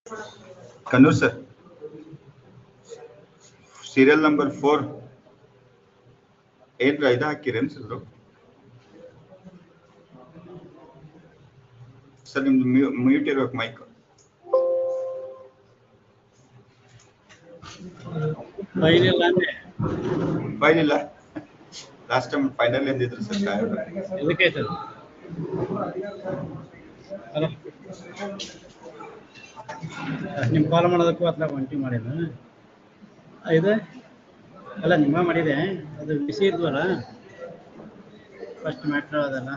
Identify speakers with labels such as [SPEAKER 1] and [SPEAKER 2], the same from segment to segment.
[SPEAKER 1] Kannur sir. Serial number 4. ಏನ್ರ ಇದು ಹಾಕಿರೇನು sir? Sir ನಿಮ್ದು ಮ್ಯೂಟ್ ಇರ್ಬೇಕು ಮೈಕ್. ಫೈಲ್ ಇಲ್ಲ. ಲಾಸ್ಟ್ ಟೈಮ್ ಫೈನಲ್ ಎಂದಿದ್ರು ಸರ್ ಸಾಹೇಬ್ರು.
[SPEAKER 2] ಇದಕ್ಕೆ ಸರ್ ನಿಮ್ ಕಾಲ್ ಮಾಡೋದಕ್ಕೂ ಅಥವಾ ಕಂಟಿನ್ಯೂ ಮಾಡಿದ ಇದು ಅಲ್ಲ ನಿಮ್ಮ ಮಾಡಿದೆ ಅದು ಬಿಸಿ ಇದ್ವಲ್ಲ ಫಸ್ಟ್ ಮ್ಯಾಟ್ರ್ ಅದಲ್ಲ.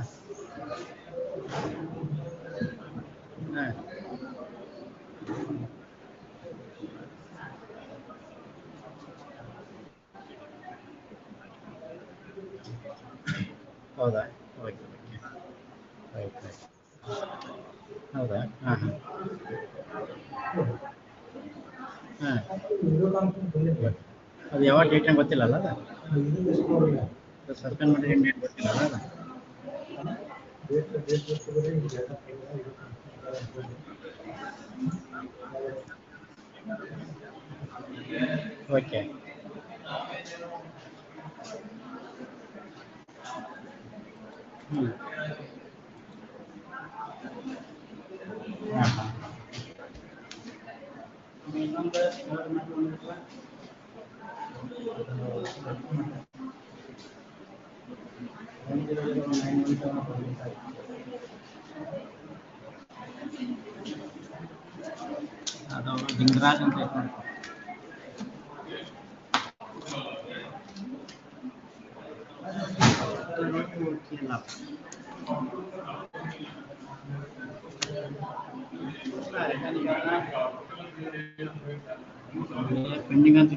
[SPEAKER 2] ಹೌದಾ ಓಕೆ ಓಕೆ ಹೌದಾ ಹಾಂ ಹಾಂ ಅದು ಯಾವ ಡೇಟ್ ಗೊತ್ತಿಲ್ಲಲ್ಲ ಅದು ಸಸ್ಪೆಂಡ್ ಮಾಡಿದ ಡೇಟ್ ಗೊತ್ತಿಲ್ಲಲ್ಲ ಅದು. ಓಕೆ ಅದು ಲಿಂಗರಾಜ್ ಅಂತ ಪೆಂಡಿಂಗ್ ಅಂತ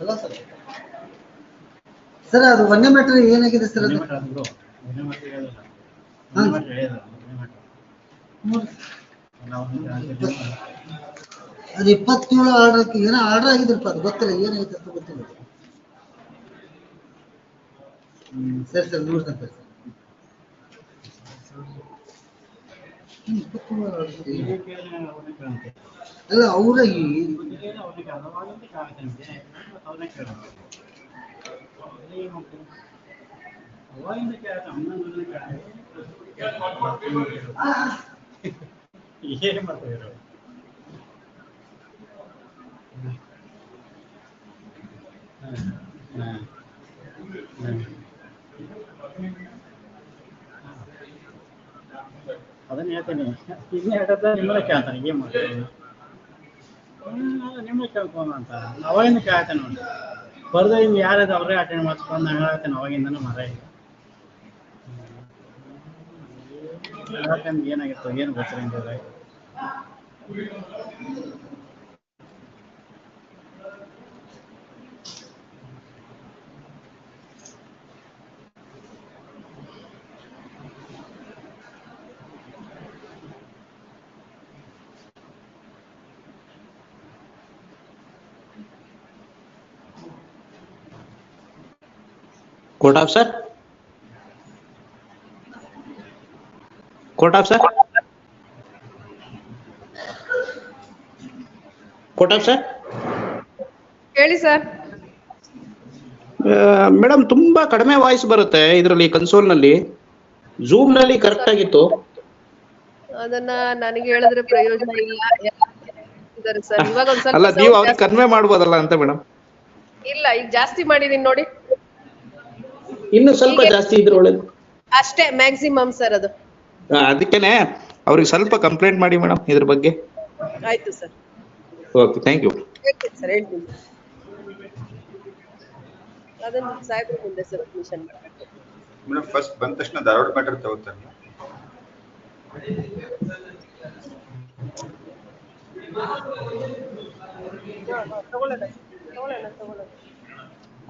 [SPEAKER 3] ಅಲ್ಲ ಸರ್ ಸರ್ ಅದು ಒಂದೇ ಮ್ಯಾಟ್ರ್ ಏನಾಗಿದೆ ಸರ್? ಅದು ಅದು 27 ಆರ್ಡರ್ ಏನೋ ಆರ್ಡರ್ ಆಗಿದ್ರಪ್ಪ, ಅದು ಗೊತ್ತಿಲ್ಲ ಏನಾಗಿದೆ ಅಂತ ಗೊತ್ತಿಲ್ಲ ಸರ್. Sir ನೋಡ್ತಂತ sir. ಅಲ್ಲ ಅವರ
[SPEAKER 2] ಏನು ಮಾಡ್ತಿದ್ರು ಅದನ್ನ ಹೇಳ್ತೀನಿ. ಇದನ್ನ ಹೇಳ್ತಾ ನಿಮ್ಮನ್ನ ಕೇಳ್ತಾನೆ ಏನ್ ಮಾಡ್ತಾರೆ ನಿಮ್ಮ ಕೇಳ್ಕೊಂಡ ಅಂತ ಅವಾಗಿಂದ ಕೇಳ್ತಾನೆ ನೋಡಿ ಬರ್ದ ಹಿಂಗೆ ಯಾರದು ಅವರೇ ಅಟೆಂಡ್ ಮಾಡಿಸ್ಕೊಂಡು ನಾನು ಹೇಳ್ತೇನೆ ಅವಾಗಿಂದನೂ ಮರ ಇಲ್ಲ ಏನಾಗಿತ್ತು ಏನು ಗೊತ್ತಿರಂಗಿಲ್ಲ.
[SPEAKER 4] Court of sir? Court of sir? Court of sir?
[SPEAKER 5] ಹೇಳಿ ಸರ್.
[SPEAKER 4] ಮೇಡಮ್ ತುಂಬಾ ಕಡಿಮೆ ವಾಯ್ಸ್ ಬರುತ್ತೆ ಇದರಲ್ಲಿ ಕನ್ಸೋಲ್ ನಲ್ಲಿ. ಝೂಮ್ ನಲ್ಲಿ ಕರೆಕ್ಟ್ ಆಗಿತ್ತು.
[SPEAKER 5] ಅದನ್ನ ನನಗೆ ಹೇಳಿದ್ರೆ ಪ್ರಯೋಜನ ಇಲ್ಲ ಸರ್. ಇವಾಗ ಒಂದ್ ಸ್ವಲ್ಪ
[SPEAKER 4] ಅಲ್ಲ ನೀವು ಅವ್ರಿಗೆ ಕಡಿಮೆ ಮಾಡ್ಬೋದಲ್ಲ ಅಂತ ಮೇಡಮ್.
[SPEAKER 5] ಇಲ್ಲ ಈಗ ಜಾಸ್ತಿ ಮಾಡಿದೀನಿ ನೋಡಿ.
[SPEAKER 4] ಇನ್ನು ಸ್ವಲ್ಪ ಜಾಸ್ತಿ ಇದ್ರೆ ಒಳ್ಳೇದು.
[SPEAKER 5] ಅಷ್ಟೇ ಮ್ಯಾಕ್ಸಿಮಮ್ ಸರ್ ಅದು.
[SPEAKER 4] ಅದಕ್ಕೇನೆ ಅವ್ರಿಗೆ ಸ್ವಲ್ಪ ಕಂಪ್ಲೇಂಟ್ ಮಾಡಿ ಮೇಡಮ್ ಇದ್ರ ಬಗ್ಗೆ.
[SPEAKER 5] ಆಯ್ತು ಸರ್.
[SPEAKER 4] Okay thank you.
[SPEAKER 5] ಹೇಳ್ತೀನಿ ಸರ್ ಹೇಳ್ತೀನಿ. ಅದನ್ನ ಸಾಹೇಬ್ರ ಮುಂದೆ ಸಬ್ಮಿಷನ್ ಮಾಡಬೇಕು
[SPEAKER 1] ಮೇಡಮ್ ಫಸ್ಟ್ ಬಂದ ತಕ್ಷಣ ಧಾರವಾಡ ಮ್ಯಾಟರ್ ತಗೋತಾರೆ.
[SPEAKER 5] ತಗೊಳ್ಳೋಣ ತಗೊಳ್ಳೋಣ.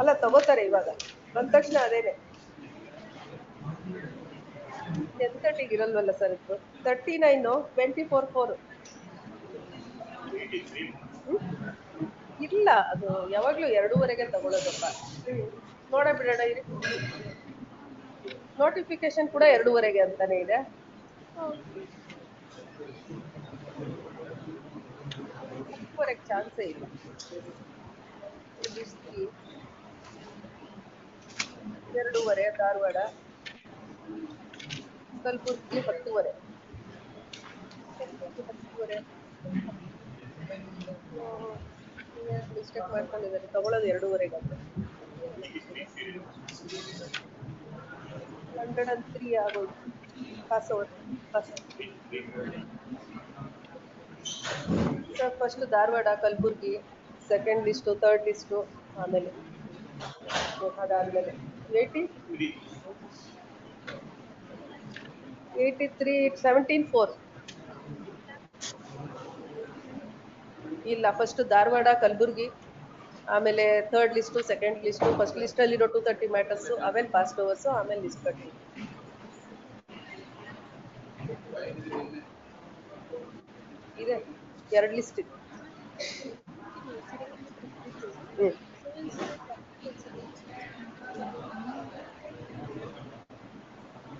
[SPEAKER 5] ಅಲ್ಲ ತಗೋತಾರೆ ಇವಾಗ ಬಂದ ತಕ್ಷಣ ಅದೇನೆ. 10:30 ಇರಲ್ವಲ್ಲ ಸರ್ ಇದು 39 24/4. ಇಲ್ಲ ಅದು ಯಾವಾಗ್ಲೂ 2:30ಗೆ ತಗೊಳ್ಳೋದಪ್ಪ. ನೋಡ ಬಿಡೋಣ ಇರಿ. ನೋಟಿಫಿಕೇಶನ್ ಕೂಡ 2:30ಗೆ ಅಂತಾನೆ ಇದೆ. ಚಾನ್ಸೇ ಇಲ್ಲ. 2:30 ಧಾರವಾಡ, ಕಲಬುರ್ಗಿ 10:30. ಮಿಸ್ಟೇಕ್ ಮಾಡ್ಕೊಂಡಿದ್ದಾರೆ, ತಗೊಳ್ಳೋದು 2:30ಗೆ ಅಂತ. 103 ಆಗೋದು pass over. Sir first Dharwad, Kalaburagi, second list, third list, ಆಮೇಲೆ ಅದಾದ್ಮೇಲೆ 83 17/4. ಇಲ್ಲ, ಫಸ್ಟ್ ಧಾರವಾಡ, ಕಲಬುರ್ಗಿ, ಆಮೇಲೆ third list, second list, first list ಅಲ್ಲಿ 230 ಮ್ಯಾಟರ್ಸ್, ಆಮೇಲೆ ಪಾಸ್ಟ್ ಓವರ್ಸ್, ಆಮೇಲೆ ಲಿಸ್ಟ್ ಕಟ್ಟಿ ಇದೆ. 2 ಲಿಸ್ಟ್ ಇದೆ.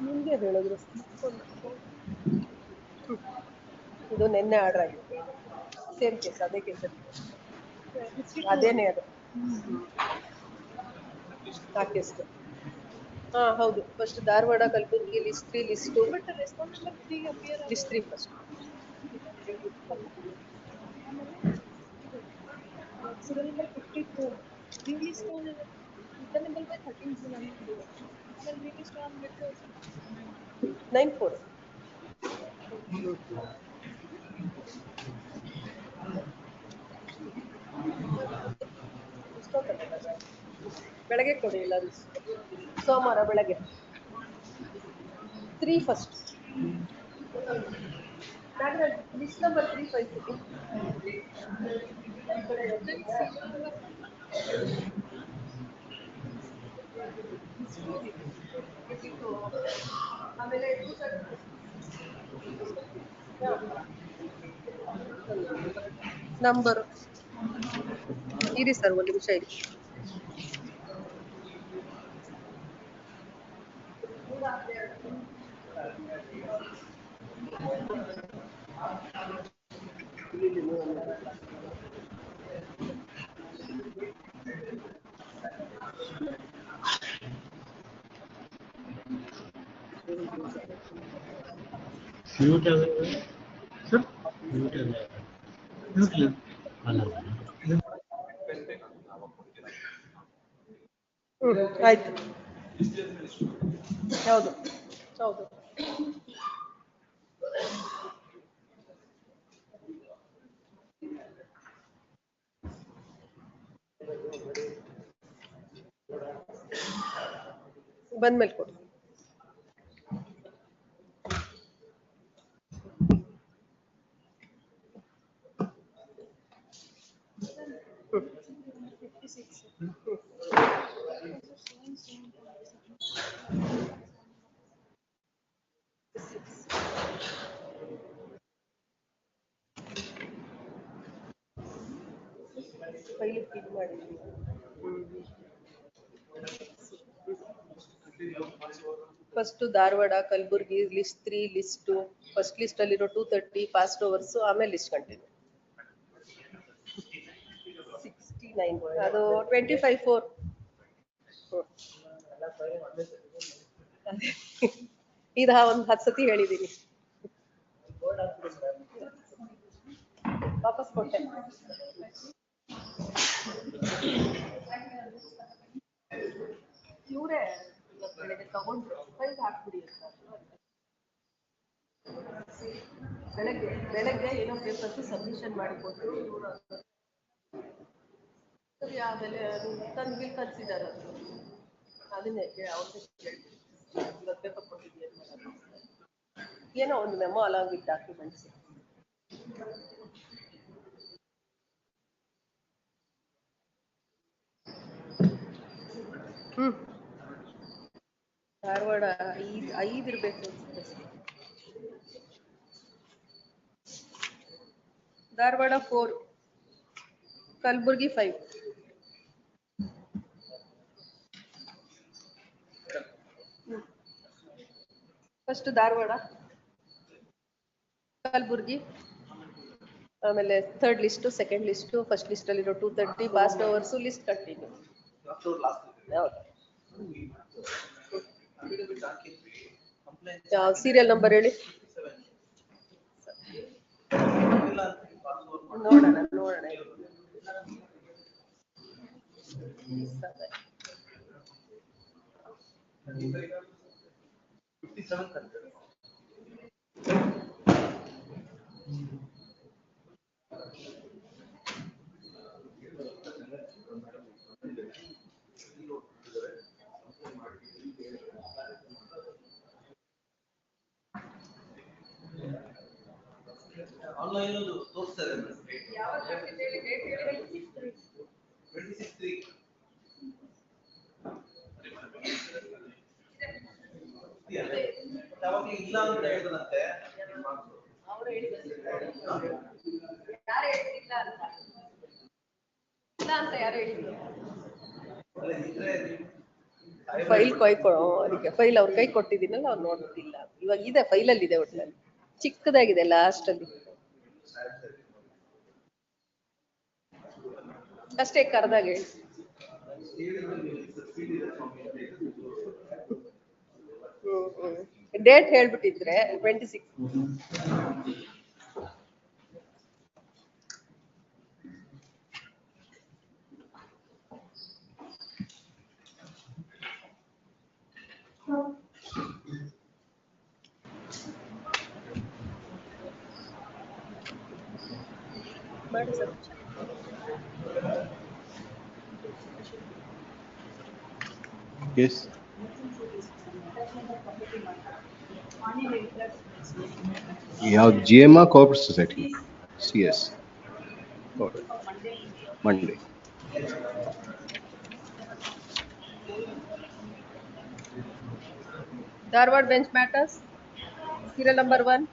[SPEAKER 5] ನಿಮ್ಗೆ ಹೇಳಿದ್ರು ಇದು ನಿನ್ನೆ ಆರ್ಡರ್ ಆಗಿದೆ. ಸೇಮ್ ಕೇಸ್, ಅದೇ ಕೇಸ್ ಅದೇನೆ ಅದು. ಆ ಕೇಸ್. ಹಾ ಹೌದು, first Dharwad, Kalaburagi list 3 list. List 3 first.
[SPEAKER 6] Serial number 52. Release on returnable by 13 July. Then release on
[SPEAKER 5] 9/4. ಬೆಳಗ್ಗೆ ಕೊಡಿ ಇಲ್ಲ ಸೋಮವಾರ ಬೆಳಗ್ಗೆ 3 ಫಸ್ಟ್. ಲಿಸ್ಟ್ ನಂಬರ್ 3 ಕಳಿಸಿ. ಆಮೇಲೆ ನಂಬರ್ ಇರಿ ಸರ್, ಒಂದು ನಿಮಿಷ ಇರಿ.
[SPEAKER 2] ಮ್ಯೂಟ್ ಸರ್, ಮ್ಯೂಟ್ ಅಲ್ಲ.
[SPEAKER 5] ಆಯ್ತು. ಹೌದು ಹೌದು. ಬಂದ್ಮೇಲೆ ಕೊಡಿ. ಫೈಲ್ ಕ್ಲಿಕ್ ಮಾಡಿದ್ವಿ. First Dharwad, Kalaburagi list 3 list, first list ಅಲ್ಲಿರೋ 230 ಪಾಸ್ಟ್ ಓವರ್ಸ್, ಆಮೇಲೆ ಲಿಸ್ಟ್ ಕಂಟಿನ್ಯೂ. 69 ಅದು 25/4. ಇದ ಒಂದು 10 ಸತಿ ಹೇಳಿದೀನಿ, ವಾಪಸ್ ಕೊಟ್ಟೆ. ಇವರೇ ಬೆಳಗ್ಗೆ ತಗೊಂಡ್ರು, ಫೈಲ್ ಹಾಕ್ಬಿಡಿ ಅಂತ. ಬೆಳಗ್ಗೆ ಏನೋ ಪೇಪರ್ಸ್ ಸಬ್ಮಿಷನ್ ಮಾಡಿಕೊಟ್ಟು ಸರಿ, ಆಮೇಲೆ ಬಿಲ್ ಕನ್ಸಿಡರ್ ಅದು ಅದನ್ನೇ ಅವ್ರಿಗೆ ಇವತ್ತು ಪೇಪರ್ ಕೊಟ್ಟಿದ್ದೀವಿ ಏನೋ ಒಂದು memo along with documents. Dharwad ಐದು ಇರ್ಬೇಕು ಅನ್ಸುತ್ತೆ. ಧಾರವಾಡ 4, ಕಲಬುರ್ಗಿ 5. ಫಸ್ಟ್ ಧಾರವಾಡ, ಕಲಬುರ್ಗಿ, ಆಮೇಲೆ third list, second list, first list ಅಲ್ಲಿರೋ 230 past overs, list continue. Serial number ಹೇಳಿ. ನೋಡೋಣ. ಫೈಲ್ ಅದಕ್ಕೆ ಫೈಲ್ ಅವ್ರ ಕೈ ಕೊಟ್ಟಿದ್ದೀನಲ್ಲ, ಅವ್ರು ನೋಡ್ತಿಲ್ಲ. ಇವಾಗ ಇದೆ, ಫೈಲಲ್ಲಿ ಇದೆ, ಒಟ್ಟಿನಲ್ಲಿ ಚಿಕ್ಕದಾಗಿದೆ ಲಾಸ್ಟ್ ಅಲ್ಲಿ ಅಷ್ಟೇ, ಕರೆದಾಗ ಹೇಳಿ. ಡೇಟ್ ಹೇಳ್ಬಿಟ್ಟಿದ್ರೆ 26. ಮಾಡಿ sir.
[SPEAKER 7] Yes. Yeah, GMA Corporate Society. CS. Got it. Monday.
[SPEAKER 5] Dharwad bench matters. Serial number 1.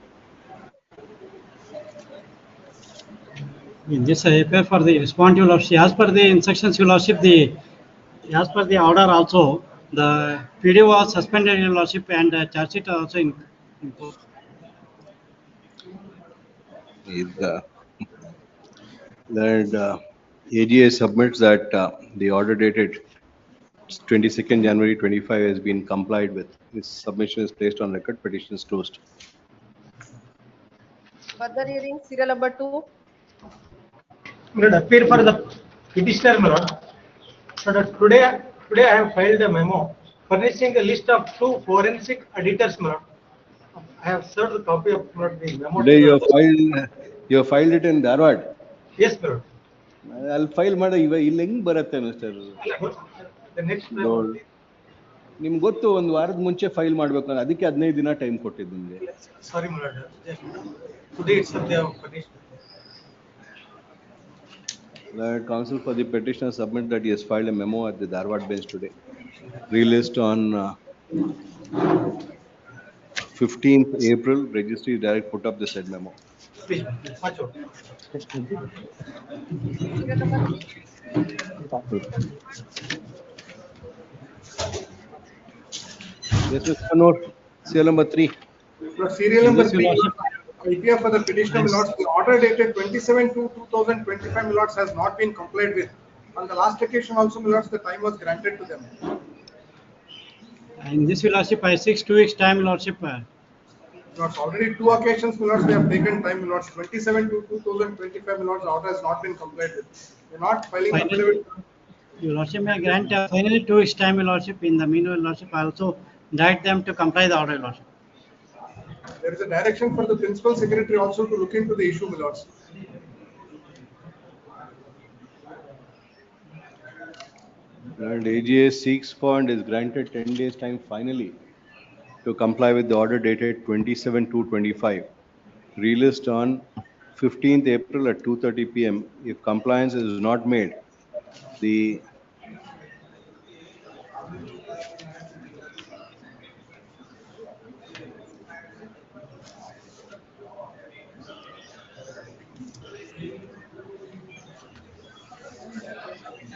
[SPEAKER 2] In this paper for the respond your lordship, as per the instructions your lordship, as per the order also, the PD was suspended your lordship, and charge sheet also imposed.
[SPEAKER 7] That AGA submits that the order dated 22nd January 25 has been complied with. This submission is placed on record. Petition is closed.
[SPEAKER 5] Further hearing, serial number 2.
[SPEAKER 8] Lord, appear for the petitioner, my lord. So that today I have filed a memo furnishing a list of 2 forensic editors, my lord. I have served a copy of my lord, the memo.
[SPEAKER 7] Today you have filed it in Dharwad.
[SPEAKER 8] Yes, my lord.
[SPEAKER 7] I'll file mada iva ಇಲ್ಲಿ ಹೆಂಗ್ ಬರುತ್ತೆ mister
[SPEAKER 8] The next
[SPEAKER 7] ನಿಮ್ಗೆ ಗೊತ್ತು, ಒಂದು ವಾರದ ಮುಂಚೆ file ಮಾಡ್ಬೇಕು, ಅದಕ್ಕೆ 15 ದಿನ ಟೈಮ್ ಕೊಟ್ಟಿದ್ದು ನಿಮಗೆ.
[SPEAKER 8] Sorry, my lord. Today itself they have furnished.
[SPEAKER 7] Lord, counsel for the petitioner submit that he has filed a memo at the Dharwad bench today. Released on 15th April. Registry direct put up the said memo.
[SPEAKER 8] Please, watch out.
[SPEAKER 5] Serial number 3.
[SPEAKER 7] Yes, Mr. Kanur. Serial number 3.
[SPEAKER 9] Serial number 3, IPF for the petitioner, my lords, the order dated 27/2/2025, my lords, has not been complied with. On the last occasion also, my lords, the time was granted to them.
[SPEAKER 2] In this lordship, I 2 weeks time lordship.
[SPEAKER 9] Lords, already 2 occasions, my lords, they have taken time, my lords. 27/2/2025, my lords, the order has not been complied with. They are not filing affidavit.
[SPEAKER 2] Your lordship may grant finally 2 weeks time lordship. In the meanwhile, lordship, I also direct them to comply the order, lordship.
[SPEAKER 9] There is a direction for the principal secretary also to look into the issue, my lords.
[SPEAKER 7] Lord, AGA seeks for and is granted 10 days time finally to comply with the order dated 27/2/25, released on 15th April at 2:30 PM. If compliance is not made, the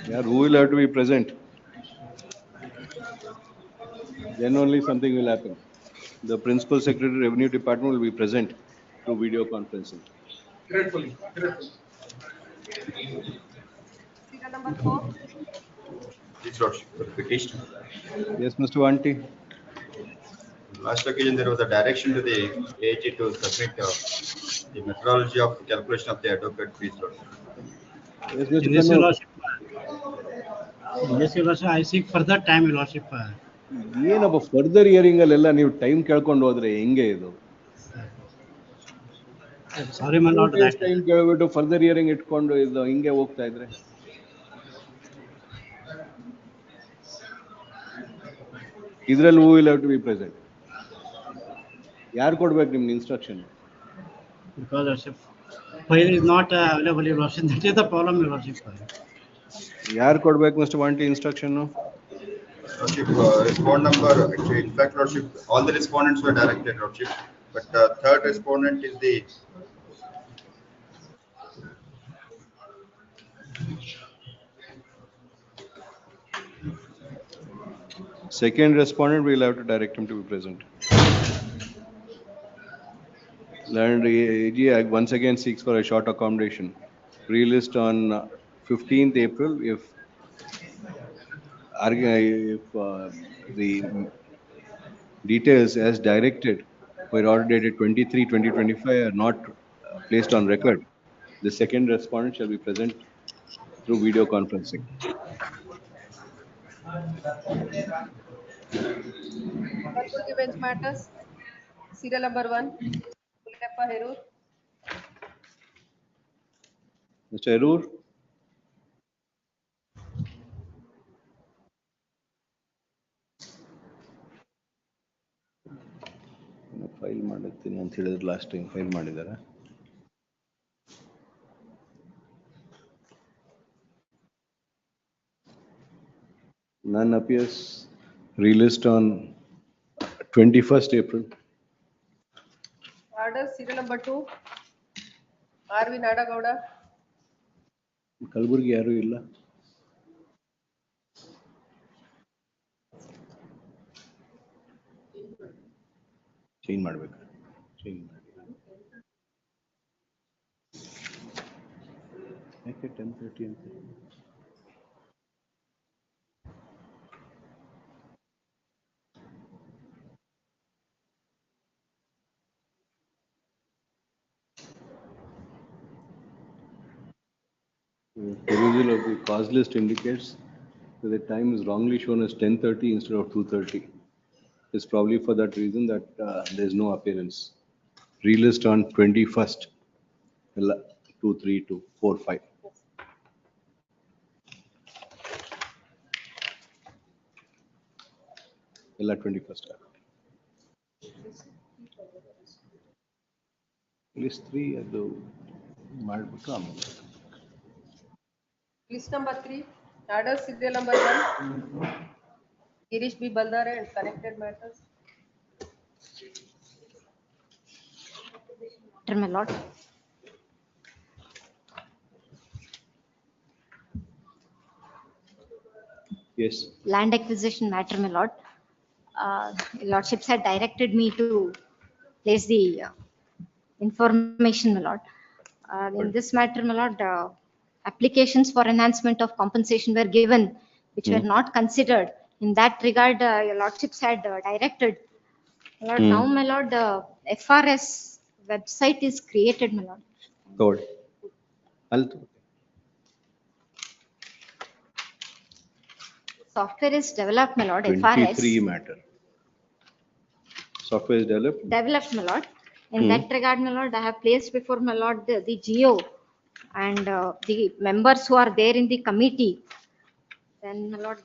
[SPEAKER 7] yeah, who will have to be present? Then only something will happen. The Principal Secretary Revenue Department will be present through video conferencing.
[SPEAKER 9] Gratefully, gratefully.
[SPEAKER 5] Serial number 4.
[SPEAKER 1] This lordship, for the petition.
[SPEAKER 7] Yes, Mr. Vanti?
[SPEAKER 1] Last occasion, there was a direction to the AG to submit the methodology of calculation of the advocate fees. Lordship.
[SPEAKER 7] Yes,
[SPEAKER 2] In
[SPEAKER 7] Mr.
[SPEAKER 2] this, your
[SPEAKER 7] Kannur?
[SPEAKER 2] lordship, yes, your lordship, I seek further time, your lordship.
[SPEAKER 7] ಏನಪ್ಪ further hearing ಅಲ್ಲೆಲ್ಲ ನೀವು time ಕೇಳ್ಕೊಂಡು ಹೋದ್ರೆ ಹೆಂಗೆ ಇದು
[SPEAKER 2] Sorry, my lord, that.
[SPEAKER 7] Time ಕೇಳ್ಬಿಟ್ಟು further hearing ಇಟ್ಕೊಂಡು ಇದು ಹಿಂಗೆ ಹೋಗ್ತಾ ಇದ್ರೆ ಇದ್ರಲ್ಲಿ who will have to be present ಯಾರು ಕೊಡ್ಬೇಕು ನಿಮ್ಗೆ instruction
[SPEAKER 2] Because lordship, file is not available, your lordship. That is the problem, your lordship.
[SPEAKER 7] ಯಾರು ಕೊಡ್ಬೇಕು ಮಿಸ್ಟರ್ ವಾಂಟಿ instruction
[SPEAKER 1] Lordship, respond number, actually, in fact, Lordship, all the respondents were directed, Lordship, but third respondent is the
[SPEAKER 7] Second respondent, we'll have to direct him to be present. And AG once again seeks for a short accommodation. Relist on 15th April if the details as directed were order dated 23/2025 are not placed on record. The second respondent shall be present through video conferencing.
[SPEAKER 5] Kalburgi bench matters. Serial number 1. Ulappa Herur.
[SPEAKER 7] Mr. Erur? File ಮಾಡುತ್ತೀನಿ ಅಂತ ಹೇಳಿದ್ರೆ last time file ಮಾಡಿದ್ದಾರೆ None appears. Relist on 21st April.
[SPEAKER 5] Order serial number 2. R.V. Nadagowda.
[SPEAKER 7] Kalaburagi ಯಾರು ಇಲ್ಲ change ಮಾಡ್ಬೇಕು change ಮಾಡಿ ಯಾಕೆ 10:30 ಅಂತ perusal of the cause list indicates that the time is wrongly shown as 10:30 instead of 2:30. It's probably for that reason that there is no appearance. Relist on 21st, 2, 3, 2, 4, 5. Ella 21st. List 3 ಅದು ಮಾಡ್ಬಿಟ್ಟು ಆಮೇಲೆ
[SPEAKER 5] List number 3. Order serial number 1. Girish B. Baldare and connected matters.
[SPEAKER 10] My lord.
[SPEAKER 7] Yes.
[SPEAKER 10] Land acquisition matter, my lord. Lordships had directed me to place the information, my lord. In this matter, my lord, applications for enhancement of compensation were given, which were not considered. In that regard, your lordships had directed. My lord, now, my lord, FRS website is created, my lord.
[SPEAKER 7] Covered.
[SPEAKER 10] Software is developed, my lord.
[SPEAKER 7] 23
[SPEAKER 10] FRS
[SPEAKER 7] matter. Software is developed.
[SPEAKER 10] developed, my lord. In that regard, my lord, I have placed before my lord the GO and the members who are there in the committee. Then, my lord,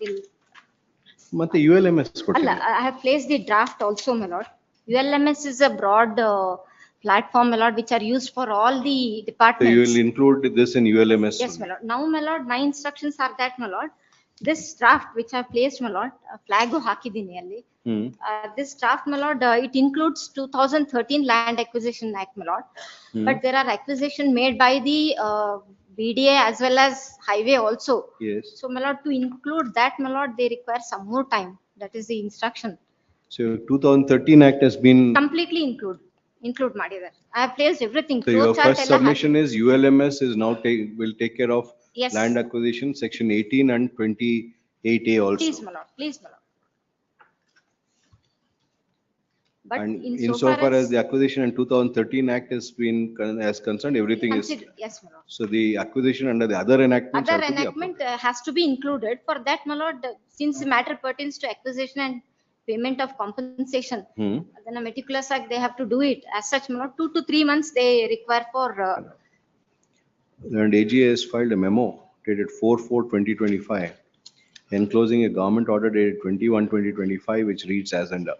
[SPEAKER 7] ಮತ್ತೆ ULMS ಕೊಟ್ಟಿಲ್ಲ
[SPEAKER 10] I have placed the draft also, my lord. ULMS is a broad platform, my lord, which are used for all the
[SPEAKER 7] So
[SPEAKER 10] departments.
[SPEAKER 7] you will include this in ULMS?
[SPEAKER 10] Yes, my lord. Now, my lord, my instructions are that, my lord, this draft which I have placed, my lord, flag hakidini alli. This draft, my lord, it includes 2013 Land Acquisition Act, my lord. But there are acquisition made by the BDA as well as highway also.
[SPEAKER 7] Yes.
[SPEAKER 10] So, my lord, to include that, my lord, they require some more time. That is the instruction.
[SPEAKER 7] So 2013 Act has been.
[SPEAKER 10] Completely include ಮಾಡಿದ್ದಾರೆ. I have placed everything.
[SPEAKER 7] So your first submission is ULMS is now will take care of
[SPEAKER 10] Yes.
[SPEAKER 7] land acquisition section 18 and 28A also.
[SPEAKER 10] Please, my lord. Please, my lord. But
[SPEAKER 7] And
[SPEAKER 10] insofar
[SPEAKER 7] as the acquisition and 2013 Act has been as concerned, everything is.
[SPEAKER 10] Yes, my lord.
[SPEAKER 7] So the acquisition under the other enactments.
[SPEAKER 10] Other enactment has to be included. For that, my lord, since the matter pertains to acquisition and payment of compensation, then a meticulous act, they have to do it. As such, my lord, 2 to 3 months they require for.
[SPEAKER 7] And AGA has filed a memo dated 4/4/2025 enclosing a government order dated 21/2025, which reads as under.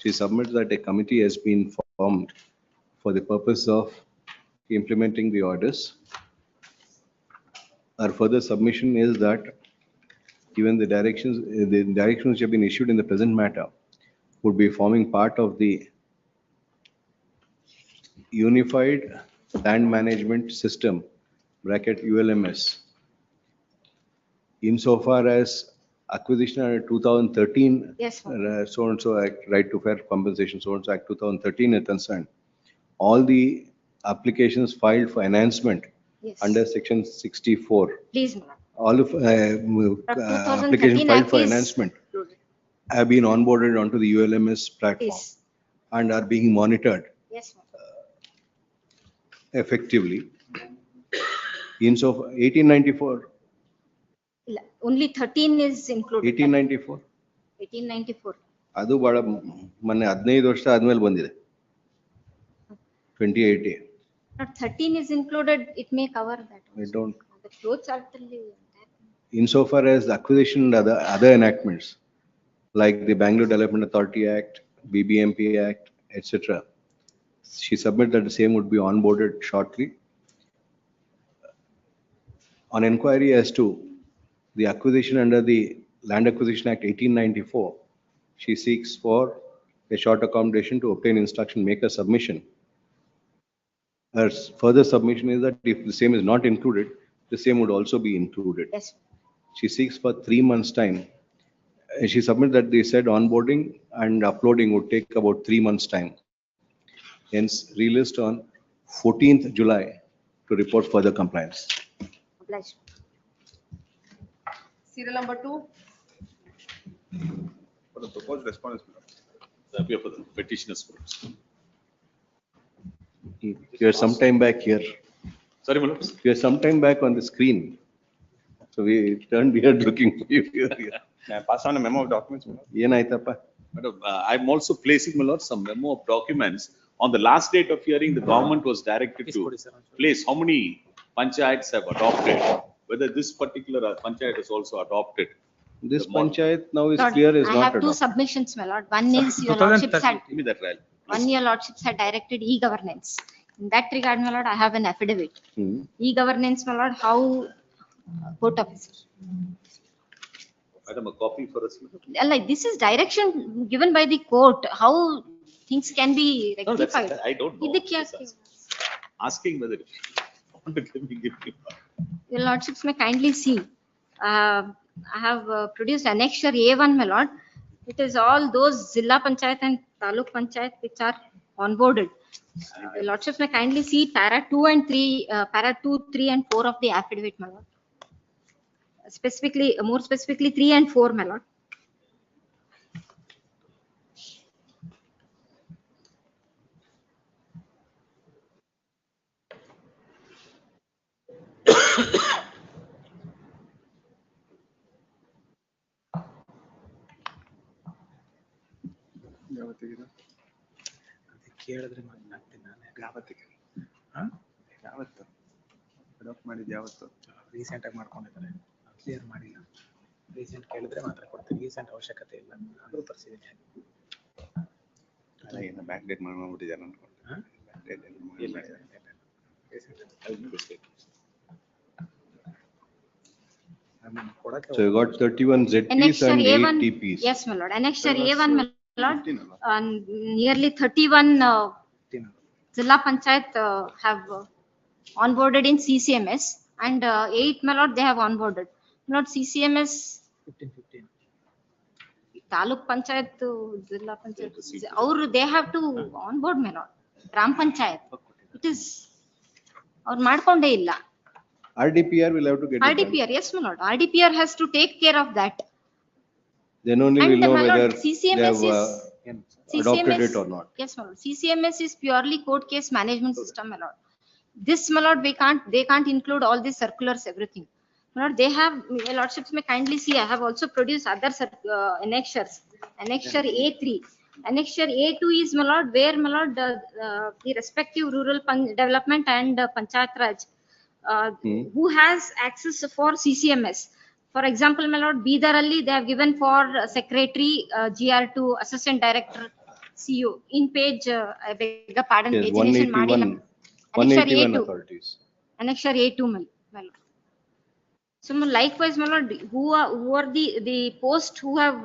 [SPEAKER 7] She submits that a committee has been formed for the purpose of implementing the orders. Our further submission is that given the directions which have been issued in the present matter would be forming part of the Unified Land Management System (ULMS). Insofar as acquisition under 2013,
[SPEAKER 10] Yes,
[SPEAKER 7] so and so Act, right to fair compensation, so and so Act 2013 is concerned, all the applications filed for enhancement under section 64.
[SPEAKER 10] Please, my lord.
[SPEAKER 7] All of applications filed for enhancement have been onboarded onto the ULMS platform.
[SPEAKER 10] Yes.
[SPEAKER 7] And are being monitored.
[SPEAKER 10] Yes, my lord.
[SPEAKER 7] Effectively. Insofar 1894.
[SPEAKER 10] Only 13 is included.
[SPEAKER 7] 1894.
[SPEAKER 10] 1894.
[SPEAKER 7] ಅದು ಬಹಳ ಮೊನ್ನೆ 15 ವರ್ಷ ಆದ್ಮೇಲೆ ಬಂದಿದೆ 2018.
[SPEAKER 10] Not 13 is included, it may cover that.
[SPEAKER 7] I don't.
[SPEAKER 10] The clothes are
[SPEAKER 7] Insofar as the acquisition and other enactments like the Bangalore Development Authority Act, BBMP Act, etc. She submitted that the same would be onboarded shortly. On inquiry as to the acquisition under the Land Acquisition Act 1894, she seeks for a short accommodation to obtain instruction, make a submission. Her further submission is that if the same is not included, the same would also be included.
[SPEAKER 10] Yes.
[SPEAKER 7] She seeks for 3 months' time. She submitted that they said onboarding and uploading would take about 3 months' time. Hence, relist on 14th July to report further compliance.
[SPEAKER 10] Obliged.
[SPEAKER 5] Serial number 2.
[SPEAKER 1] For the proposed response.
[SPEAKER 11] Appear for the petitioners.
[SPEAKER 7] You are sometime back here.
[SPEAKER 11] Sorry, my lord.
[SPEAKER 7] You are sometime back on the screen. So we turned here looking for you.
[SPEAKER 1] May I pass on a memo of documents?
[SPEAKER 7] Yenaitappa?
[SPEAKER 11] Madam, I'm also placing, my lord, some memo of documents. On the last date of hearing, the government was directed to place how many panchayats have adopted, whether this particular panchayat is also adopted.
[SPEAKER 7] This panchayat now is
[SPEAKER 10] Lord,
[SPEAKER 7] clear is
[SPEAKER 10] I
[SPEAKER 7] not
[SPEAKER 10] have two
[SPEAKER 7] adopted.
[SPEAKER 10] submissions, my lord. One is your lordships had,
[SPEAKER 11] Give me that trial.
[SPEAKER 10] one your lordships had directed e-governance. In that regard, my lord, I have an affidavit. E-governance, my lord, how court officer.
[SPEAKER 11] Madam, a copy for us.
[SPEAKER 10] Like this is direction given by the court, how things can be
[SPEAKER 11] No, that's,
[SPEAKER 10] rectified.
[SPEAKER 11] I don't know.
[SPEAKER 10] Idhe kya-
[SPEAKER 11] Just asking whether if you want to give me.
[SPEAKER 10] Your lordships may kindly see. I have produced annexure A1, my lord. It is all those Zilla Panchayat and Taluk Panchayat which are onboarded. Your lordships may kindly see para 2 and 3, para 2, 3 and 4 of the affidavit, my lord. Specifically, more specifically 3 and 4, my lord.
[SPEAKER 12] ಕೇಳಿದ್ರೆ ಮಾತಾಡ್ತೀನಿ ನಾನು ಯಾವತ್ತಿಗೆ ಯಾವತ್ತು adapt ಮಾಡಿದ್ದು ಯಾವತ್ತು ರೀಸೆಂಟಾಗಿ ಮಾಡ್ಕೊಂಡಿದ್ದಾರೆ clear ಮಾಡಿಲ್ಲ recent ಕೇಳಿದ್ರೆ ಮಾತ್ರ ಕೊಡ್ತೀನಿ ರೀಸೆಂಟ್ ಅವಶ್ಯಕತೆ ಇಲ್ಲ ಆದರೂ ತರಿಸಿದ್ದೀನಿ
[SPEAKER 1] ಬ್ಯಾಕ್ ಡೇಟ್ ಮಾಡ್ಬಿಟ್ಟಿದ್ದಾರೆ ಅನ್ಕೊಂಡು
[SPEAKER 7] So you got 31 ZPs
[SPEAKER 10] Annexure
[SPEAKER 7] and 8
[SPEAKER 10] A1,
[SPEAKER 7] TPs.
[SPEAKER 10] yes, my lord. Annexure
[SPEAKER 11] There was,
[SPEAKER 10] A1, my lord,
[SPEAKER 11] 15 or not?
[SPEAKER 10] nearly 31 Zilla Panchayat have onboarded in CCMS, and 8, my lord, they have onboarded. My lord, CCMS,
[SPEAKER 12] 15.
[SPEAKER 10] Taluk Panchayat, Zilla Panchayat, they have to onboard, my lord. Gram Panchayat. It is, or Madkonde illa.
[SPEAKER 7] RDPR will have to get it done.
[SPEAKER 10] RDPR, yes, my lord. RDPR has to take care of that.
[SPEAKER 7] Then only
[SPEAKER 10] And
[SPEAKER 7] we'll know
[SPEAKER 10] my lord,
[SPEAKER 7] whether they
[SPEAKER 10] CCMS
[SPEAKER 7] have
[SPEAKER 10] is
[SPEAKER 7] adopted it or not.
[SPEAKER 10] Yes, my lord. CCMS is purely court case management system, my lord. This, my lord, they can't include all these circulars, everything. My lord, they have, my lordships may kindly see, I have also produced other annexures. Annexure A3. Annexure A2 is, my lord, where, my lord, the respective rural development and Panchayat Raj, who has access for CCMS. For example, my lord, Bidaralli, they have given for secretary, GR2, assistant director, CO. In page, I beg your pardon,
[SPEAKER 7] Yes,
[SPEAKER 10] pagination
[SPEAKER 7] 181.
[SPEAKER 10] Annexure
[SPEAKER 7] 181
[SPEAKER 10] A2.
[SPEAKER 7] authorities.
[SPEAKER 10] Annexure A2, my lord. So, likewise, my lord, who are the posts who have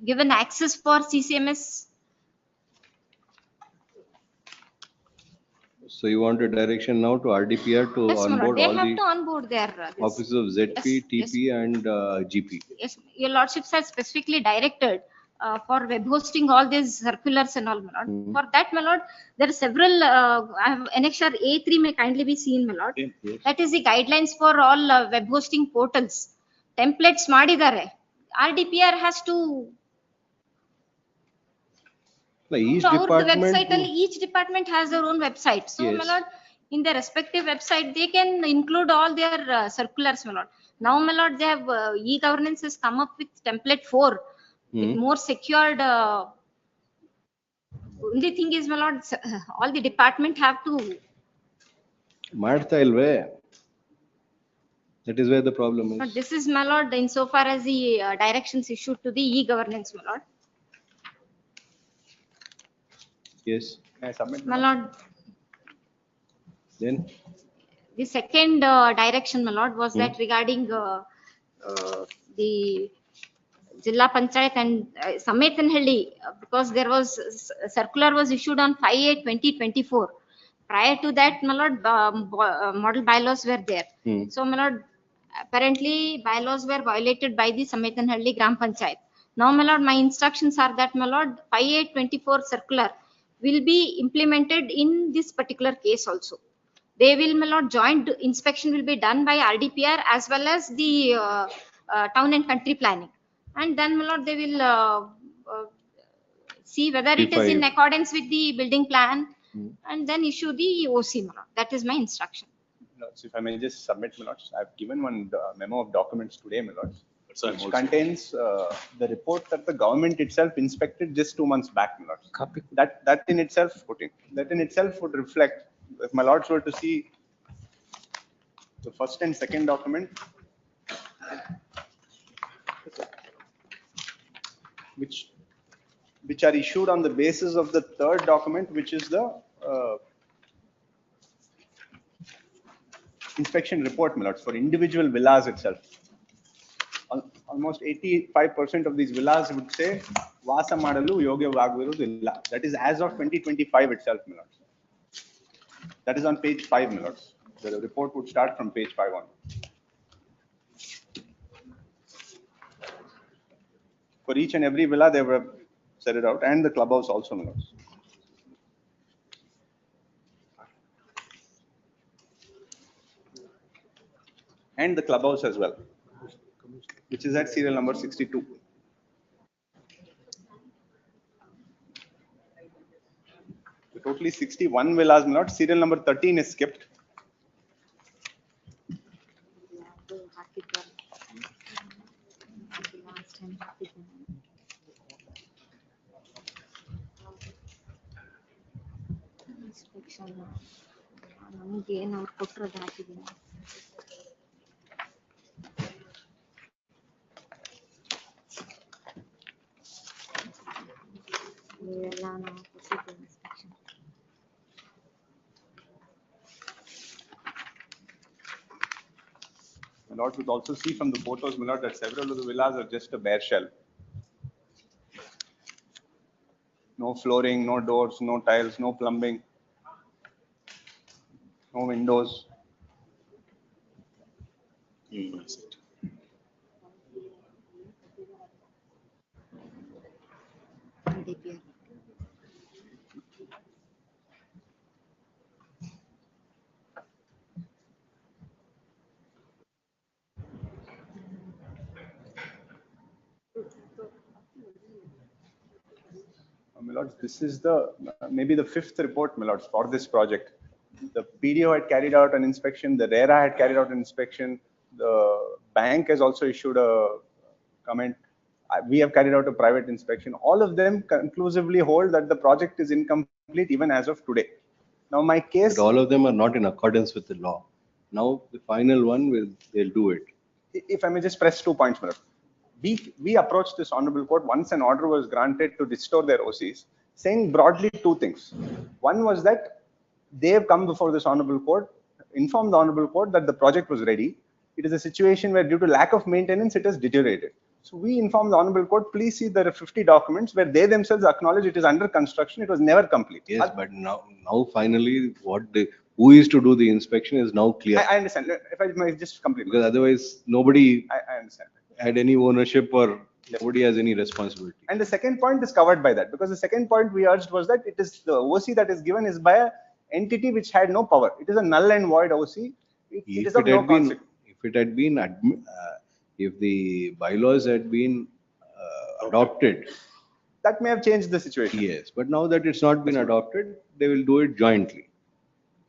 [SPEAKER 10] given access for CCMS?
[SPEAKER 7] So you want a direction now to RDPR to
[SPEAKER 10] Yes, my lord,
[SPEAKER 7] onboard
[SPEAKER 10] they
[SPEAKER 7] all
[SPEAKER 10] have
[SPEAKER 7] the
[SPEAKER 10] to onboard their
[SPEAKER 7] offices of ZP,
[SPEAKER 10] yes,
[SPEAKER 7] TP and GP.
[SPEAKER 10] Yes, your lordships have specifically directed for web hosting all these circulars and all, my lord. For that, my lord, there are several, I have annexure A3 may kindly be seen, my lord.
[SPEAKER 7] Yes.
[SPEAKER 10] That is the guidelines for all web hosting portals. Templates madidare. RDPR has to
[SPEAKER 7] Each
[SPEAKER 10] our
[SPEAKER 7] department.
[SPEAKER 10] website, each department has their own website. So,
[SPEAKER 7] Yes.
[SPEAKER 10] my lord, in their respective website, they can include all their circulars, my lord. Now, my lord, they have e-governance has come up with template 4 with more secured. Only thing is, my lord, all the department have to.
[SPEAKER 7] ಮಾಡ್ತಾ ಇಲ್ವೇ? That is where the problem is.
[SPEAKER 10] But this is, my lord, insofar as the directions issued to the e-governance, my lord.
[SPEAKER 7] Yes.
[SPEAKER 11] May I submit?
[SPEAKER 10] My lord.
[SPEAKER 7] Then
[SPEAKER 10] The second direction, my lord, was that regarding the Jilla Panchayat and Samethanhalli, because there was circular was issued on 5/8/2024. Prior to that, my lord, model bylaws were there. So, my lord, apparently bylaws were violated by the Samethanhalli Gram Panchayat. Now, my lord, my instructions are that, my lord, 5/8/24 circular will be implemented in this particular case also. They will, my lord, joint inspection will be done by RDPR as well as the town and country planning. And then, my lord, they will see whether it is in accordance with the building plan and then issue the OC, my lord. That is my instruction.
[SPEAKER 13] So if I may just submit, my lords, I've given one memo of documents today, my lords, which
[SPEAKER 11] also
[SPEAKER 13] contains the report that the government itself inspected just 2 months back, my lords. That in itself would reflect, if my lords were to see the first and second document, which are issued on the basis of the third document, which is the inspection report, my lords, for individual villas itself. Almost 85% of these villas would say Vasa Madalu Yogyavagvirudilla. That is as of 2025 itself, my lords. That is on page 5, my lords. The report would start from page 5 on. For each and every villa, they were set it out, and the clubhouse also, my lords. And the clubhouse as well, which is at serial number 62. So totally 61 villas, my lord. Serial number 13 is skipped.
[SPEAKER 10] ನಮಗೆ ಏನು ಅವ್ರು ಕೊಟ್ಟಿರೋದು ಹಾಕಿದ್ದೀನಿ. ಇವೆಲ್ಲ ನಾವು procedural inspection.
[SPEAKER 13] Lord would also see from the photos, my lord, that several of the villas are just a bare shell. No flooring, no doors, no tiles, no plumbing, no windows.
[SPEAKER 11] That's it.
[SPEAKER 10] DPR.
[SPEAKER 13] My lords, this is the maybe the fifth report, my lords, for this project. The PDO had carried out an inspection, the RERA had carried out an inspection, the bank has also issued a comment. We have carried out a private inspection. All of them conclusively hold that the project is incomplete even as of today. Now my case.
[SPEAKER 7] But all of them are not in accordance with the law. Now the final one they'll do it.
[SPEAKER 13] If I may just press 2 points, my lord. We approached this honorable court once an order was granted to restore their OCs, saying broadly two things. One was that they have come before this honorable court, informed the honorable court that the project was ready. It is a situation where due to lack of maintenance, it has deteriorated. So we informed the honorable court, please see there are 50 documents where they themselves acknowledge it is under construction, it was never complete.
[SPEAKER 7] Yes, but now finally who is to do the inspection is now clear.
[SPEAKER 13] I understand. If I may just complete.
[SPEAKER 7] Because otherwise nobody
[SPEAKER 13] I understand.
[SPEAKER 7] Had any ownership or nobody has any responsibility.
[SPEAKER 13] And the second point is covered by that, because the second point we urged was that it is the OC that is given is by an entity which had no power. It is a null and void OC. It is of no consequence.
[SPEAKER 7] If the bylaws had been adopted,
[SPEAKER 13] that may have changed the situation.
[SPEAKER 7] Yes, but now that it's not been adopted, they will do it jointly.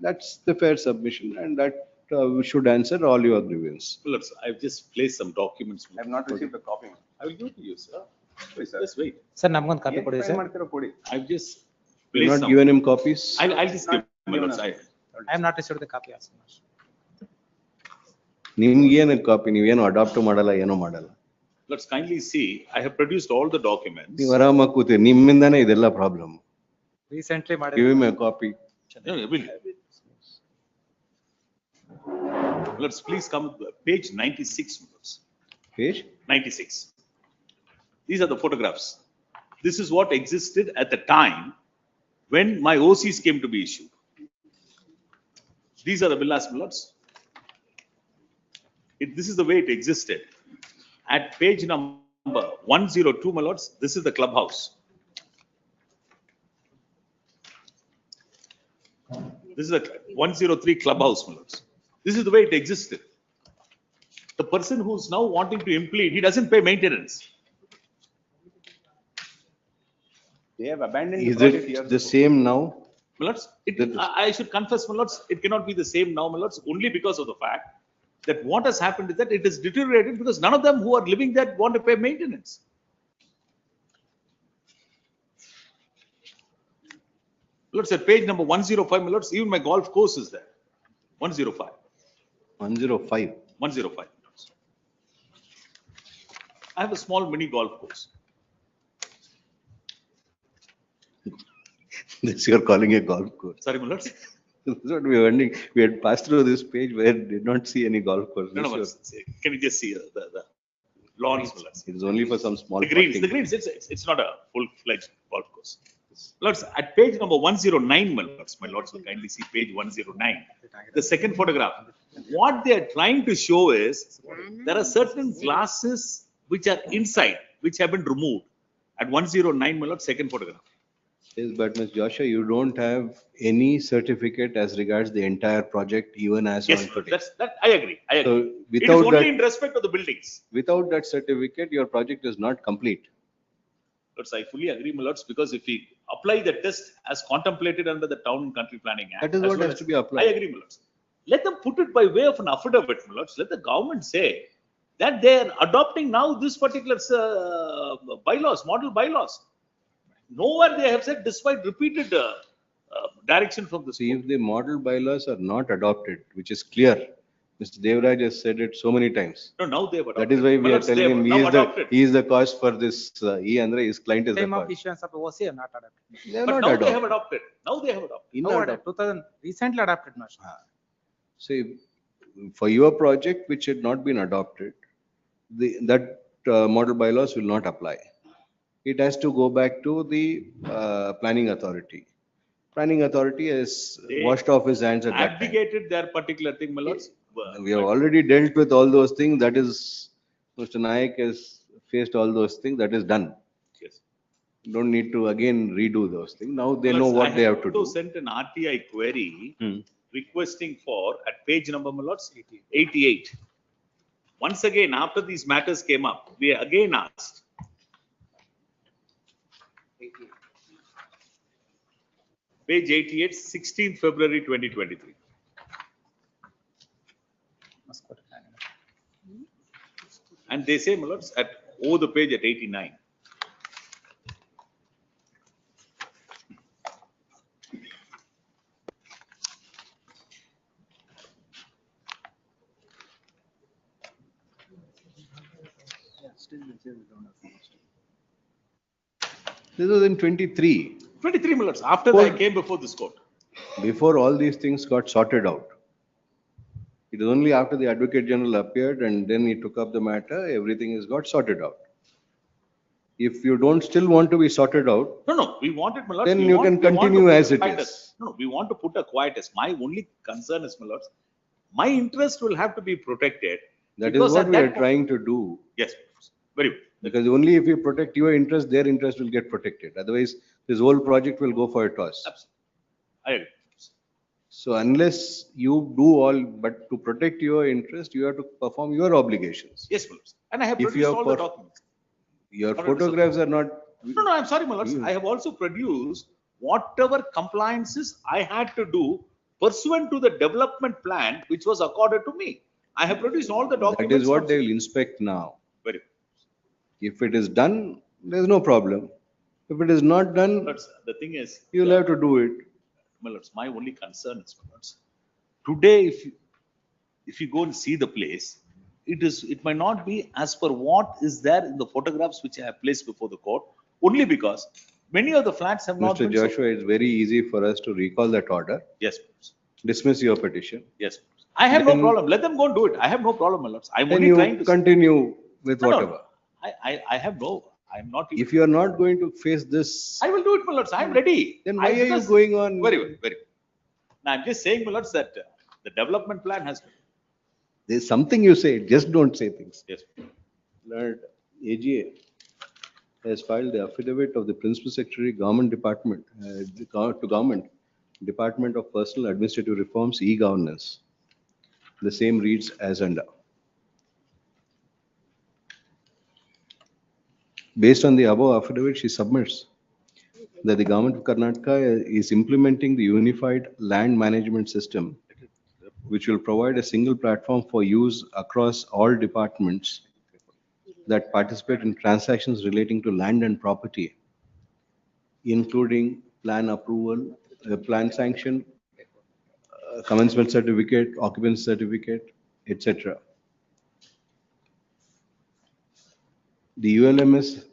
[SPEAKER 7] That's the fair submission, and that we should answer all your grievances.
[SPEAKER 11] Well, I've just placed some documents.
[SPEAKER 13] I have not received a copy.
[SPEAKER 11] I will give it to you, sir.
[SPEAKER 13] Please, sir.
[SPEAKER 11] Just wait.
[SPEAKER 12] Sir, ನಮ್ಗೊಂದು copy ಕೊಡಿ sir.
[SPEAKER 11] I've just
[SPEAKER 7] You
[SPEAKER 11] placed
[SPEAKER 7] not
[SPEAKER 11] some.
[SPEAKER 7] given him copies?
[SPEAKER 11] I'll just give him.
[SPEAKER 12] I have not received the copy also.
[SPEAKER 7] ನಿಮ್ಗೇನು copy ನೀವೇನು adapt ಮಾಡಲ್ಲ ಏನೋ ಮಾಡಲ್ಲ.
[SPEAKER 11] Let's kindly see. I have produced all the documents.
[SPEAKER 7] ನೀವು ಆರಾಮಾಗಿ ಕೂತಿ ನಿಮ್ಮಿಂದಾನೇ ಇದೆಲ್ಲ problem.
[SPEAKER 12] Recently
[SPEAKER 7] Give him a copy.
[SPEAKER 11] No, let's please come to page 96.
[SPEAKER 7] Page
[SPEAKER 11] 96. These are the photographs. This is what existed at the time when my OCs came to be issued. These are the villas, my lords. This is the way it existed. At page number 102, my lords, this is the clubhouse. This is the 103 clubhouse, my lords. This is the way it existed. The person who's now wanting to implead, he doesn't pay maintenance.
[SPEAKER 13] They have abandoned
[SPEAKER 7] Is it the same now?
[SPEAKER 11] My lords, I should confess, my lords, it cannot be the same now, my lords, only because of the fact that what has happened is that it is deteriorated because none of them who are living there want to pay maintenance. Lords, at page number 105, my lords, even my golf course is there. 105.
[SPEAKER 7] 105.
[SPEAKER 11] 105. I have a small mini golf course.
[SPEAKER 7] This you're calling a golf course.
[SPEAKER 11] Sorry, my lords.
[SPEAKER 7] That's what we were wondering. We had passed through this page where we did not see any golf course.
[SPEAKER 11] No, can you just see the lawns?
[SPEAKER 7] It's only for some small.
[SPEAKER 11] The greens. It's not a full-fledged golf course. Lords, at page number 109, my lords will kindly see page 109. The second photograph. What they are trying to show is there are certain glasses which are inside, which have been removed. At 109, my lord, second photograph.
[SPEAKER 7] Yes, but Ms. Joshua, you don't have any certificate as regards the entire project, even as
[SPEAKER 11] yes,
[SPEAKER 7] on today.
[SPEAKER 11] That I agree.
[SPEAKER 7] So
[SPEAKER 11] it is only in respect of the buildings.
[SPEAKER 7] Without that certificate, your project is not complete.
[SPEAKER 11] Lords, I fully agree, my lords, because if we apply the test as contemplated under the Town and Country Planning Act,
[SPEAKER 7] that is what has to be applied.
[SPEAKER 11] I agree, my lords. Let them put it by way of an affidavit, my lords. Let the government say that they are adopting now this particular bylaws, model bylaws. Nowhere they have said, despite repeated direction from the
[SPEAKER 7] See, if the model bylaws are not adopted, which is clear, Mr. Devraj has said it so many times.
[SPEAKER 11] No, now they have adopted.
[SPEAKER 7] That is why we are telling him he is the cause for this. His client is the
[SPEAKER 12] Time of
[SPEAKER 7] cause.
[SPEAKER 12] issuance of OC are not adopted.
[SPEAKER 7] They are
[SPEAKER 11] But
[SPEAKER 7] not
[SPEAKER 11] now
[SPEAKER 7] adopted.
[SPEAKER 11] they have adopted. Now they have adopted.
[SPEAKER 12] No, 2000 recently adopted, Master.
[SPEAKER 7] See, for your project which had not been adopted, that model bylaws will not apply. It has to go back to the planning authority. Planning authority has
[SPEAKER 11] They
[SPEAKER 7] washed off his hands at that time.
[SPEAKER 11] abdicated their particular thing, my lords.
[SPEAKER 7] We have already dealt with all those things. That is, Mr. Nayak has faced all those things. That is done.
[SPEAKER 11] Yes.
[SPEAKER 7] Don't need to again redo those things. Now they
[SPEAKER 11] My
[SPEAKER 7] know
[SPEAKER 11] lords,
[SPEAKER 7] what
[SPEAKER 11] I
[SPEAKER 7] they have to
[SPEAKER 11] also
[SPEAKER 7] do.
[SPEAKER 11] sent an RTI query
[SPEAKER 7] Hmm.
[SPEAKER 11] requesting for, at page number, my lords, 88. Once again, after these matters came up, we again asked. Page 88, 16th February 2023. And they say, my lords, at over the page at 89.
[SPEAKER 7] This was in 23.
[SPEAKER 11] 23 minutes after that I came before this court.
[SPEAKER 7] Before all these things got sorted out. It is only after the Advocate General appeared and then he took up the matter, everything has got sorted out. If you don't still want to be sorted out,
[SPEAKER 11] No, we wanted, my lords.
[SPEAKER 7] then
[SPEAKER 11] we
[SPEAKER 7] you
[SPEAKER 11] want-
[SPEAKER 7] can
[SPEAKER 11] we want to
[SPEAKER 7] continue
[SPEAKER 11] put
[SPEAKER 7] as
[SPEAKER 11] a
[SPEAKER 7] it
[SPEAKER 11] quietus.
[SPEAKER 7] is.
[SPEAKER 11] No, we want to put a quietus. My only concern is, my lords, my interest will have to be protected.
[SPEAKER 7] That
[SPEAKER 11] because
[SPEAKER 7] is what
[SPEAKER 11] at
[SPEAKER 7] we
[SPEAKER 11] that
[SPEAKER 7] are trying to do.
[SPEAKER 11] Yes, very good.
[SPEAKER 7] Because only if you protect your interest, their interest will get protected. Otherwise, this whole project will go for a toss.
[SPEAKER 11] Absolutely. I agree.
[SPEAKER 7] So unless you do all, but to protect your interest, you have to perform your obligations.
[SPEAKER 11] Yes, my lords. And I have
[SPEAKER 7] If you
[SPEAKER 11] produced
[SPEAKER 7] have
[SPEAKER 11] all the documents.
[SPEAKER 7] Your
[SPEAKER 11] Alright,
[SPEAKER 7] photographs are not.
[SPEAKER 11] No, I'm sorry, my lords. I have also produced whatever compliances I had to do pursuant to the development plan which was accorded to me. I have produced all the documents.
[SPEAKER 7] That is what they will inspect now.
[SPEAKER 11] Very good.
[SPEAKER 7] If it is done, there is no problem. If it is not done,
[SPEAKER 11] But the thing is,
[SPEAKER 7] you will have to do it.
[SPEAKER 11] my lords, my only concern is, my lords, today if you go and see the place, it might not be as per what is there in the photographs which I have placed before the court, only because many of the flats have not
[SPEAKER 7] Mr.
[SPEAKER 11] been.
[SPEAKER 7] Joshua, it's very easy for us to recall that order.
[SPEAKER 11] Yes, my lords.
[SPEAKER 7] Dismiss your petition.
[SPEAKER 11] Yes. I have no
[SPEAKER 7] Then-
[SPEAKER 11] problem. Let them go and do it. I have no problem, my lords. I'm
[SPEAKER 7] Then
[SPEAKER 11] only
[SPEAKER 7] you
[SPEAKER 11] trying to.
[SPEAKER 7] continue with
[SPEAKER 11] No, no,
[SPEAKER 7] whatever.
[SPEAKER 11] I have no. I'm not.
[SPEAKER 7] If you are not going to face this,
[SPEAKER 11] I will do it, my lords. I'm ready.
[SPEAKER 7] then why are you
[SPEAKER 11] because-
[SPEAKER 7] going on?
[SPEAKER 11] Very good, very good. Now I'm just saying, my lords, that the development plan has.
[SPEAKER 7] There's something you say, just don't say things.
[SPEAKER 11] Yes.
[SPEAKER 7] Lord, AGA has filed the affidavit of the Principal Secretary, Government Department, to Government, Department of Personal Administrative Reforms, e-governance. The same reads as under. Based on the above affidavit, she submits that the Government of Karnataka is implementing the unified land management system, which will provide a single platform for use across all departments that participate in transactions relating to land and property, including plan approval, plan sanction, commencement certificate, occupancy certificate, etc. The ULMS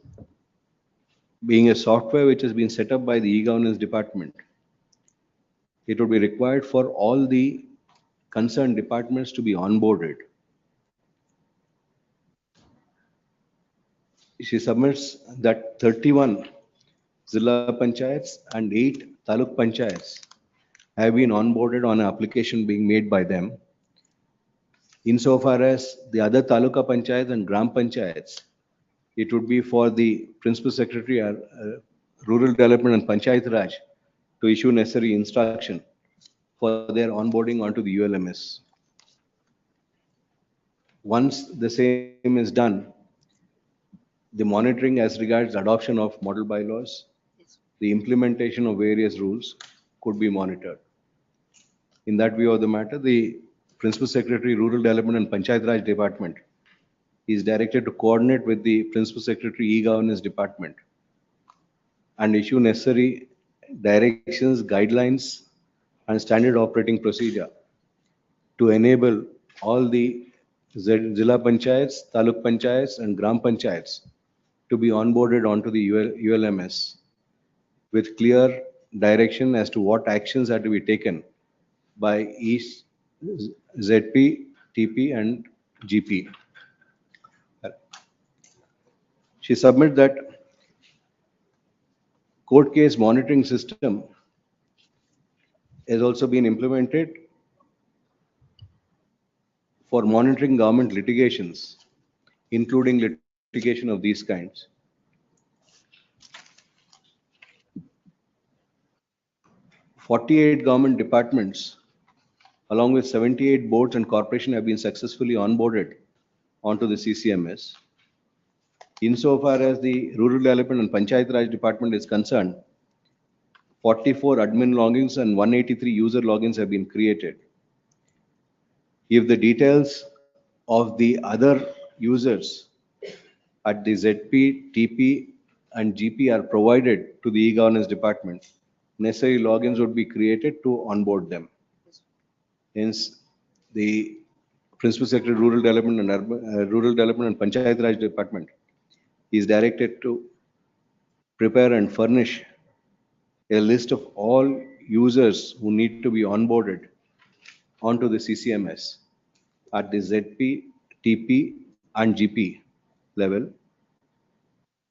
[SPEAKER 7] being a software which has been set up by the e-governance department, it would be required for all the concerned departments to be onboarded. She submits that 31 Zilla Panchayats and 8 Taluk Panchayats have been onboarded on an application being made by them. Insofar as the other Taluka Panchayats and Gram Panchayats, it would be for the Principal Secretary, Rural Development and Panchayat Raj to issue necessary instruction for their onboarding onto the ULMS. Once the same is done, the monitoring as regards adoption of model bylaws, the implementation of various rules could be monitored. In that view of the matter, the Principal Secretary, Rural Development and Panchayat Raj Department is directed to coordinate with the Principal Secretary, E-Governance Department and issue necessary directions, guidelines, and standard operating procedure to enable all the Zilla Panchayats, Taluk Panchayats, and Gram Panchayats to be onboarded onto the ULMS with clear direction as to what actions are to be taken by each ZP TP and GP. She submits that court case monitoring system has also been implemented for monitoring government litigations, including litigation of these kinds. 48 government departments, along with 78 boards and corporations, have been successfully onboarded onto the CCMS. Insofar as the Rural Development and Panchayat Raj Department is concerned, 44 admin logins and 183 user logins have been created. If the details of the other users at the ZP, TP, and GP are provided to the e-governance department, necessary logins would be created to onboard them. Hence, the Principal Secretary Rural Development and Panchayat Raj Department is directed to prepare and furnish a list of all users who need to be onboarded onto the CCMS at the ZP, TP, and GP level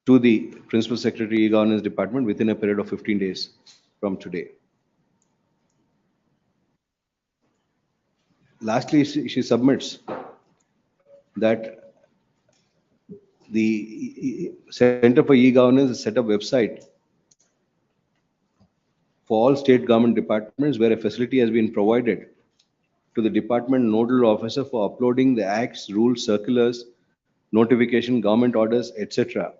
[SPEAKER 7] to the Principal Secretary E-Governance Department within a period of 15 days from today. Lastly, she submits that the Center for E-Governance has set up a website for all state government departments where a facility has been provided to the department nodal officer for uploading the acts, rules, circulars, notification, government orders, etc.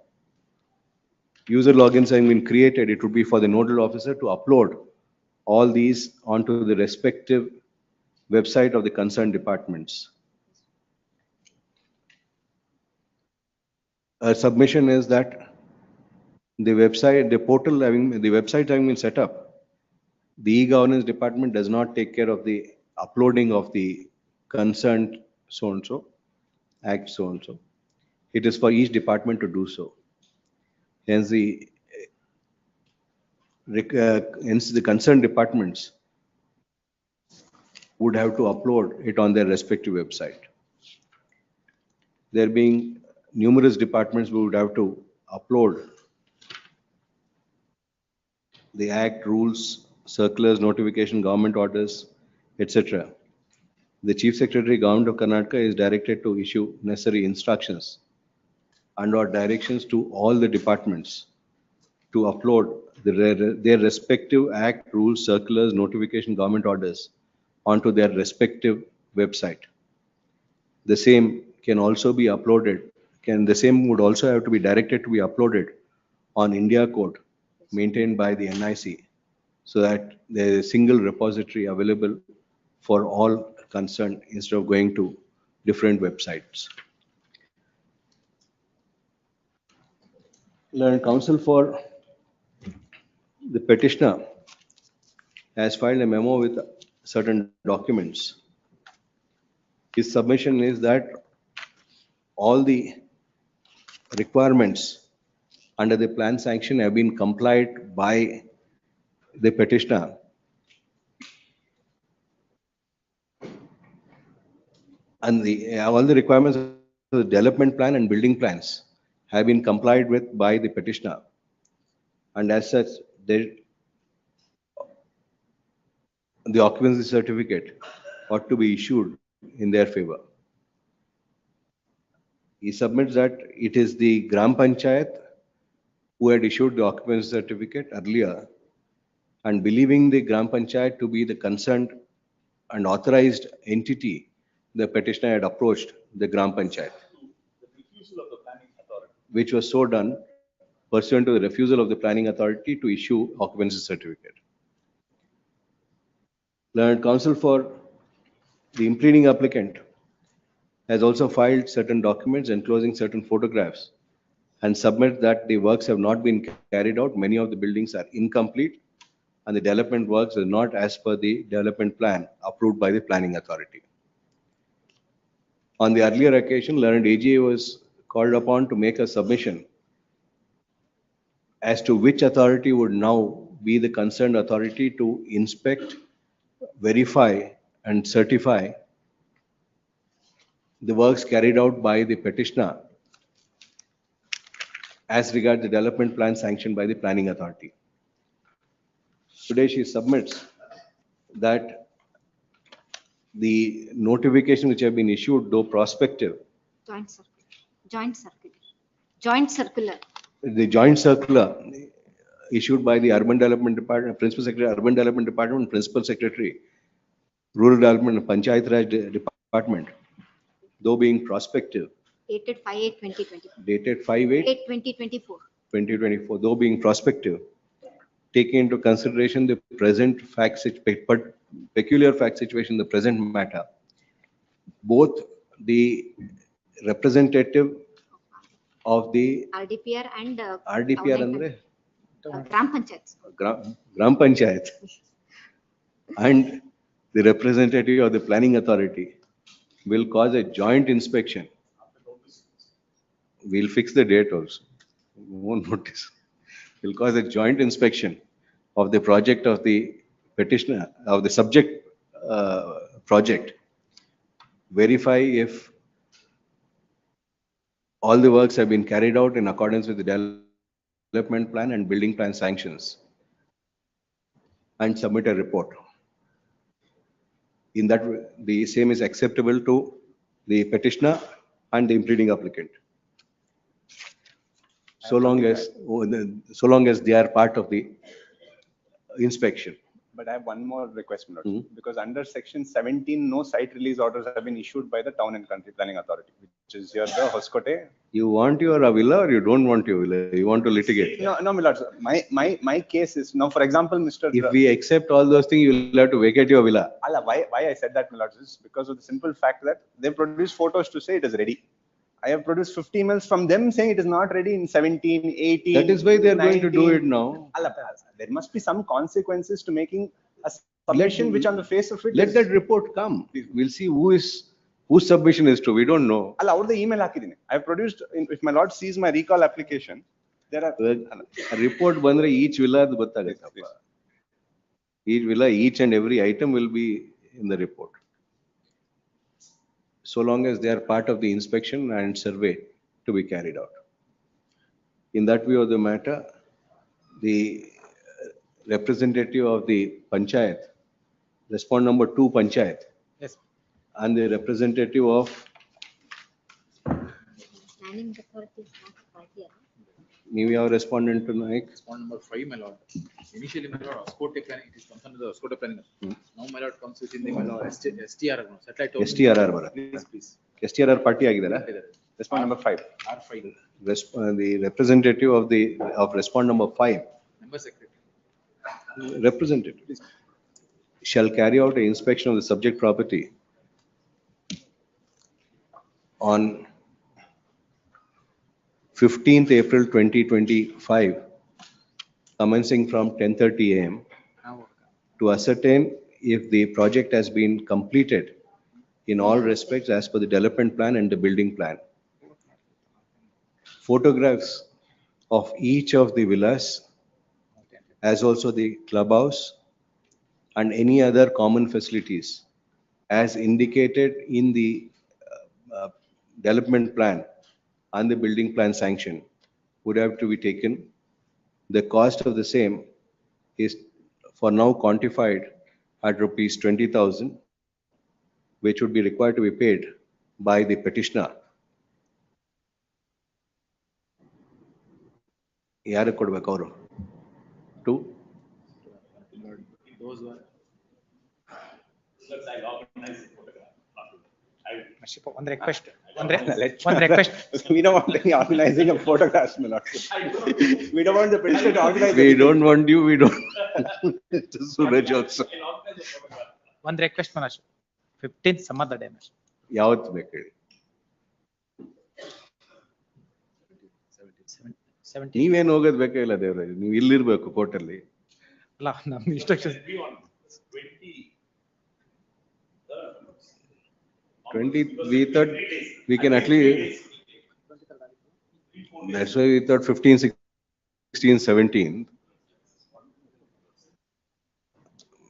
[SPEAKER 7] User logins have been created. It would be for the nodal officer to upload all these onto the respective website of the concerned departments. A submission is that the website having been set up, the e-governance department does not take care of the uploading of the concerned so-and-so, act so-and-so. It is for each department to do so. Hence the concerned departments would have to upload it on their respective website. There being numerous departments, we would have to upload the act, rules, circulars, notification, government orders, etc. The Chief Secretary, Government of Karnataka, is directed to issue necessary instructions and/or directions to all the departments to upload their respective act, rules, circulars, notification, government orders onto their respective website. The same can also be uploaded. The same would also have to be directed to be uploaded on India Code maintained by the NIC, so that there is a single repository available for all concerned instead of going to different websites. Learned counsel for the petitioner has filed a memo with certain documents. His submission is that all the requirements under the plan sanction have been complied by the petitioner. And all the requirements of the development plan and building plans have been complied with by the petitioner. And as such, the occupancy certificate ought to be issued in their favor. He submits that it is the Gram Panchayat who had issued the occupancy certificate earlier, and believing the Gram Panchayat to be the concerned and authorized entity, the petitioner had approached the Gram Panchayat, which was so done pursuant to the refusal of the planning authority to issue occupancy certificate. Learned counsel for the impleading applicant has also filed certain documents enclosing certain photographs and submit that the works have not been carried out. Many of the buildings are incomplete and the development works are not as per the development plan approved by the planning authority. On the earlier occasion, Learned AGA was called upon to make a submission as to which authority would now be the concerned authority to inspect, verify, and certify the works carried out by the petitioner as regard the development plan sanctioned by the planning authority. Today she submits that the notification which have been issued, though prospective,
[SPEAKER 10] Joint circular, joint circular, joint circular.
[SPEAKER 7] the joint circular issued by the Urban Development Department, Principal Secretary, Urban Development Department, and Principal Secretary, Rural Development and Panchayat Raj Department, though being prospective,
[SPEAKER 10] Dated 5/8/2024.
[SPEAKER 7] dated 5/8,
[SPEAKER 10] 8/2024.
[SPEAKER 7] 2024, though being prospective, taking into consideration the present fact, peculiar fact situation, the present matter, both the representative of the
[SPEAKER 10] RDPR and
[SPEAKER 7] RDPR andre
[SPEAKER 10] Gram Panchayat.
[SPEAKER 7] Gram Panchayat and the representative of the planning authority will cause a joint inspection. We'll fix the date also. You won't notice. Will cause a joint inspection of the project of the petitioner, of the subject project. Verify if all the works have been carried out in accordance with the development plan and building plan sanctions, and submit a report. In that, the same is acceptable to the petitioner and the impleading applicant. So long as they are part of the inspection.
[SPEAKER 13] But I have one more request, my lord. Because under section 17, no site release orders have been issued by the Town and Country Planning Authority, which is here the Hoskote.
[SPEAKER 7] You want your villa or you don't want your villa? You want to litigate?
[SPEAKER 13] No, no, my lord. My case is now, for example, Mr.
[SPEAKER 7] If we accept all those things, you will have to vacate your villa.
[SPEAKER 13] Allah, why I said that, my lord, is because of the simple fact that they produced photos to say it is ready. I have produced 50 emails from them saying it is not ready in 17, 18.
[SPEAKER 7] That is why they are
[SPEAKER 13] 19.
[SPEAKER 7] going to do it now.
[SPEAKER 13] Allah, there must be some consequences to making a submission which on the face of it.
[SPEAKER 7] Let that report come. We'll see whose submission is true. We don't know.
[SPEAKER 13] Allah, out the email hakidine. I have produced, if my lord sees my recall application, there are.
[SPEAKER 7] A report bandre each villa each villa, each and every item will be in the report. So long as they are part of the inspection and survey to be carried out. In that view of the matter, the representative of the Panchayat, respond number 2 Panchayat,
[SPEAKER 12] Yes.
[SPEAKER 7] and the representative of
[SPEAKER 10] Planning authority is not party.
[SPEAKER 7] ನೀವು ಯಾವ respondent Naik?
[SPEAKER 14] Respond number 5, my lord. Initially, my lord, Oscote planning, it is concerned with the Oscote planning. Now, my lord comes within the, my lord, STRR, no, satellite.
[SPEAKER 7] STRR ಬರ.
[SPEAKER 14] Please.
[SPEAKER 7] STRR party ಆಗಿದಾರಾ?
[SPEAKER 13] Respond number 5.
[SPEAKER 14] R5.
[SPEAKER 7] The representative of respond number 5,
[SPEAKER 14] Member secretary.
[SPEAKER 7] representative, shall carry out an inspection of the subject property on 15th April 2025, commencing from 10:30 a.m. to ascertain if the project has been completed in all respects as per the development plan and the building plan. Photographs of each of the villas, as also the clubhouse and any other common facilities as indicated in the development plan and the building plan sanction would have to be taken. The cost of the same is for now quantified at rupees 20,000, which would be required to be paid by the petitioner. ಯಾರಿಗೆ ಕೊಡ್ಬೇಕು ಅವರು? To
[SPEAKER 14] Those who are.
[SPEAKER 12] One request. One
[SPEAKER 13] Let's-
[SPEAKER 12] request.
[SPEAKER 13] We don't want any organizing of photographs, my lord. We don't want the petitioner to organize.
[SPEAKER 7] we
[SPEAKER 13] anything.
[SPEAKER 7] don't want you, we don't. Suraj also.
[SPEAKER 12] One request, Manash. 15th some other day. Manash.
[SPEAKER 7] ಯಾವತ್ತು ಬೇಕು ಹೇಳಿ?
[SPEAKER 12] 17.
[SPEAKER 7] ನೀವೇನು ಹೋಗೋದು ಬೇಕೇ ಇಲ್ಲ ದೇವರಾಜ್, ನೀವು ಇಲ್ಲಿರ್ಬೇಕು ಕೋರ್ಟಲ್ಲಿ.
[SPEAKER 12] ಅಲ್ಲ, ನಮ್ಮ instructions.
[SPEAKER 7] 23rd, we can at least, that's why we thought 15, 16, 17.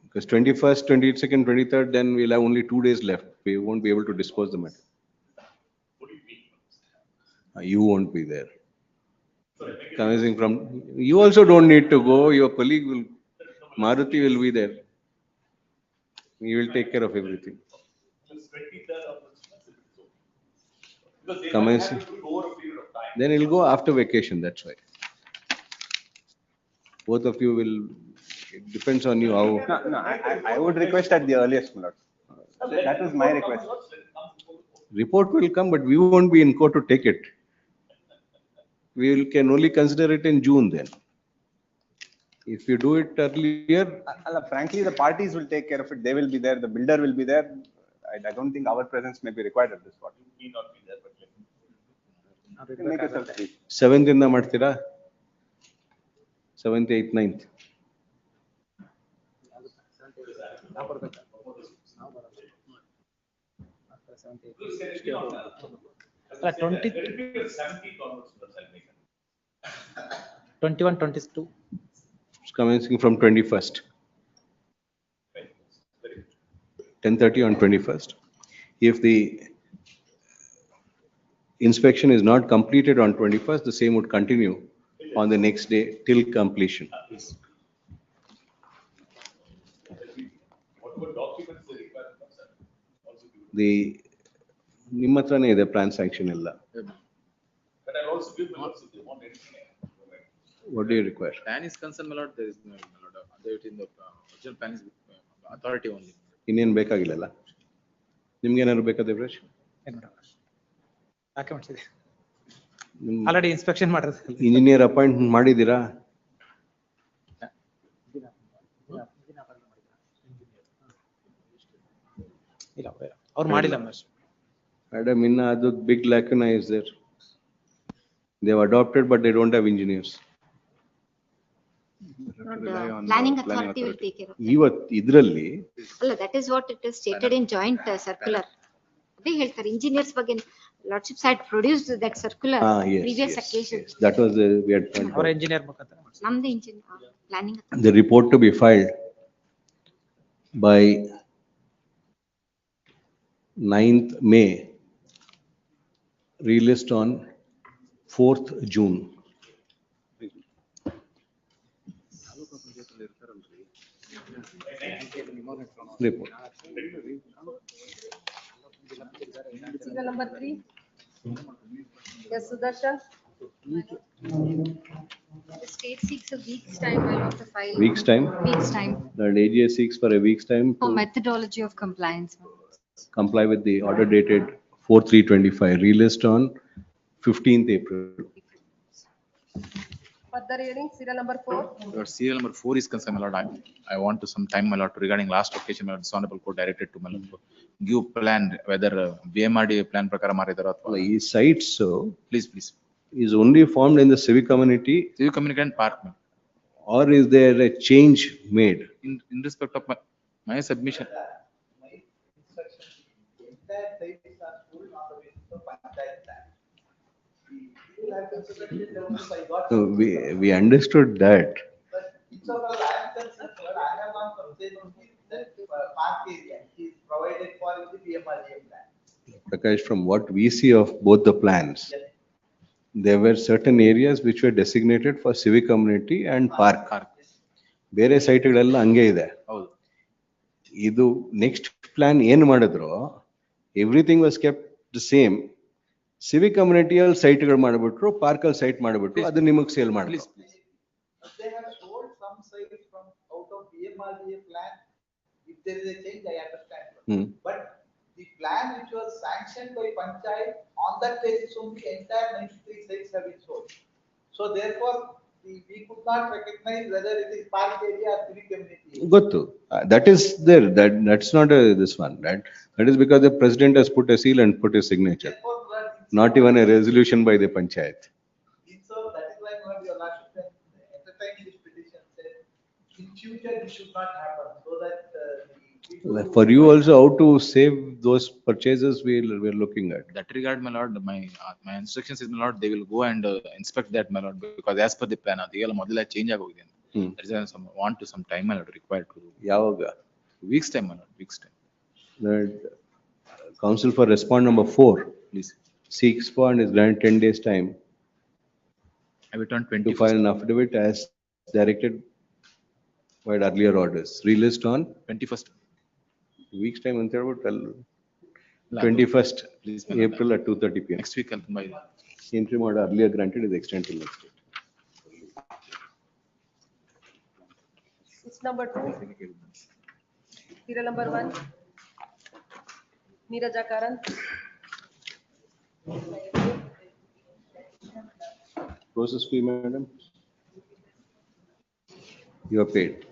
[SPEAKER 7] Because 21st, 22nd, 23rd, then we'll have only 2 days left. We won't be able to dispose the matter. You won't be there. Commencing from, you also don't need to go, your colleague will, Maruti will be there. He will take care of everything. Commencing, then it'll go after vacation, that's why. Both of you will, it depends on you how.
[SPEAKER 13] No, I would request at the earliest, my lord. That was my request.
[SPEAKER 7] Report will come, but we won't be in court to take it. Can only consider it in June then. If you do it earlier,
[SPEAKER 13] Frankly, the parties will take care of it. They will be there. The builder will be there. I don't think our presence may be required at this point. He not be there, but make yourself free.
[SPEAKER 7] 7th ಇಂದ ಮಾಡ್ತೀರಾ? 7th, 8th, 9th.
[SPEAKER 12] ಅಲ್ಲ 21, 22.
[SPEAKER 7] It's commencing from 21st. 10:30 on 21st. If the inspection is not completed on 21st, the same would continue on the next day till completion. The ನಿಮ್ಮ ಹತ್ರನೇ ಇದೆ plan sanction ಎಲ್ಲ. What do you require?
[SPEAKER 14] Plan is concerned, my lord, there is no, my lord, in the original plan is authority only.
[SPEAKER 7] ಇನ್ನೇನು ಬೇಕಾಗಿಲ್ಲಲ್ಲ? ನಿಮ್ಗೆ ಏನಾದ್ರು ಬೇಕಾ Devaraj?
[SPEAKER 12] Already inspection ಮಾಡಿದ್ರೆ
[SPEAKER 7] engineer appointment ಮಾಡಿದ್ದೀರಾ?
[SPEAKER 12] ಇಲ್ಲ ಅವ್ರು ಮಾಡಿಲ್ಲ
[SPEAKER 7] Madam, inna adu big lacuna is there. They have adopted, but they don't have engineers.
[SPEAKER 10] Planning authority will take care of
[SPEAKER 7] ಇದ್ರಲ್ಲಿ
[SPEAKER 10] ಅಲ್ಲ, that is what it is stated in joint circular. ಅದೇ ಹೇಳ್ತಾರೆ engineers ಬಗ್ಗೆ. Lordships had produced that circular previous occasion.
[SPEAKER 7] That was we had planned.
[SPEAKER 12] ಅವರ engineer ಮುಖಾಂತರ
[SPEAKER 10] ನಮ್ದು engineer planning.
[SPEAKER 7] The report to be filed by 9th May, relist on 4th June. Report.
[SPEAKER 5] Serial number 3. Yes, Sudarshan.
[SPEAKER 10] The state seeks a week's time to file.
[SPEAKER 7] Week's time?
[SPEAKER 10] Week's time.
[SPEAKER 7] The AGA seeks for a week's time
[SPEAKER 10] For
[SPEAKER 7] to
[SPEAKER 10] methodology of compliance.
[SPEAKER 7] comply with the order dated 4/3/25, relist on 15th April.
[SPEAKER 5] Further hearing, serial number 4.
[SPEAKER 14] Your serial number 4 is concerned, my lord. I want to some time, my lord, regarding last occasion, my lord, this honorable court directed to my lord to give plan whether BMRD plan prakara maridaro athwa.
[SPEAKER 7] These sites
[SPEAKER 14] Please.
[SPEAKER 7] is only formed in the civic community,
[SPEAKER 14] and park, ma'am.
[SPEAKER 7] or is there a change made?
[SPEAKER 14] In respect of my submission.
[SPEAKER 7] No, we understood that. Prakash, from what we see of both the plans, there were certain areas which were designated for civic community and park. ಬೇರೆ ಸೈಟ್ಗಳೆಲ್ಲ ಹಂಗೆ ಇದೆ. ಇದು next plan ಏನ್ ಮಾಡಿದ್ರು, everything was kept the same. Civic ಕಮ್ಯುನಿಟಿಯಲ್ಲಿ ಸೈಟ್ಗಳು ಮಾಡಿಬಿಟ್ರು, ಪಾರ್ಕಲ್ ಸೈಟ್ ಮಾಡಿಬಿಟ್ರು, ಅದು ನಿಮಗೆ ಸೇಲ್ ಮಾಡಿದ್ರು.
[SPEAKER 15] They have sold some sites from out of BMRDA plan. If there is a change, I understand. But the plan which was sanctioned by Panchayat, on that basis only entire 93 sites have been sold. So therefore, we could not recognize whether it is park area or civic community.
[SPEAKER 7] Gottu. That is there. That's not this one. That is because the president has put a seal and put a signature. Not even a resolution by the Panchayat.
[SPEAKER 15] So that is why your lordship entertaining this petition said, in future this should not happen, so that
[SPEAKER 7] For you also, how to save those purchases, we're looking at.
[SPEAKER 14] That regard, my lord, my instructions is, my lord, they will go and inspect that, my lord, because as per the plan, adiyalla modella change agogide. There is some time, my lord, required to.
[SPEAKER 7] Yavaga?
[SPEAKER 14] Weeks time, my lord, weeks time.
[SPEAKER 7] That counsel for respond number 4.
[SPEAKER 14] Please.
[SPEAKER 7] seeks for and is granted 10 days time
[SPEAKER 14] I will turn
[SPEAKER 7] to
[SPEAKER 14] 21st.
[SPEAKER 7] file an affidavit as directed by the earlier orders. Relist on
[SPEAKER 14] 21st.
[SPEAKER 7] week's time until about 21st April at 2:30 p.m.
[SPEAKER 14] Next week, by
[SPEAKER 7] Interim order earlier granted is extended till next date.
[SPEAKER 5] It's number 2. Serial number 1. Neeraja Karan.
[SPEAKER 7] Process fee, madam. You are paid.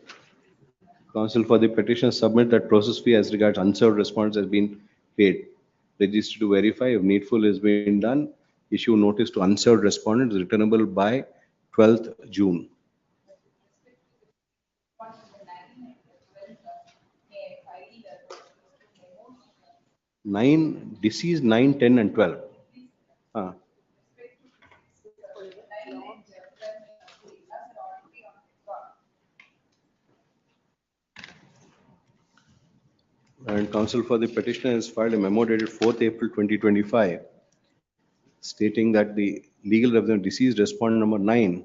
[SPEAKER 7] Counsel for the petitioner submit that process fee as regards unserved response has been paid. Register to verify if needful is being done. Issue notice to unserved respondents returnable by 12th June. 9 deceased 9, 10 and 12. And counsel for the petitioner has filed a memo dated 4th April 2025 stating that the legal representative deceased respondent number 9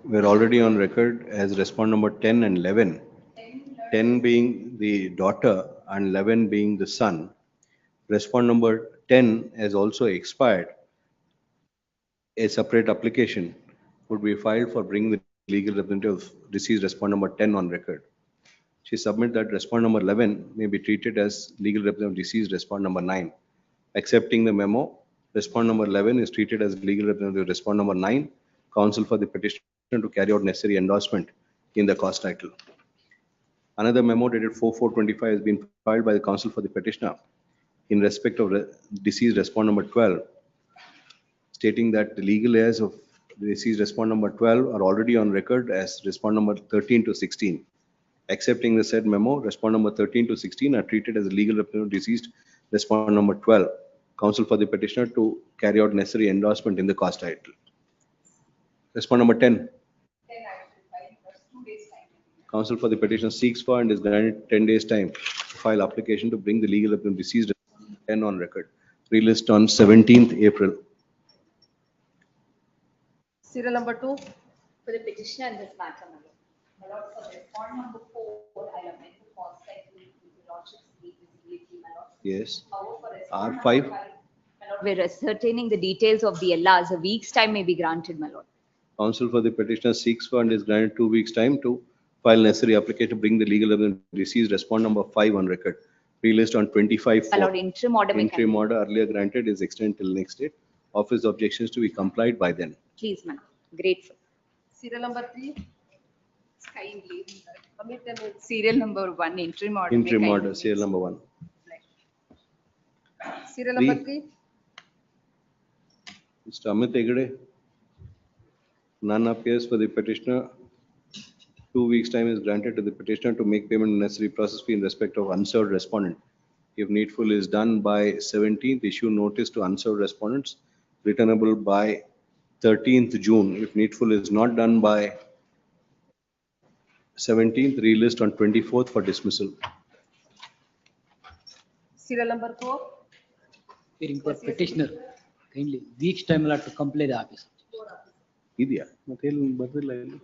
[SPEAKER 7] were already on record as respondent number 10 and 11. 10 being the daughter and 11 being the son. Respondent number 10 has also expired. A separate application would be filed for bringing the legal representative of deceased respondent number 10 on record. She submit that respondent number 11 may be treated as legal representative of deceased respondent number 9. Accepting the memo, respondent number 11 is treated as legal representative of respondent number 9. Counsel for the petitioner to carry out necessary endorsement in the cause title. Another memo dated 4/4/25 has been filed by the counsel for the petitioner in respect of deceased respondent number 12, stating that the legal heirs of the deceased respondent number 12 are already on record as respondent number 13 to 16. Accepting the said memo, respondent number 13 to 16 are treated as legal representative of deceased respondent number 12. Counsel for the petitioner to carry out necessary endorsement in the cause title. Respondent number 10. Counsel for the petitioner seeks for and is granted 10 days time to file application to bring the legal representative deceased 10 on record. Relist on 17th April.
[SPEAKER 5] Serial number 2.
[SPEAKER 16] For the petitioner in this matter, my lord, for respondent number 4, I amend the cause title with the lordship's visibility, my lord.
[SPEAKER 7] Yes.
[SPEAKER 16] However,
[SPEAKER 7] R5.
[SPEAKER 16] my lord, we're ascertaining the details of the LRs. A week's time may be granted, my lord.
[SPEAKER 7] Counsel for the petitioner seeks for and is granted 2 weeks time to file necessary application to bring the legal representative deceased respondent number 5 on record. Relist on 25/4.
[SPEAKER 16] My lord, interim order.
[SPEAKER 7] Interim order earlier granted is extended till next date. Office objections to be complied by then.
[SPEAKER 16] Please, my lord. Grateful.
[SPEAKER 5] Serial number 3.
[SPEAKER 16] Kindly.
[SPEAKER 5] Amit them in.
[SPEAKER 16] Serial number 1, interim order.
[SPEAKER 7] Interim order, serial number 1.
[SPEAKER 5] Serial number 3.
[SPEAKER 7] Mr. Amit Hegde, none appears for the petitioner. 2 weeks time is granted to the petitioner to make payment of necessary process fee in respect of unserved respondent. If needful is done by 17th, issue notice to unserved respondents, returnable by 13th June. If needful is not done by 17th, relist on 24th for dismissal.
[SPEAKER 5] Serial number 4.
[SPEAKER 17] Hearing for petitioner, kindly week's time allowed to comply the office.
[SPEAKER 7] Idea. Matte ಎಲ್ಲಿ ಬರ್ದಿಲ್ಲ ಇಲ್ಲಿ.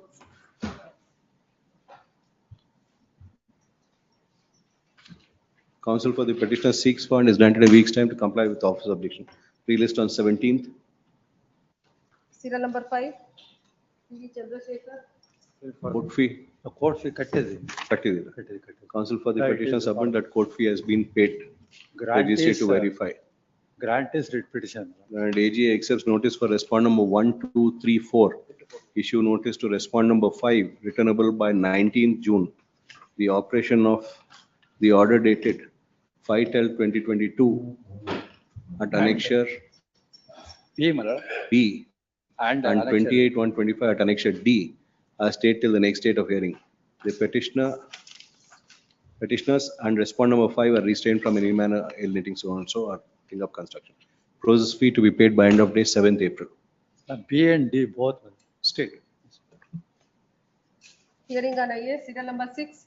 [SPEAKER 7] Counsel for the petitioner seeks for and is granted a week's time to comply with office objection. Relist on 17th.
[SPEAKER 5] Serial number 5. Chandrasekhar.
[SPEAKER 7] Court fee.
[SPEAKER 18] Court fee ಕಟ್ಟಿದೆ.
[SPEAKER 7] Counsel for the petitioner submit that court fee has been paid. Register to verify.
[SPEAKER 18] Grant is writ petition.
[SPEAKER 7] And AG accepts notice for respondent number 1, 2, 3, 4. Issue notice to respondent number 5, returnable by 19th June. The operation of the order dated 5/12/2022 at annexure B and 28/1/25 at annexure D are stayed till the next date of hearing. The petitioners and respondent number 5 are restrained from any manner alienating so and so or thing of construction. Process fee to be paid by end of day 7th April.
[SPEAKER 18] B and D both state.
[SPEAKER 5] Hearing on IA, serial number 6.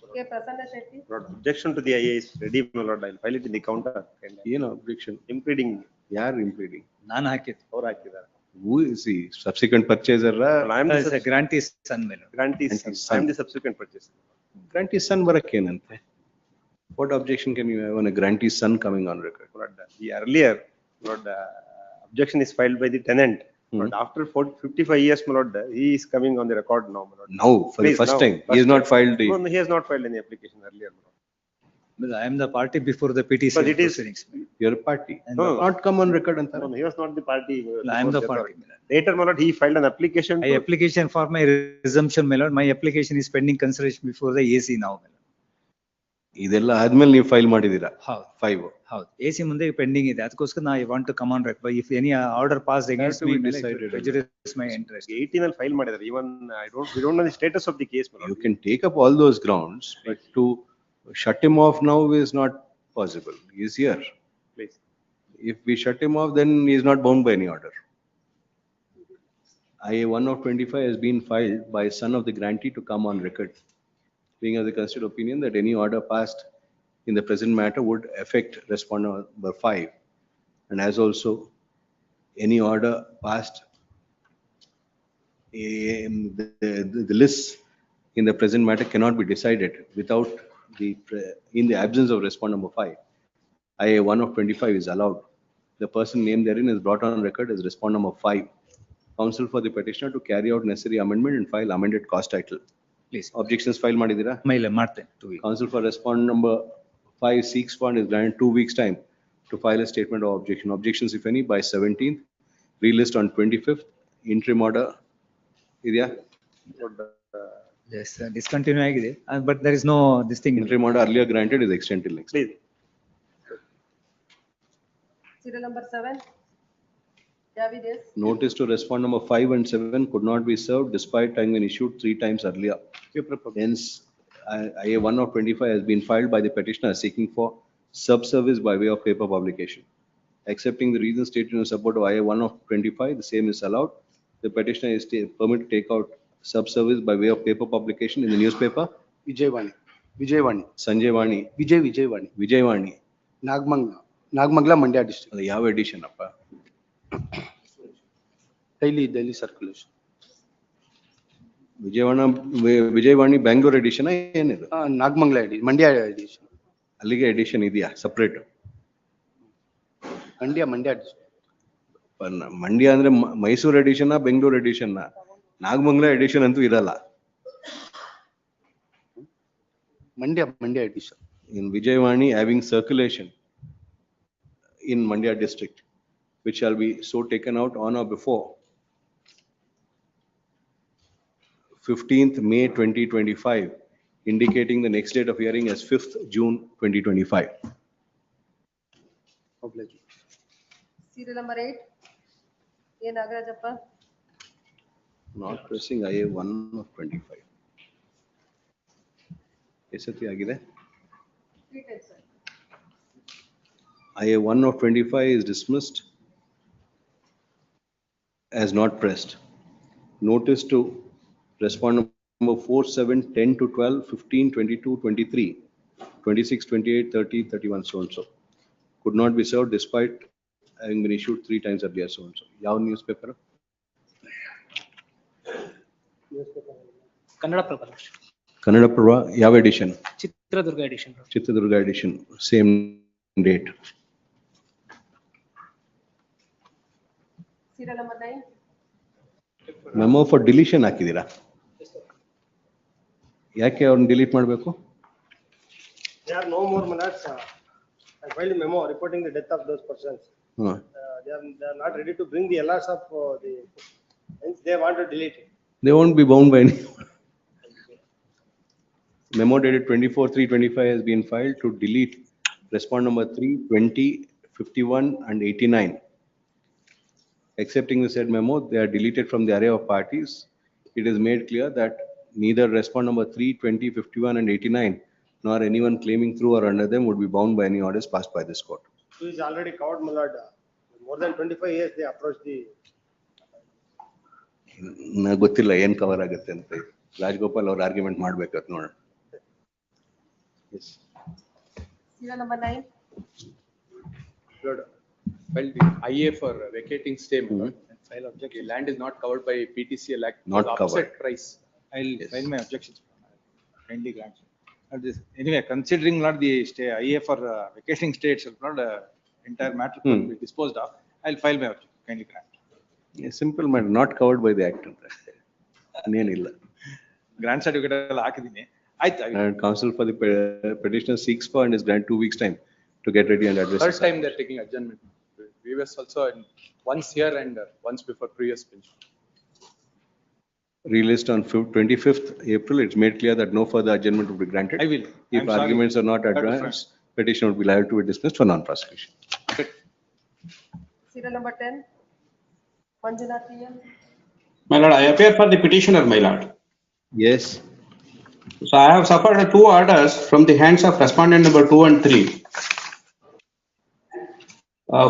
[SPEAKER 5] Okay, Prasanna Shetty.
[SPEAKER 19] Lord, objection to the IA is ready, my lord. I'll file it in the counter.
[SPEAKER 7] Objection.
[SPEAKER 19] Impeding.
[SPEAKER 7] Yaar impeding?
[SPEAKER 18] ನಾನು ಹಾಕಿದ್ದು.
[SPEAKER 19] Or ಹಾಕಿದ್ದಾರೆ.
[SPEAKER 7] Who is the subsequent purchaser?
[SPEAKER 19] I am the
[SPEAKER 18] grantee son ಮೇಲೆ.
[SPEAKER 19] Grantee's son. I am the subsequent purchaser.
[SPEAKER 7] Grantee's son ಬರಕ್ಕೇನಂತೆ? What objection can you have on a grantee's son coming on record?
[SPEAKER 19] Lord, the earlier, Lord, objection is filed by the tenant. But after 55 years, my lord, he is coming on the record now, my lord.
[SPEAKER 7] Now, for the first time, he has not filed the.
[SPEAKER 19] No, he has not filed any application earlier, my lord.
[SPEAKER 18] But I am the party before the PTC
[SPEAKER 19] But it is-
[SPEAKER 18] proceedings.
[SPEAKER 7] Your party.
[SPEAKER 19] No.
[SPEAKER 7] Not come on record and
[SPEAKER 19] No, he was not the party.
[SPEAKER 18] I am the
[SPEAKER 19] before
[SPEAKER 18] party.
[SPEAKER 19] Later, my lord, he filed an application.
[SPEAKER 18] My application for my resumption, my lord, my application is pending consideration before the AC now. my lord.
[SPEAKER 7] ಇದೆಲ್ಲ ಆದ್ಮೇಲೆ ನೀವು file ಮಾಡಿದೀರಾ?
[SPEAKER 18] ಹೌದು.
[SPEAKER 7] 5.
[SPEAKER 18] ಹೌದು. AC ಮುಂದೆ pending ಇದೆ. ಅದಕ್ಕೋಸ್ಕರ ನಾ want to come on record. If any order passed against me, prejudice my interest.
[SPEAKER 19] 18 ಅಲ್ಲಿ file ಮಾಡಿದ್ದಾರೆ. Even we don't know the status of the case, my lord.
[SPEAKER 7] You can take up all those grounds, but to shut him off now is not possible. He is here.
[SPEAKER 19] Please.
[SPEAKER 7] If we shut him off, then he is not bound by any order. IA 1 of 25 has been filed by son of the grantee to come on record, being of the considered opinion that any order passed in the present matter would affect respondent number 5. And as also any order passed in the list in the present matter cannot be decided without in the absence of respondent number 5. IA 1 of 25 is allowed. The person named therein is brought on record as respondent number 5. Counsel for the petitioner to carry out necessary amendment and file amended cause title.
[SPEAKER 18] Please.
[SPEAKER 7] Objections file ಮಾಡಿದಿರಾ?
[SPEAKER 18] ಇಲ್ಲ ಮಾಡ್ತೇನೆ. 2 weeks.
[SPEAKER 7] Counsel for respondent number 5 seeks bond is granted 2 weeks time to file a statement of objection. Objections if any by 17th, relist on 25th, interim order ಇದೆಯಾ?
[SPEAKER 18] Yes, discontinue ಆಗಿದೆ. But there is no this thing.
[SPEAKER 7] Interim order earlier granted is extended till next.
[SPEAKER 19] Please.
[SPEAKER 5] Serial number 7. Davides.
[SPEAKER 7] Notice to respond number 5 and 7 could not be served despite having been issued 3 times earlier. Hence, IA 1 of 25 has been filed by the petitioner seeking for sub-service by way of paper publication. Accepting the reasons stated in support of IA 1 of 25, the same is allowed. The petitioner is permitted to take out sub-service by way of paper publication in the newspaper.
[SPEAKER 20] Vijayawani.
[SPEAKER 7] Sanjayvani.
[SPEAKER 20] Vijayawani.
[SPEAKER 7] Vijayvani.
[SPEAKER 20] Nagmangla, Mandya district.
[SPEAKER 7] ಅದು ಯಾವ edition ಅಪ್ಪ?
[SPEAKER 20] Daily circulation.
[SPEAKER 7] Vijayavani Bangalore edition ಏನಿದೆ?
[SPEAKER 20] Nagmangla Mandya edition.
[SPEAKER 7] ಅಲ್ಲಿಗೆ edition ಇದೆಯಾ separate?
[SPEAKER 20] Mandya district.
[SPEAKER 7] Mandya ಅಂದ್ರೆ Mysuru edition Bengaluru edition Nagamangala edition ಅಂತೂ ಇರಲ್ಲ.
[SPEAKER 20] Mandya edition.
[SPEAKER 7] In Vijayawani having circulation in Mandya district, which shall be so taken out on or before 15th May 2025, indicating the next date of hearing as 5th June 2025.
[SPEAKER 5] Serial number 8. A. Nagarajappa.
[SPEAKER 7] Not pressing IA 1 of 25. ಎಸತಿ ಆಗಿದೆ?
[SPEAKER 5] 3 times, sir.
[SPEAKER 7] IA 1 of 25 is dismissed as not pressed. Notice to respondent number 4, 7, 10 to 12, 15, 22, 23, 26, 28, 30, 31, so and so. Could not be served despite having been issued 3 times earlier, so and so. ಯಾವ newspaper?
[SPEAKER 17] Kannada
[SPEAKER 7] Kannadaprabha, ಯಾವ edition?
[SPEAKER 17] Chitradurga edition.
[SPEAKER 7] Chitradurga edition, same date.
[SPEAKER 5] Serial number 9.
[SPEAKER 7] Memo for deletion ಹಾಕಿದೀರಾ? ಯಾಕೆ ಅವ್ರನ್ನ delete ಮಾಡಬೇಕು?
[SPEAKER 8] There are no more minutes. I filed a memo reporting the death of those persons. They are not ready to bring the LRs of the, hence they want to delete it.
[SPEAKER 7] They won't be bound by any. Memo dated 24/3/25 has been filed to delete respondent number 3, 20, 51 and 89. Accepting the said memo, they are deleted from the array of parties. It is made clear that neither respondent number 3, 20, 51 and 89 nor anyone claiming through or under them would be bound by any orders passed by this court.
[SPEAKER 19] who is already covered, my lord. More than 25 years they approached the.
[SPEAKER 7] ನನಗೆ ಗೊತ್ತಿಲ್ಲ ಏನ್ cover ಆಗುತ್ತೆ ಅಂತ. ರಾಜಗೋಪಾಲ್ ಅವ್ರ argument ಮಾಡ್ಬೇಕು ನೋಡೋಣ.
[SPEAKER 5] Serial number 9.
[SPEAKER 21] Lord, file the IA for vacating stay, my lord, and file objection. Land is not covered by PTCL Act.
[SPEAKER 7] Not
[SPEAKER 21] It's
[SPEAKER 7] covered.
[SPEAKER 21] offset price.
[SPEAKER 18] I'll file my objections. Kindly grant. Anyway, considering not the stay, IA for vacating stay itself, not entire matter could be disposed of, I'll file my objection. Kindly grant.
[SPEAKER 7] Simple ಮಾಡಿ not covered by the act ಅಂತ ಇನ್ನೇನಿಲ್ಲ.
[SPEAKER 18] Grant certificate ಎಲ್ಲ ಹಾಕಿದ್ದೀನಿ. ಆಯ್ತು.
[SPEAKER 7] And counsel for the petitioner seeks for and is granted 2 weeks time to get ready and address.
[SPEAKER 21] Third time they're taking adjournment. Previous also, and once here and once before previous bench.
[SPEAKER 7] Released on 25th April, it's made clear that no further adjournment will be granted.
[SPEAKER 18] I will.
[SPEAKER 7] If arguments are not advanced, petition would be liable to be dismissed for non-prosecution.
[SPEAKER 5] Serial number 10. Manjunath PM.
[SPEAKER 4] My lord, I appear for the petitioner, my lord.
[SPEAKER 7] Yes.
[SPEAKER 4] So I have suffered 2 orders from the hands of respondent number 2 and 3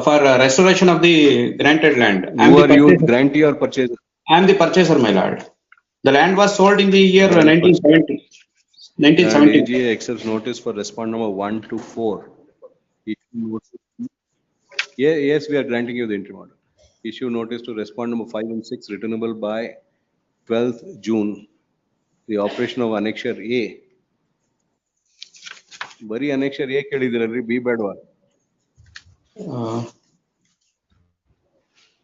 [SPEAKER 4] for restoration of the granted land.
[SPEAKER 7] Who are you, grantee or purchaser?
[SPEAKER 4] I am the purchaser, my lord. The land was sold in the year 1970. 1970.
[SPEAKER 7] AGA accepts notice for respondent number 1 to 4. Yes, we are granting you the interim order. Issue notice to respondent number 5 and 6 returnable by 12th June. The operation of annexure A. ಬರೀ annexure A ಕೇಳಿದಿರಲ್ರಿ, B ಬೇಡವಾ?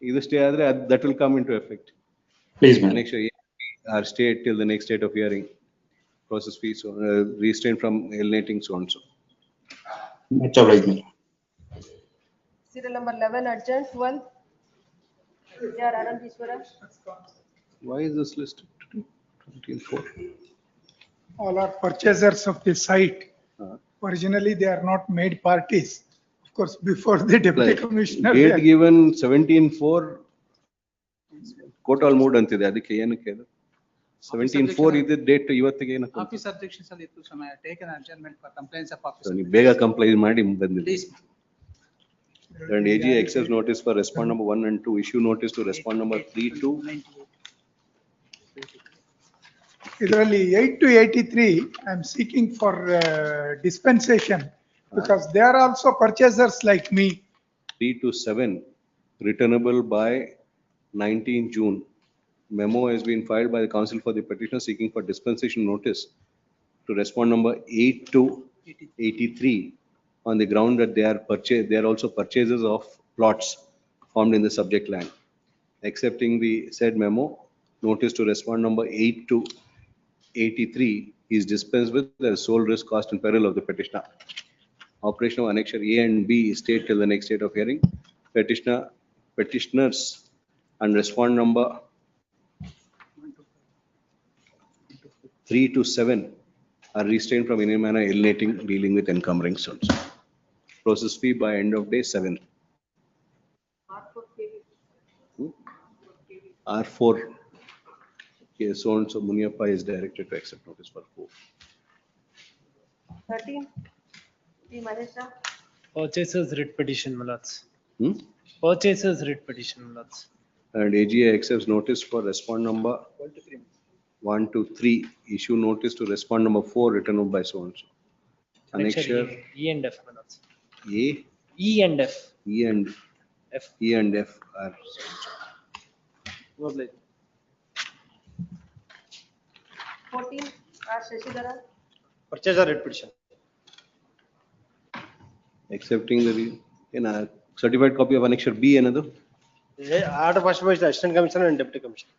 [SPEAKER 7] ಇದು stay ಆದ್ರೆ that will come into effect.
[SPEAKER 4] Please, ma'am.
[SPEAKER 7] Annexure A are stayed till the next date of hearing. Process fees, restrained from alienating so and so.
[SPEAKER 4] Much obliged, ma'am.
[SPEAKER 5] Serial number 11, urgent 12. Yeah, Anandishwara.
[SPEAKER 7] Why is this listed? 24.
[SPEAKER 22] All are purchasers of the site. Originally, they are not made parties. Of course, before the deputy commissioner.
[SPEAKER 7] Date given 17/4. Court all moved ಅಂತಿದೆ, ಅದಕ್ಕೆ ಏನಕ್ಕೆ ಇದು? 17/4 ಇದ್ದ date ಇವತ್ತಿಗೆ ಏನಕ್ಕೆ?
[SPEAKER 23] Office objections ಅಲ್ಲಿ ಇತ್ತು ಸಮಯ taken adjournment for complaints of office.
[SPEAKER 7] ನೀವು ಬೇಗ ಕಂಪ್ಲೈ ಮಾಡಿ ಬಂದಿದೆ. And AG accepts notice for respondent number 1 and 2. Issue notice to respondent number 3 to.
[SPEAKER 22] Idರಲ್ಲಿ 8 to 83, I am seeking for dispensation because they are also purchasers like me.
[SPEAKER 7] 3 to 7, returnable by 19 June. Memo has been filed by the counsel for the petitioner seeking for dispensation notice to respondent number 8 to 83 on the ground that they are also purchasers of plots formed in the subject land. Accepting the said memo, notice to respondent number 8 to 83 is dispensed with the sole risk, cost and peril of the petitioner. Operation of annexure A and B is stayed till the next date of hearing. Petitioners and respondent number 3 to 7 are restrained from any manner alienating dealing with encumbering sums. Process fee by end of day 7. R4. Yes, so and so Muniappa is directed to accept notice for 4.
[SPEAKER 5] 13. T. Manesha.
[SPEAKER 24] Purchasers writ petition, my lords. Purchasers writ petition, my lords.
[SPEAKER 7] And AGA accepts notice for respondent number 1 to 3. Issue notice to respondent number 4 written up by so and so. Annexure
[SPEAKER 24] E and F, my lords.
[SPEAKER 7] A.
[SPEAKER 24] E and F.
[SPEAKER 7] E and
[SPEAKER 24] F.
[SPEAKER 7] E and F are.
[SPEAKER 24] No obliged.
[SPEAKER 5] 14. R. Shashidhara.
[SPEAKER 19] Purchaser writ petition.
[SPEAKER 7] Accepting the certified copy of annexure B another.
[SPEAKER 19] Order passed by the assistant commissioner and deputy commissioner.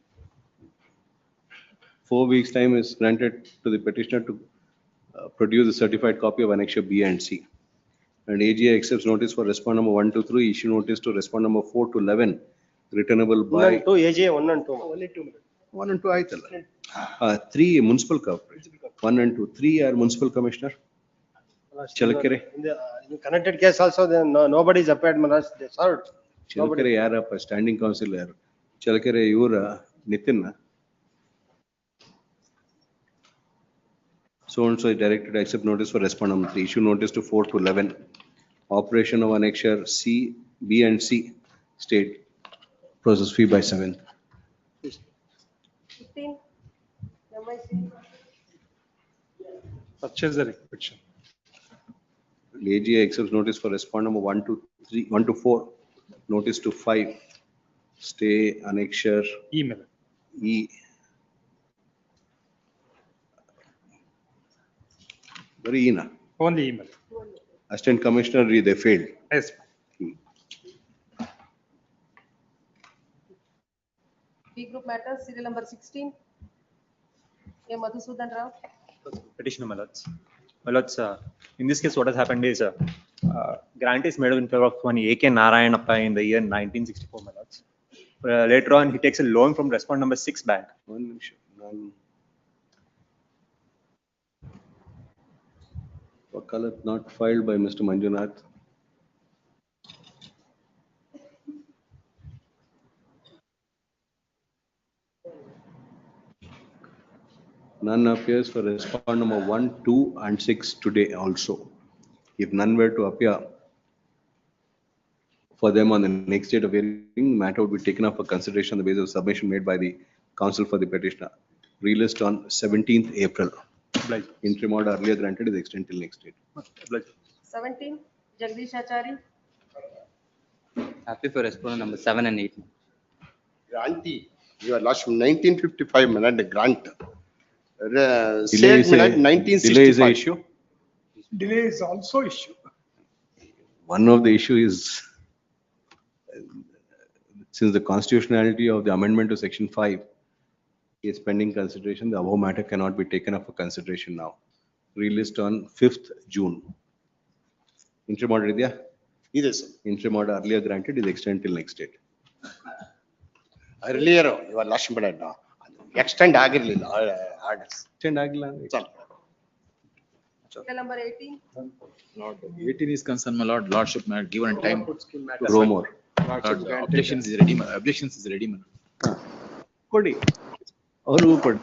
[SPEAKER 7] 4 weeks time is granted to the petitioner to produce the certified copy of annexure B and C. And AGA accepts notice for respondent number 1 to 3, issue notice to respondent number 4 to 11, returnable by.
[SPEAKER 19] 1 and 2, AGA 1 and 2.
[SPEAKER 23] Only 2.
[SPEAKER 7] 1 and 2 ಆಯ್ತಲ್ಲ. 3 municipal corporate. 1 and 2. 3 are municipal commissioner. Chalakere.
[SPEAKER 19] In the connected case also, then nobody is appeared, Maharaj. They served.
[SPEAKER 7] Chalakere ಯಾರಪ್ಪ standing council ಯಾರು? Chalakere ಇವರ Nitin. So and so is directed to accept notice for respondent number 3. Issue notice to 4 to 11. Operation of annexure C, B and C state process fee by 7.
[SPEAKER 5] 15, MIC.
[SPEAKER 18] Purchaser requisition.
[SPEAKER 7] AGI accepts notice for respond number 1 to 3, 1 to 4, notice to 5, stay annexure
[SPEAKER 18] Email.
[SPEAKER 7] E. Very E na.
[SPEAKER 18] Only email.
[SPEAKER 7] Assistant Commissioner, they failed.
[SPEAKER 18] Yes.
[SPEAKER 5] B group matters, serial number 16. A. Madhusudan Rao.
[SPEAKER 2] Petitioner, my lords. My lords, in this case, what has happened is grant is made in favor of one A.K. Narayanappa in the year 1964, my lords. Later on, he takes a loan from respondent number 6 bank.
[SPEAKER 7] Wakalat not filed by Mr. Manjunath. None appears for respondent number 1, 2 and 6 today also. If none were to appear for them on the next date of hearing, matter would be taken up for consideration on the basis of submission made by the counsel for the petitioner. Relist on 17th April. Interim order earlier granted is extended till next date.
[SPEAKER 5] 17, Jagdish Achari.
[SPEAKER 3] Happy for respondent number 7 and 8.
[SPEAKER 6] Granty, your last 1955 minute grant.
[SPEAKER 7] Delay
[SPEAKER 6] Said
[SPEAKER 7] is
[SPEAKER 6] minute
[SPEAKER 7] a
[SPEAKER 6] 1965.
[SPEAKER 7] issue.
[SPEAKER 22] Delay is also issue.
[SPEAKER 7] One of the issue is since the constitutionality of the amendment to section 5 is pending consideration, the above matter cannot be taken up for consideration now. Relist on 5th June. Interim order idya?
[SPEAKER 6] Yes,
[SPEAKER 7] Interim order earlier granted is extended till next date.
[SPEAKER 6] earlier your last minute extend ಆಗಿರಲಿಲ್ಲ orders.
[SPEAKER 7] Extend ಆಗಿಲ್ಲ.
[SPEAKER 5] Serial number 18.
[SPEAKER 14] Lord, 18 is concerned, my lord, lordship might given time to
[SPEAKER 7] Grow more.
[SPEAKER 14] Lord, objections is ready, objections is ready, man.
[SPEAKER 7] ಕೊಡಿ ಅವ್ರಿಗೂ ಕೊಡಿ.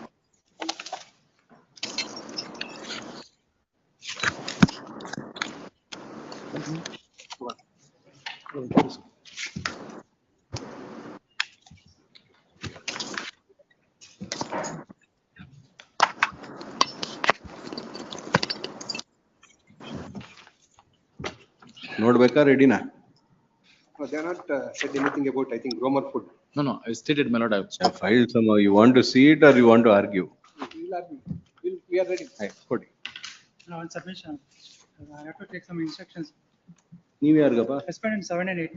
[SPEAKER 7] ನೋಡ್ಬೇಕಾ ರೆಡಿನಾ?
[SPEAKER 6] They are not said anything about, I think, Romer food.
[SPEAKER 14] No, I stated, my lord, I
[SPEAKER 7] I filed somehow. You want to see it or you want to argue?
[SPEAKER 6] We are ready.
[SPEAKER 7] ಕೊಡಿ.
[SPEAKER 23] No, on submission. I have to take some instructions.
[SPEAKER 7] ನೀವು ಯಾರಿಗಪ್ಪ?
[SPEAKER 23] Respondent 7 and 8.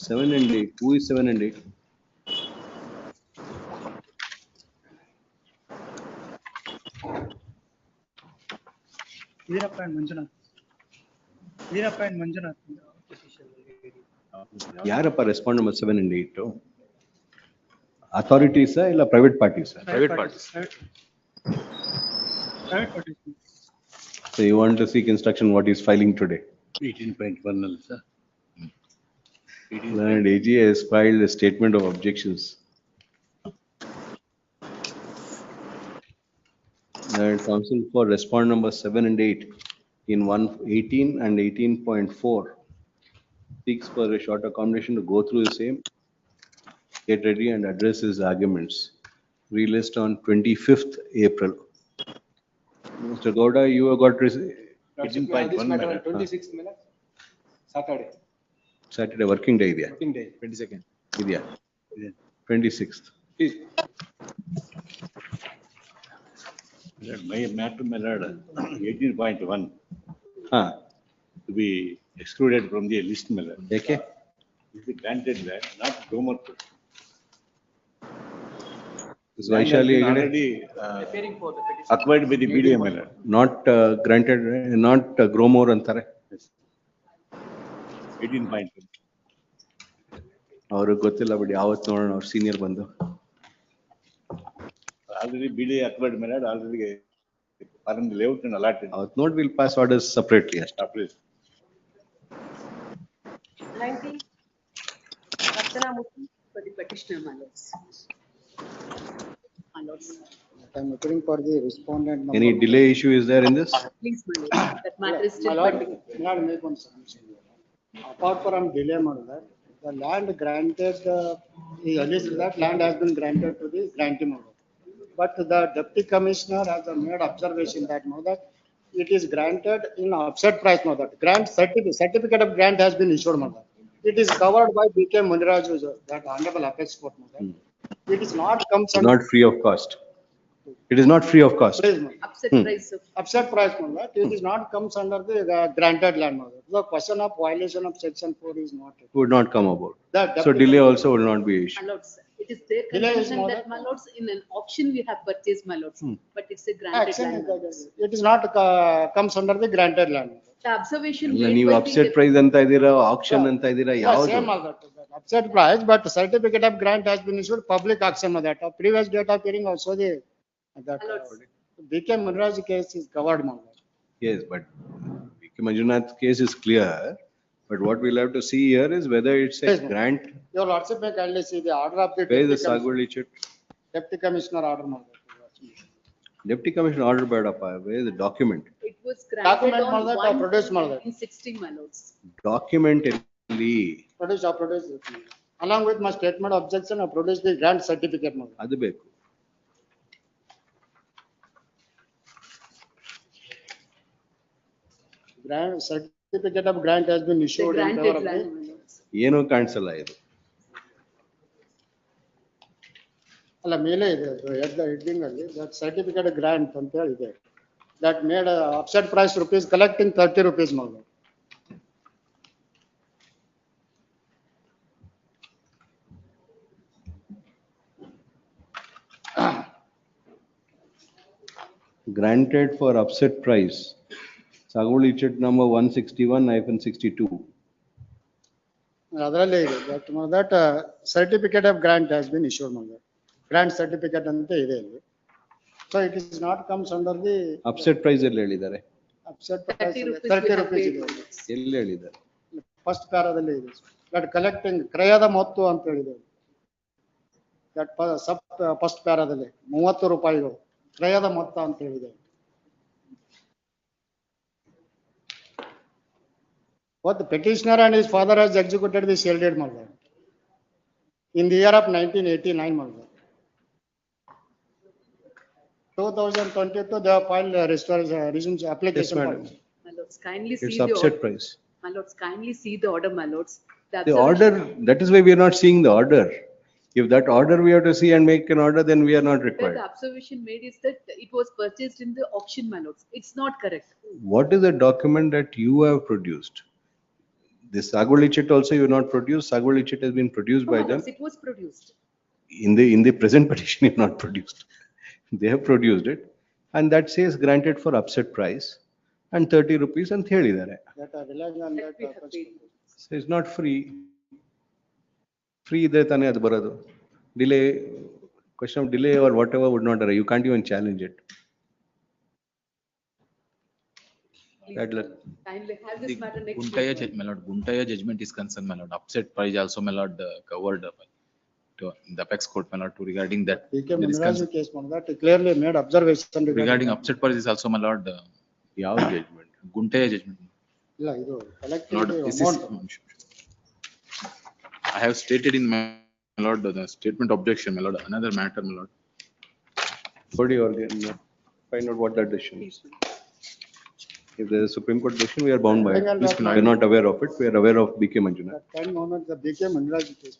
[SPEAKER 7] 7 and 8. Who is 7 and 8?
[SPEAKER 23] Veerappa and Manjunath. Veerappa and Manjunath.
[SPEAKER 7] ಯಾರಪ್ಪ respond number 7 and 8? Authorities ಇಲ್ಲ private parties?
[SPEAKER 14] Private parties.
[SPEAKER 23] Private parties.
[SPEAKER 7] So you want to seek instruction what is filing today?
[SPEAKER 20] 18.1 ಅಲ್ಲ sir.
[SPEAKER 7] And AG has filed a statement of objections. And counsel for respond number 7 and 8 in 118 and 18.4 seeks for a short accommodation to go through the same, get ready and address his arguments. Relist on 25th April. Mr. Gowda, you have got
[SPEAKER 6] 18.1 minute. 26th minute. Saturday.
[SPEAKER 7] Saturday working day idea.
[SPEAKER 6] Working day.
[SPEAKER 14] 22nd.
[SPEAKER 7] Idea. 26th.
[SPEAKER 6] Please.
[SPEAKER 9] My matter, my lord, 18.1
[SPEAKER 7] Huh.
[SPEAKER 9] to be excluded from the list, my lord.
[SPEAKER 7] Okay.
[SPEAKER 9] It is granted that, not Romer food.
[SPEAKER 7] Is Vaishali Hegde
[SPEAKER 9] already acquired by the BDM, my lord.
[SPEAKER 7] not granted, not grow more antare?
[SPEAKER 9] 18.1.
[SPEAKER 7] ಅವ್ರಿಗೆ ಗೊತ್ತಿಲ್ಲ ಬಿಡಿ, ಯಾವತ್ತು ನೋಡೋಣ ಅವ್ರ senior ಬಂದು.
[SPEAKER 9] Already BDA acquired, my lord, already are in the layout and allotted.
[SPEAKER 7] ಅವತ್ತು ನೋಡಿ we'll pass orders separately ಅಷ್ಟೇ.
[SPEAKER 9] Separate.
[SPEAKER 5] 19, Archana Murthy.
[SPEAKER 25] For the petitioner, my lords. My lords.
[SPEAKER 1] I'm appearing for the respondent number.
[SPEAKER 7] Any delay issue is there in this?
[SPEAKER 3] Please, my lord, that matter is
[SPEAKER 1] My
[SPEAKER 3] still
[SPEAKER 1] lord,
[SPEAKER 3] pending.
[SPEAKER 1] my lord, make one submission. Apart from delay, that the land granted, he alleged that land has been granted to the grantee model. But the deputy commissioner has made observation that that it is granted in offset price, that grant certificate of grant has been issued, that it is covered by BK Muniraju, that honorable apex court, that it is not comes under.
[SPEAKER 7] Not free of cost. It is not free of cost.
[SPEAKER 3] Upset
[SPEAKER 7] Hmm.
[SPEAKER 3] price of.
[SPEAKER 1] Upset price, that it is not comes under the granted land. The question of violation of section 4 is not.
[SPEAKER 7] Would not come about.
[SPEAKER 1] That
[SPEAKER 7] So delay also will not be issued.
[SPEAKER 3] My lords, it is their
[SPEAKER 1] Delay is
[SPEAKER 3] contention
[SPEAKER 1] more
[SPEAKER 3] that, my lords, in an auction we have purchased, my lords, but it's a granted
[SPEAKER 1] Action
[SPEAKER 3] land.
[SPEAKER 1] is
[SPEAKER 3] my
[SPEAKER 1] that
[SPEAKER 3] lords.
[SPEAKER 1] it is not comes under the granted land.
[SPEAKER 3] The observation
[SPEAKER 7] ಅಲ್ಲ,
[SPEAKER 3] made
[SPEAKER 7] ನೀವು
[SPEAKER 3] by the
[SPEAKER 7] upset price ಅಂತ ಇದ್ದೀರಾ, action ಅಂತ ಇದ್ದೀರಾ, ಯಾವುದು?
[SPEAKER 1] Same all that. Upset price, but certificate of grant has been issued public auction of that. Previous date of hearing also that BK Muniraj case is covered.
[SPEAKER 7] Yes, but VK Manjunath's case is clear. But what we'll have to see here is whether it's a
[SPEAKER 1] Yes, ma'am.
[SPEAKER 7] grant.
[SPEAKER 1] Your lordship may kindly see the order of the
[SPEAKER 7] Where is the
[SPEAKER 1] deputy commissioner.
[SPEAKER 7] Sagwali chit?
[SPEAKER 1] Deputy commissioner order.
[SPEAKER 7] Deputy commissioner order ಬೇಡಪ್ಪ. Where is the document?
[SPEAKER 3] It was granted
[SPEAKER 1] Document
[SPEAKER 3] on
[SPEAKER 1] ಮಾಡ್ದೆ,
[SPEAKER 3] one
[SPEAKER 1] produce ಮಾಡ್ದೆ.
[SPEAKER 3] in 16, my lords.
[SPEAKER 7] Document ಅಲ್ಲಿ
[SPEAKER 1] Produce. Along with my statement of objection, I produce the grant certificate.
[SPEAKER 7] ಅದು ಬೇಕು.
[SPEAKER 1] Grant certificate of grant has been
[SPEAKER 3] The
[SPEAKER 1] issued in favor
[SPEAKER 3] granted
[SPEAKER 1] of
[SPEAKER 3] land,
[SPEAKER 1] the.
[SPEAKER 3] my lords.
[SPEAKER 7] ಏನೂ ಕಾಣಿಸಲ್ಲ ಇದು.
[SPEAKER 1] ಅಲ್ಲ ಮೇಲೆ ಇದೆ ಅದು ಹೆಡ್ಡಿಂಗ್ ಅಲ್ಲಿ that certificate grant ಅಂತ ಹೇಳಿ ಇದೆ. That made upset price rupees collecting 30 rupees ಮಾಡ್ಬೋದು.
[SPEAKER 7] Granted for upset price. Sagwali chit number 161-62.
[SPEAKER 1] ಅದರಲ್ಲೇ ಇದೆ that certificate of grant has been issued ಮಾಡ್ಬೋದು. Grant certificate ಅಂತ ಇದೆ ಇಲ್ಲಿ. So it is not comes under the.
[SPEAKER 7] Upset price ಎಲ್ಲಿ ಹೇಳಿದ್ದಾರೆ?
[SPEAKER 1] Upset
[SPEAKER 3] 30
[SPEAKER 1] price
[SPEAKER 3] rupees
[SPEAKER 1] 30
[SPEAKER 3] we have
[SPEAKER 1] rupees
[SPEAKER 3] paid,
[SPEAKER 1] ಇದೆ.
[SPEAKER 3] my lords.
[SPEAKER 7] ಎಲ್ಲಿ ಹೇಳಿದ್ದಾರೆ?
[SPEAKER 1] ಫಸ್ಟ್ ಪ್ಯಾರಾದಲ್ಲಿ ಇದೆ. That collecting ಕ್ರಯದ ಮೊತ್ತ ಅಂತ ಹೇಳಿದೆ. That ಫಸ್ಟ್ ಪ್ಯಾರಾದಲ್ಲಿ 30 ರೂಪಾಯಿಗಳು ಕ್ರಯದ ಮೊತ್ತ ಅಂತ ಹೇಳಿದೆ. What the petitioner and his father has executed the sale deed ಮಾಡ್ತಾರೆ. In the year of 1989 ಮಾಡ್ತಾರೆ. 2022 they have filed resume application.
[SPEAKER 7] Yes, madam.
[SPEAKER 3] My lords, kindly see
[SPEAKER 7] It's
[SPEAKER 3] the
[SPEAKER 7] upset
[SPEAKER 3] order.
[SPEAKER 7] price.
[SPEAKER 3] My lords, kindly see the order, my lords.
[SPEAKER 7] The
[SPEAKER 3] observation-
[SPEAKER 7] order, that is why we are not seeing the order. If that order we have to see and make an order, then we are not
[SPEAKER 3] But
[SPEAKER 7] required.
[SPEAKER 3] the observation made is that it was purchased in the auction, my lords. It's not correct.
[SPEAKER 7] What is the document that you have produced? This Sagwali chit also you have not produced. Sagwali chit has been produced
[SPEAKER 3] No,
[SPEAKER 7] by
[SPEAKER 3] my
[SPEAKER 7] them.
[SPEAKER 3] lords, it was produced.
[SPEAKER 7] In the present petition, you have not produced. They have produced it. And that says granted for upset price and 30 rupees and ಹೇಳಿದ್ದಾರೆ.
[SPEAKER 1] That are relying on that.
[SPEAKER 3] We have paid.
[SPEAKER 7] So it's not free. Free ಇದ್ರೆ ತಾನೇ ಅದು ಬರೋದು. Delay, question of delay or whatever would not arise. You can't even challenge it.
[SPEAKER 3] Please,
[SPEAKER 7] That
[SPEAKER 3] my lord, kindly have
[SPEAKER 14] The
[SPEAKER 3] this matter next
[SPEAKER 14] Guntaya,
[SPEAKER 3] week.
[SPEAKER 14] my lord, Guntaya judgment is concerned, my lord. Upset price also, my lord, covered to the apex court, my lord, to regarding that.
[SPEAKER 1] BK
[SPEAKER 14] there is
[SPEAKER 1] Muniraj
[SPEAKER 14] concern-
[SPEAKER 1] case that clearly made observation
[SPEAKER 14] Regarding upset price is also, my lord,
[SPEAKER 7] ಯಾವ judgment?
[SPEAKER 14] Guntaya judgment.
[SPEAKER 1] ಇಲ್ಲ ಇದು collecting
[SPEAKER 14] Lord,
[SPEAKER 1] the
[SPEAKER 14] this is,
[SPEAKER 1] amount.
[SPEAKER 14] I have stated in my lord, the statement objection, my lord, another matter, my lord.
[SPEAKER 7] Body organ, find out what that decision is. If there is a Supreme Court decision, we are bound by it.
[SPEAKER 1] Please,
[SPEAKER 7] We are not aware of it. We are aware of BK Manjunath.
[SPEAKER 1] That time moment the BK Muniraj case.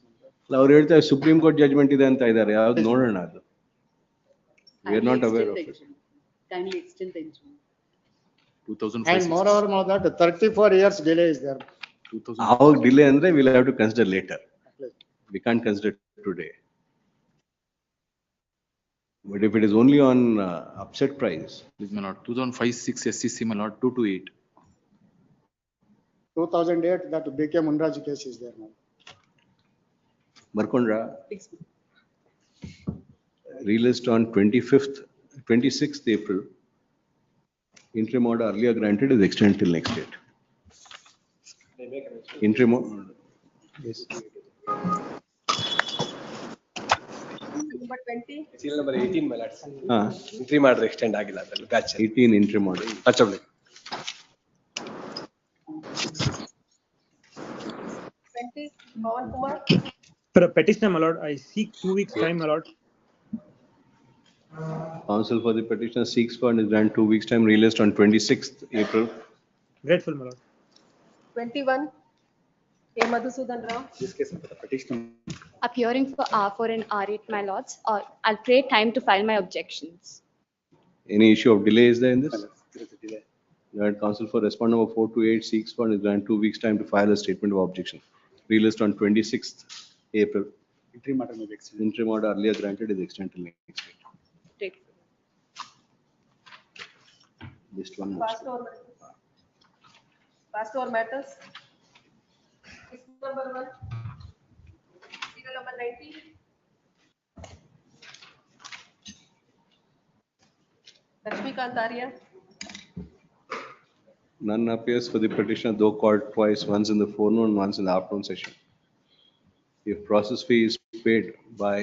[SPEAKER 7] ಅವ್ರು ಹೇಳ್ತಾರೆ supreme court judgment ಇದೆ ಅಂತ ಇದ್ದಾರೆ. ಯಾವ್ದು ನೋಡೋಣ ಅದು. We are
[SPEAKER 3] Kindly
[SPEAKER 7] not aware
[SPEAKER 3] extend
[SPEAKER 7] of
[SPEAKER 3] the
[SPEAKER 7] it.
[SPEAKER 3] injunction. Kindly extend the injunction.
[SPEAKER 14] 2005.
[SPEAKER 1] And moreover, that 34 years delay is there.
[SPEAKER 14] 2000.
[SPEAKER 7] ಅವಾಗ delay ಅಂದ್ರೆ we'll have to consider later. We can't consider today. But if it is only on upset price.
[SPEAKER 14] Please, my lord, 2005-6 SCC, my lord, 228.
[SPEAKER 1] 2008 that BK Muniraj case is there now.
[SPEAKER 7] ಬರ್ಕೊಂಡ್ರ?
[SPEAKER 3] Please,
[SPEAKER 7] Released on 26th April. Interim order earlier granted is extended till next date. Interim. Yes.
[SPEAKER 5] number 20.
[SPEAKER 10] Seal number 18 my lords.
[SPEAKER 7] ಹಾ
[SPEAKER 10] Entry ಮಾಡಿದ್ರೆ extend ಆಗಿಲ್ಲ ಅದ್ರಲ್ಲಿ batch.
[SPEAKER 7] 18 entry ಮಾಡಿ.
[SPEAKER 10] Touchable.
[SPEAKER 5] 20, Pawan Kumar.
[SPEAKER 24] For a petitioner, my lord, I seek 2 weeks time, my lord.
[SPEAKER 7] Counsel for the petitioner seeks for and is granted 2 weeks time, released on 26th April.
[SPEAKER 24] Grateful, my lord.
[SPEAKER 5] 21, A. Madhusudan Rao.
[SPEAKER 19] This case of the petitioner.
[SPEAKER 11] Appearing for R4 and R8, my lords, I'll pray time to file my objections.
[SPEAKER 7] Any issue of delay is there in this?
[SPEAKER 19] There is a delay.
[SPEAKER 7] Granted counsel for respondent number 428 seeks for and is granted 2 weeks time to file a statement of objection. Released on 26th April.
[SPEAKER 19] Entry matter may be extended.
[SPEAKER 7] Interim order earlier granted is extended till next date.
[SPEAKER 11] Grateful.
[SPEAKER 7] Just one more.
[SPEAKER 5] Passed over matters. Case number 1. Serial number 19. Lakshmikant Arya.
[SPEAKER 7] None appears for the petitioner, though called twice, once in the forenoon, once in the afternoon session. If process fee is paid by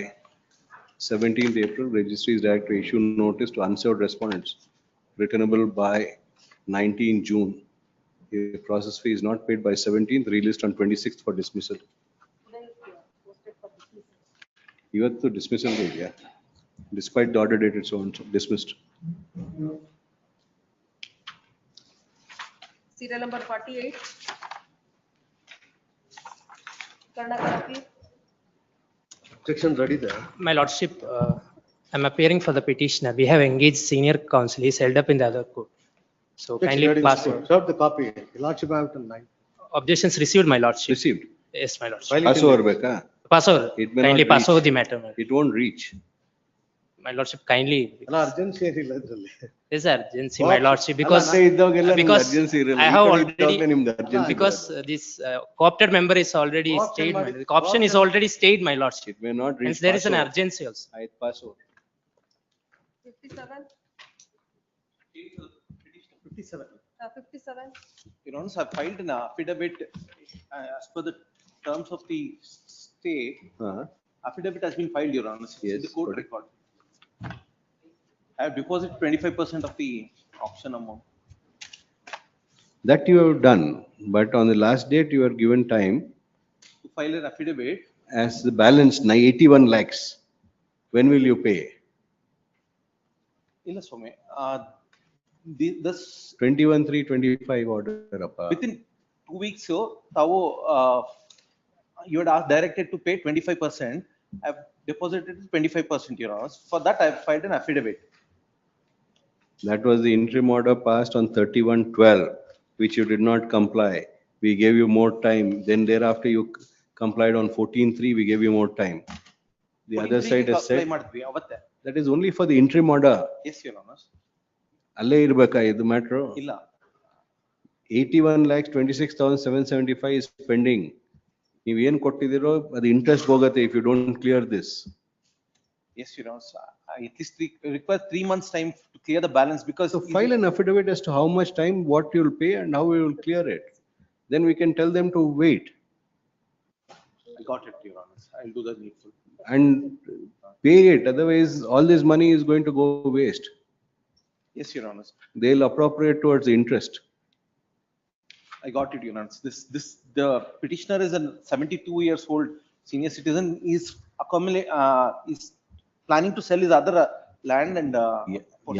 [SPEAKER 7] 17th April, registry is directed to issue notice to unserved respondents, returnable by 19th June. If process fee is not paid by 17th, released on 26th for dismissal. Ivattu dismissal date, yeah. Despite the order date, it's on dismissed.
[SPEAKER 5] Serial number 48. Karnataka.
[SPEAKER 10] Objection ready there.
[SPEAKER 24] My lordship, I'm appearing for the petitioner. We have engaged senior counsel. He's held up in the other court. So kindly pass.
[SPEAKER 10] Serve the copy. Your lordship have to line.
[SPEAKER 24] Objections received, my lordship.
[SPEAKER 7] Received.
[SPEAKER 24] Yes, my lordship.
[SPEAKER 7] Pass over, Becca.
[SPEAKER 24] Pass over.
[SPEAKER 7] It may
[SPEAKER 24] Kindly
[SPEAKER 7] not
[SPEAKER 24] pass
[SPEAKER 7] reach.
[SPEAKER 24] over the matter, my lord.
[SPEAKER 7] It won't reach.
[SPEAKER 24] My lordship, kindly.
[SPEAKER 10] ಅಲ್ಲ urgency ಏನಿಲ್ಲ ಇದ್ರಲ್ಲಿ.
[SPEAKER 24] There's urgency, my lordship, because
[SPEAKER 7] ಅಲ್ಲೇ ಇದ್ದಾಗೆಲ್ಲ ನಿಮ್ಗೆ
[SPEAKER 24] because
[SPEAKER 7] urgency ಇರಲ್ಲ.
[SPEAKER 24] I
[SPEAKER 7] ಈ
[SPEAKER 24] have
[SPEAKER 7] ಕಡೆ
[SPEAKER 24] already,
[SPEAKER 7] ಇದ್ದಾಗಲೇ ನಿಮ್ದು urgency
[SPEAKER 24] because this co-opted member is already stayed, my lord. The option is already stayed, my lordship.
[SPEAKER 7] It may not reach.
[SPEAKER 24] Hence there is
[SPEAKER 7] pass
[SPEAKER 24] an
[SPEAKER 7] over.
[SPEAKER 24] urgency also.
[SPEAKER 7] I pass over.
[SPEAKER 5] 57.
[SPEAKER 19] 57.
[SPEAKER 5] 57.
[SPEAKER 18] Your Honor, I filed an affidavit as per the terms of the stay. Affidavit has been filed, Your Honor. It's in the court record. I have deposited 25% of the auction amount.
[SPEAKER 7] That you have done, but on the last date you are given time
[SPEAKER 18] To file an affidavit,
[SPEAKER 7] as the balance 81 lakhs. When will you pay?
[SPEAKER 18] ಇಲ್ಲ ಸ್ವಾಮಿ, this
[SPEAKER 7] 21/3/25 order appa.
[SPEAKER 18] within 2 weeks, ತಾವು you had asked directed to pay 25%. I have deposited 25%, Your Honor. For that, I have filed an affidavit.
[SPEAKER 7] That was the interim order passed on 31/12, which you did not comply. We gave you more time. Then thereafter you complied on 14/3, we gave you more time. The other side has said
[SPEAKER 18] ಮಾಡಿದ್ವಿ ಅವತ್ತೇ.
[SPEAKER 7] that is only for the interim order.
[SPEAKER 18] Yes, Your Honor.
[SPEAKER 7] ಅಲ್ಲೇ ಇರ್ಬೇಕಾ ಇದು matter?
[SPEAKER 18] ಇಲ್ಲ.
[SPEAKER 7] 81,26,775 is pending. ನೀವು ಏನ್ ಕೊಟ್ಟಿದ್ದೀರೋ ಅದು interest ಹೋಗುತ್ತೆ if you don't clear this.
[SPEAKER 18] Yes, Your Honor. I at least require 3 months time to clear the balance because.
[SPEAKER 7] So file an affidavit as to how much time, what you will pay and how you will clear it. Then we can tell them to wait.
[SPEAKER 18] I got it, Your Honor. I'll do the needful.
[SPEAKER 7] And pay it, otherwise all this money is going to go waste.
[SPEAKER 18] Yes, Your Honor.
[SPEAKER 7] They'll appropriate towards the interest.
[SPEAKER 18] I got it, Your Honor. The petitioner is a 72 years old senior citizen. Is is planning to sell his other land and.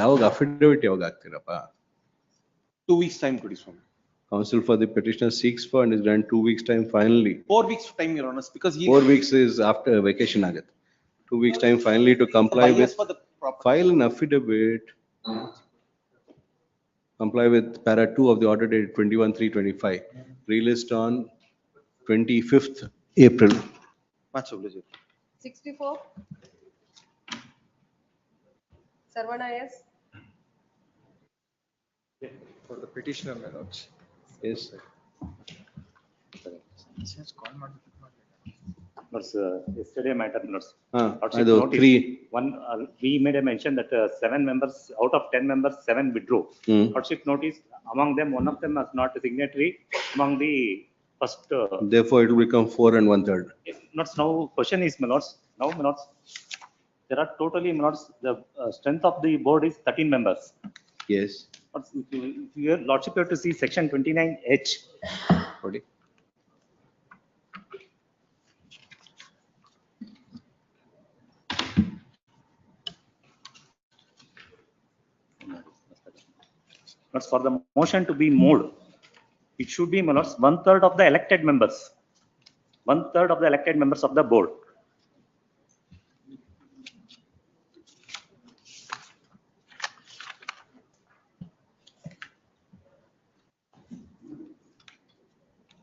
[SPEAKER 7] ಯಾವಾಗ affidavit ಯಾವಾಗ ಆಗ್ತೀರಪ್ಪ?
[SPEAKER 18] 2 weeks time ಕೊಡಿ ಸ್ವಾಮಿ.
[SPEAKER 7] Counsel for the petitioner seeks for and is granted 2 weeks time finally.
[SPEAKER 18] 4 weeks time, Your Honor, because he.
[SPEAKER 7] 4 weeks is after vacation ಆಗತ್ತೆ. 2 weeks time finally to comply with, file an affidavit. Comply with para 2 of the order dated 21/3/25, released on 25th April.
[SPEAKER 18] Much obliged.
[SPEAKER 5] 64. Sarvana, yes.
[SPEAKER 10] For the petitioner, my lords.
[SPEAKER 7] Yes.
[SPEAKER 19] Yesterday matter, Lords. Lordship
[SPEAKER 7] ಅದು
[SPEAKER 19] notice,
[SPEAKER 7] 3.
[SPEAKER 19] One, we made a mention that 7 members, out of 10 members, 7 withdrew. Lordship notice, among them, one of them was not a signatory among the first.
[SPEAKER 7] Therefore, it will become 4 and 1/3.
[SPEAKER 19] Not now, question is, my lords, now, my lords, there are totally, my lords, the strength of the board is 13 members.
[SPEAKER 7] Yes.
[SPEAKER 19] But if your lordship have to see section 29H.
[SPEAKER 7] Sorry.
[SPEAKER 19] But for the motion to be moved, it should be, my lords, 1/3 of the elected members. 1/3 of the elected members of the board.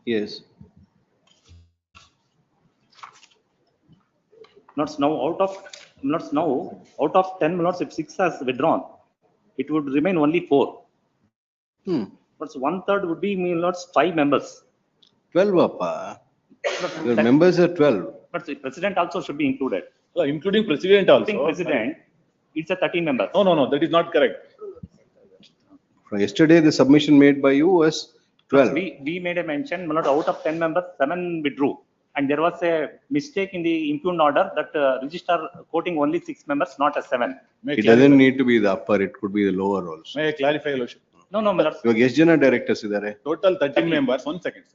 [SPEAKER 7] Yes.
[SPEAKER 19] Not now out of 10 minutes, if 6 has withdrawn, it would remain only 4. But 1/3 would be, my lords, 5 members.
[SPEAKER 7] 12, Appa. Your members are 12.
[SPEAKER 19] But the president also should be included.
[SPEAKER 9] Including president also.
[SPEAKER 19] Including president, it's a 13 members.
[SPEAKER 9] No, that is not correct.
[SPEAKER 7] From yesterday, the submission made by you was 12.
[SPEAKER 19] We made a mention, my lord, out of 10 members, 7 withdrew. And there was a mistake in the impugned order that registrar quoting only 6 members, not a 7.
[SPEAKER 7] It doesn't need to be the upper, it could be the lower also.
[SPEAKER 9] May I clarify, Your Lordship?
[SPEAKER 19] No, my lord.
[SPEAKER 7] ಇವಾಗ ಎಷ್ಟು ಜನ directors ಇದ್ದಾರೆ?
[SPEAKER 9] Total 13 members. 1 second.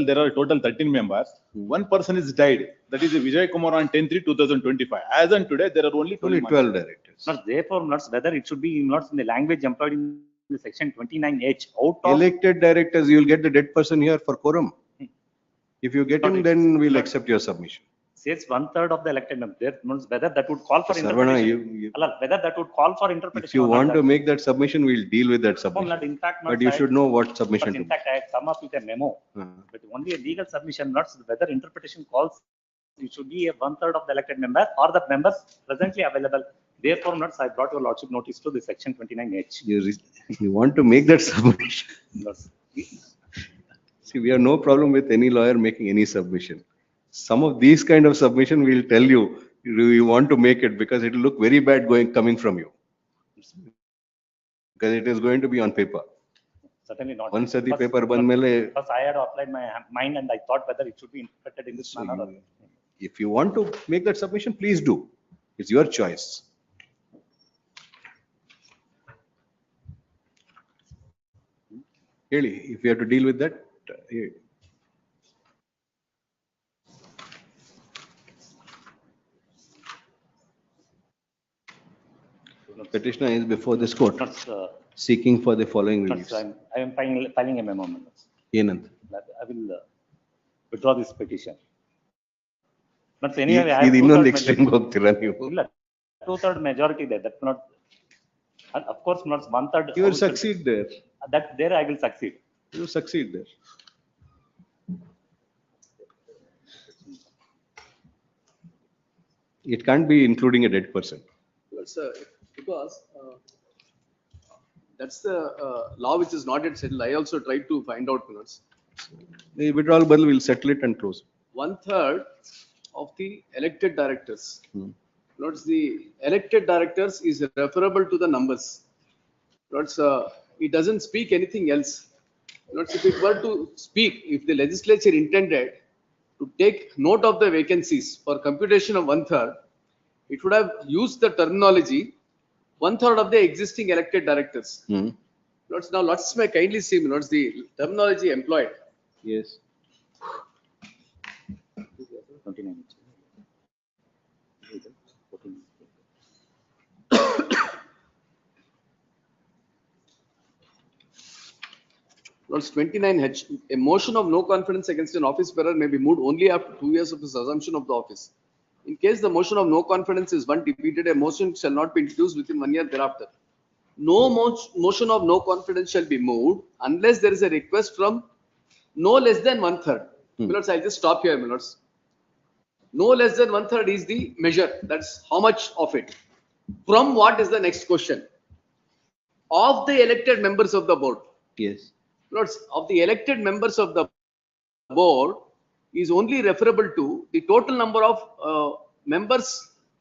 [SPEAKER 9] There are total 13 members. One person is died. That is Vijay Kumar on 10/3/2025. As on today, there are only
[SPEAKER 7] 12 directors.
[SPEAKER 19] Not therefore, not whether it should be not in the language employed in the section 29H out of
[SPEAKER 7] Elected directors, you will get the dead person here for quorum. If you get him, then we'll accept your submission.
[SPEAKER 19] says 1/3 of the elected members. There, whether that would call for
[SPEAKER 7] Sarvana,
[SPEAKER 19] interpretation. Whether that would call for interpretation.
[SPEAKER 7] If you
[SPEAKER 19] or not,
[SPEAKER 7] want to
[SPEAKER 19] that-
[SPEAKER 7] make that submission, we'll deal with that submission.
[SPEAKER 19] not in fact, not
[SPEAKER 7] But you
[SPEAKER 19] I-
[SPEAKER 7] should know what submission
[SPEAKER 19] but
[SPEAKER 7] to
[SPEAKER 19] in fact, I had come up with a memo. But only a legal submission, not whether interpretation calls. It should be a 1/3 of the elected member or the members presently available. Therefore, not I brought your lordship notice to the section 29H.
[SPEAKER 7] You want to make that submission.
[SPEAKER 19] Yes.
[SPEAKER 7] See, we have no problem with any lawyer making any submission. Some of these kind of submission will tell you, you want to make it because it will look very bad coming from you. Because it is going to be on paper.
[SPEAKER 19] Certainly not.
[SPEAKER 7] Once the
[SPEAKER 19] First-
[SPEAKER 7] paper ban mele,
[SPEAKER 19] First, I had applied my mind and I thought whether it should be interpreted in this manner. or-
[SPEAKER 7] if you want to make that submission, please do. It's your choice. Really, if you have to deal with that, ಹೇಳಿ. Petitioner is before this court seeking for the following reliefs.
[SPEAKER 19] I am filing a memo.
[SPEAKER 7] ಏನಂತ?
[SPEAKER 19] That I will withdraw this petition. But anyway, I have
[SPEAKER 7] ಇದು ಇನ್ನೊಂದು
[SPEAKER 19] two-third
[SPEAKER 7] extreme ಹೋಗ್ತೀರಾ ನೀವು?
[SPEAKER 19] ಇಲ್ಲ, 2/3 majority there. That's not, and of course, not 1/3.
[SPEAKER 7] You will succeed there.
[SPEAKER 19] That there I will succeed.
[SPEAKER 7] You will succeed there. It can't be including a dead person.
[SPEAKER 21] Because that's the law which is not yet settled. I also tried to find out minutes.
[SPEAKER 7] The withdrawal bill will settle it and close.
[SPEAKER 21] 1/3 of the elected directors. Notice the elected directors is referable to the numbers. Notice it doesn't speak anything else. Notice if it were to speak, if the legislature intended to take note of the vacancies for computation of 1/3, it would have used the terminology 1/3 of the existing elected directors. Notice now, let's may kindly see notice the terminology employed.
[SPEAKER 7] Yes.
[SPEAKER 19] 29.
[SPEAKER 21] Notice 29H, a motion of no confidence against an office bearer may be moved only after 2 years of his assumption of the office. In case the motion of no confidence is one defeated, a motion shall not be introduced within 1 year thereafter. No motion of no confidence shall be moved unless there is a request from no less than 1/3. Milords, I'll just stop here, Milords. No less than 1/3 is the measure. That's how much of it. From what is the next question? Of the elected members of the board.
[SPEAKER 7] Yes.
[SPEAKER 21] Milords, of the elected members of the board is only referable to the total number of members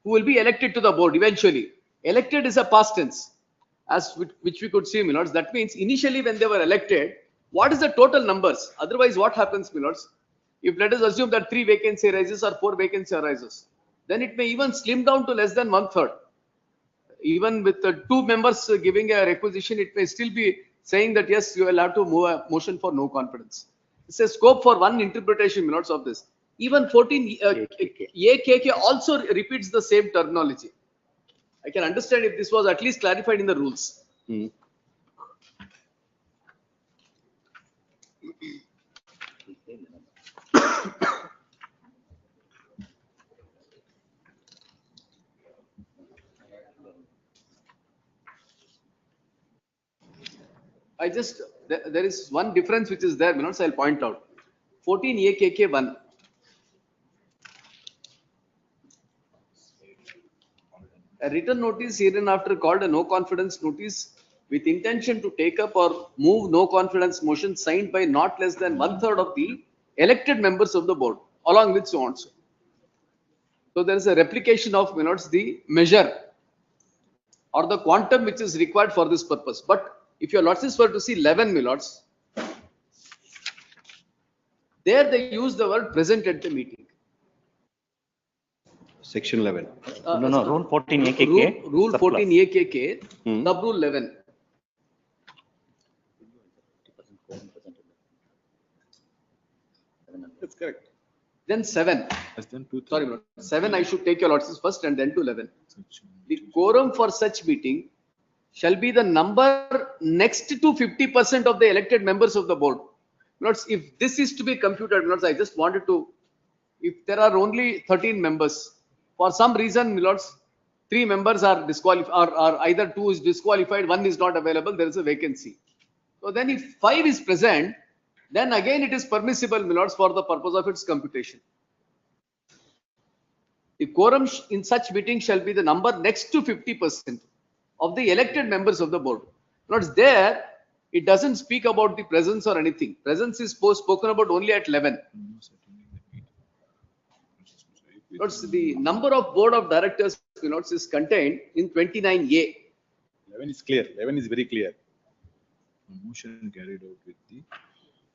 [SPEAKER 21] who will be elected to the board eventually. Elected is a past tense, as which we could see, Milords. That means initially when they were elected, what is the total numbers? Otherwise, what happens, Milords? If let us assume that 3 vacancy arises or 4 vacancy arises, then it may even slim down to less than 1/3. Even with the 2 members giving a requisition, it may still be saying that yes, you will have to move a motion for no confidence. It's a scope for one interpretation, minutes of this. Even 14 AKK also repeats the same terminology. I can understand if this was at least clarified in the rules. There is one difference which is there, I'll point out. 14 AKK 1. A written notice hereinafter called a no confidence notice with intention to take up or move no confidence motion signed by not less than 1/3 of the elected members of the board, along with so on. So there is a replication of the measure or the quantum which is required for this purpose. But if your lordships were to see 11 milords, there they use the word present at the meeting.
[SPEAKER 7] Section 11.
[SPEAKER 19] No, rule 14 AKK.
[SPEAKER 21] Rule 14 AKK, sub rule 11.
[SPEAKER 9] That's correct.
[SPEAKER 21] Then 7. Sorry, 7 I should take your lordships first and then to 11. The quorum for such meeting shall be the number next to 50% of the elected members of the board. If this is to be computed, I just wanted to, if there are only 13 members, for some reason, 3 members are disqualified, or either 2 is disqualified, 1 is not available, there is a vacancy. So then if 5 is present, then again it is permissible, for the purpose of its computation. The quorum in such meeting shall be the number next to 50% of the elected members of the board. There, it doesn't speak about the presence or anything. Presence is spoken about only at 11. The number of board of directors is contained in 29A.
[SPEAKER 9] 11 is clear. 11 is very clear.
[SPEAKER 14] Motion carried out with the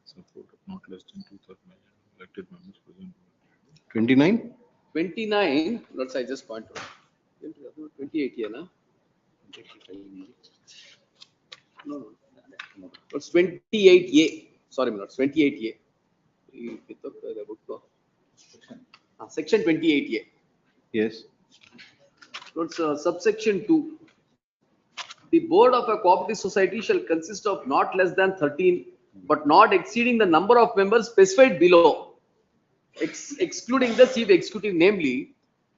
[SPEAKER 14] support of not less than 2/3 elected members present.
[SPEAKER 7] 29?
[SPEAKER 21] 29, I just point out. 28 here, no? No. It's 28A. Sorry, 28A. Section 28A.
[SPEAKER 7] Yes.
[SPEAKER 21] Subsection 2. The board of a cooperative society shall consist of not less than 13, but not exceeding the number of members specified below, excluding the chief executive, namely,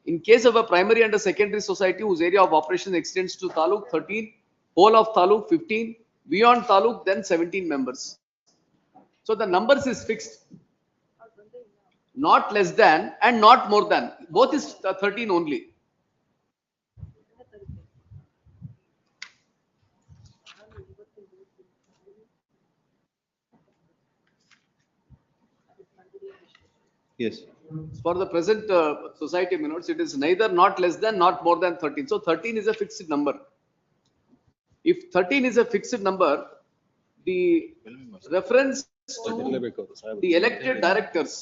[SPEAKER 21] in case of a primary and a secondary society whose area of operation extends to taluk 13, whole of taluk 15, beyond taluk then 17 members. So the numbers is fixed. Not less than and not more than. Both is 13 only.
[SPEAKER 7] Yes.
[SPEAKER 21] For the present society minutes, it is neither not less than, not more than 13. So 13 is a fixed number. If 13 is a fixed number, the reference to the elected directors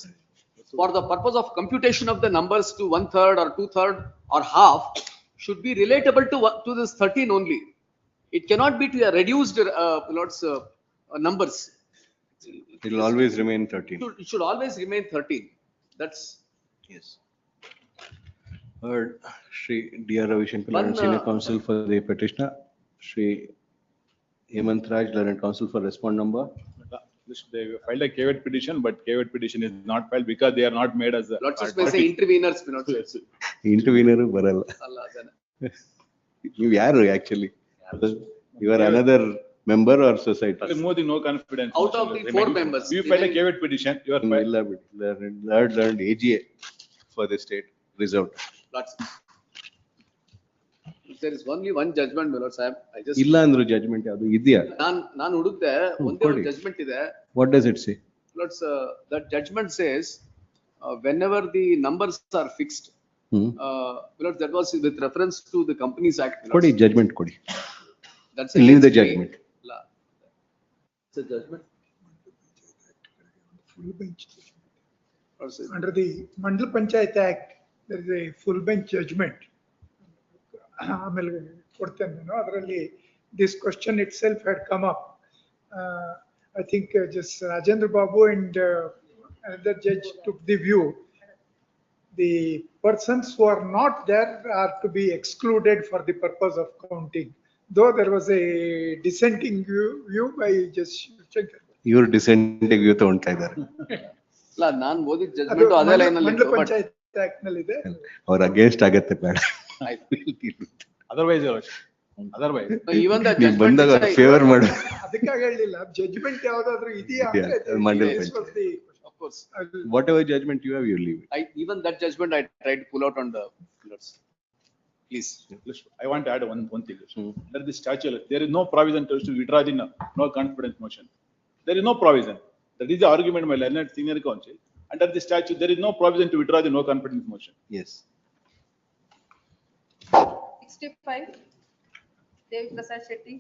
[SPEAKER 21] for the purpose of computation of the numbers to 1/3 or 2/3 or half should be relatable to this 13 only. It cannot be to a reduced numbers.
[SPEAKER 7] It will always remain 13.
[SPEAKER 21] It should always remain 13. That's
[SPEAKER 7] yes. Heard Shri D.R. Ravishankar,
[SPEAKER 21] One,
[SPEAKER 7] Senior Counsel for the petitioner. Shri Hemant Raj, Learned Counsel for respond number.
[SPEAKER 9] They filed a caveat petition, but caveat petition is not filed because they are not made as a.
[SPEAKER 21] Lots of say interveners.
[SPEAKER 7] Intervener baralla. You are actually. You are another member or society.
[SPEAKER 9] Remove the no confidence.
[SPEAKER 21] Out of the 4 members.
[SPEAKER 9] You filed a caveat petition. You are filed.
[SPEAKER 7] Learned AGA for the state reserved.
[SPEAKER 21] Lots. There is only one judgment, my lord, Sahib. I just.
[SPEAKER 7] ಇಲ್ಲ ಅಂದ್ರು judgment ಯಾವುದು ಇದೆಯಾ?
[SPEAKER 21] ನಾನು ಹುಡುಕ್ದೆ ಒಂದೇ ಒಂದು judgment ಇದೆ.
[SPEAKER 7] What does it say?
[SPEAKER 21] Lords, that judgment says whenever the numbers are fixed, Lord, that was with reference to the Companies Act.
[SPEAKER 7] ಕೊಡಿ judgment ಕೊಡಿ.
[SPEAKER 21] That's
[SPEAKER 7] leave the judgment.
[SPEAKER 21] It's a judgment.
[SPEAKER 22] Full bench. Under the Mandal Panchayat Act, there is a full bench judgment. ಆಮೇಲೆ ಕೊಡ್ತೇನೆ ನಾನು ಅದರಲ್ಲಿ this question itself had come up. I think just Rajendra Babu and another judge took the view the persons who are not there are to be excluded for the purpose of counting. Though there was a dissenting view by Justice Shankar.
[SPEAKER 7] ಇವರು ಡಿಸೆಂಟಿವ್ view ತಗೊಂತಾ ಇದ್ದಾರೆ.
[SPEAKER 21] ಇಲ್ಲ ನಾನು ಓದಿದ judgment ಅದೇ line ಅಲ್ಲಿ
[SPEAKER 22] ಮಂಡಲ panchayat act ನಲ್ಲಿ ಇದೆ.
[SPEAKER 7] ಅವ್ರ ಅಗೇನ್ಸ್ಟ್ ಆಗತ್ತೆ ಬೇಡ.
[SPEAKER 9] Otherwise,
[SPEAKER 21] even the
[SPEAKER 7] ನೀವು ಬಂದಾಗ ಫೇವರ್ ಮಾಡು.
[SPEAKER 22] ಅದಕ್ಕಾಗಿ ಹೇಳಿಲ್ಲ ಜಡ್ಜ್ಮೆಂಟ್ ಯಾವ್ದಾದ್ರು ಇದೆಯಾ ಅಂದ್ರೆ
[SPEAKER 7] ಮಂಡಲ
[SPEAKER 21] of course.
[SPEAKER 7] Whatever judgment you have, you leave it.
[SPEAKER 21] Even that judgment I tried to pull out on the pillars. Please.
[SPEAKER 9] I want to add one thing. Under the statute, there is no provision to withdraw the no confidence motion. There is no provision. That is the argument by learned senior counsel. Under the statute, there is no provision to withdraw the no confidence motion.
[SPEAKER 7] Yes.
[SPEAKER 5] 65, Devi Prasad Shetty.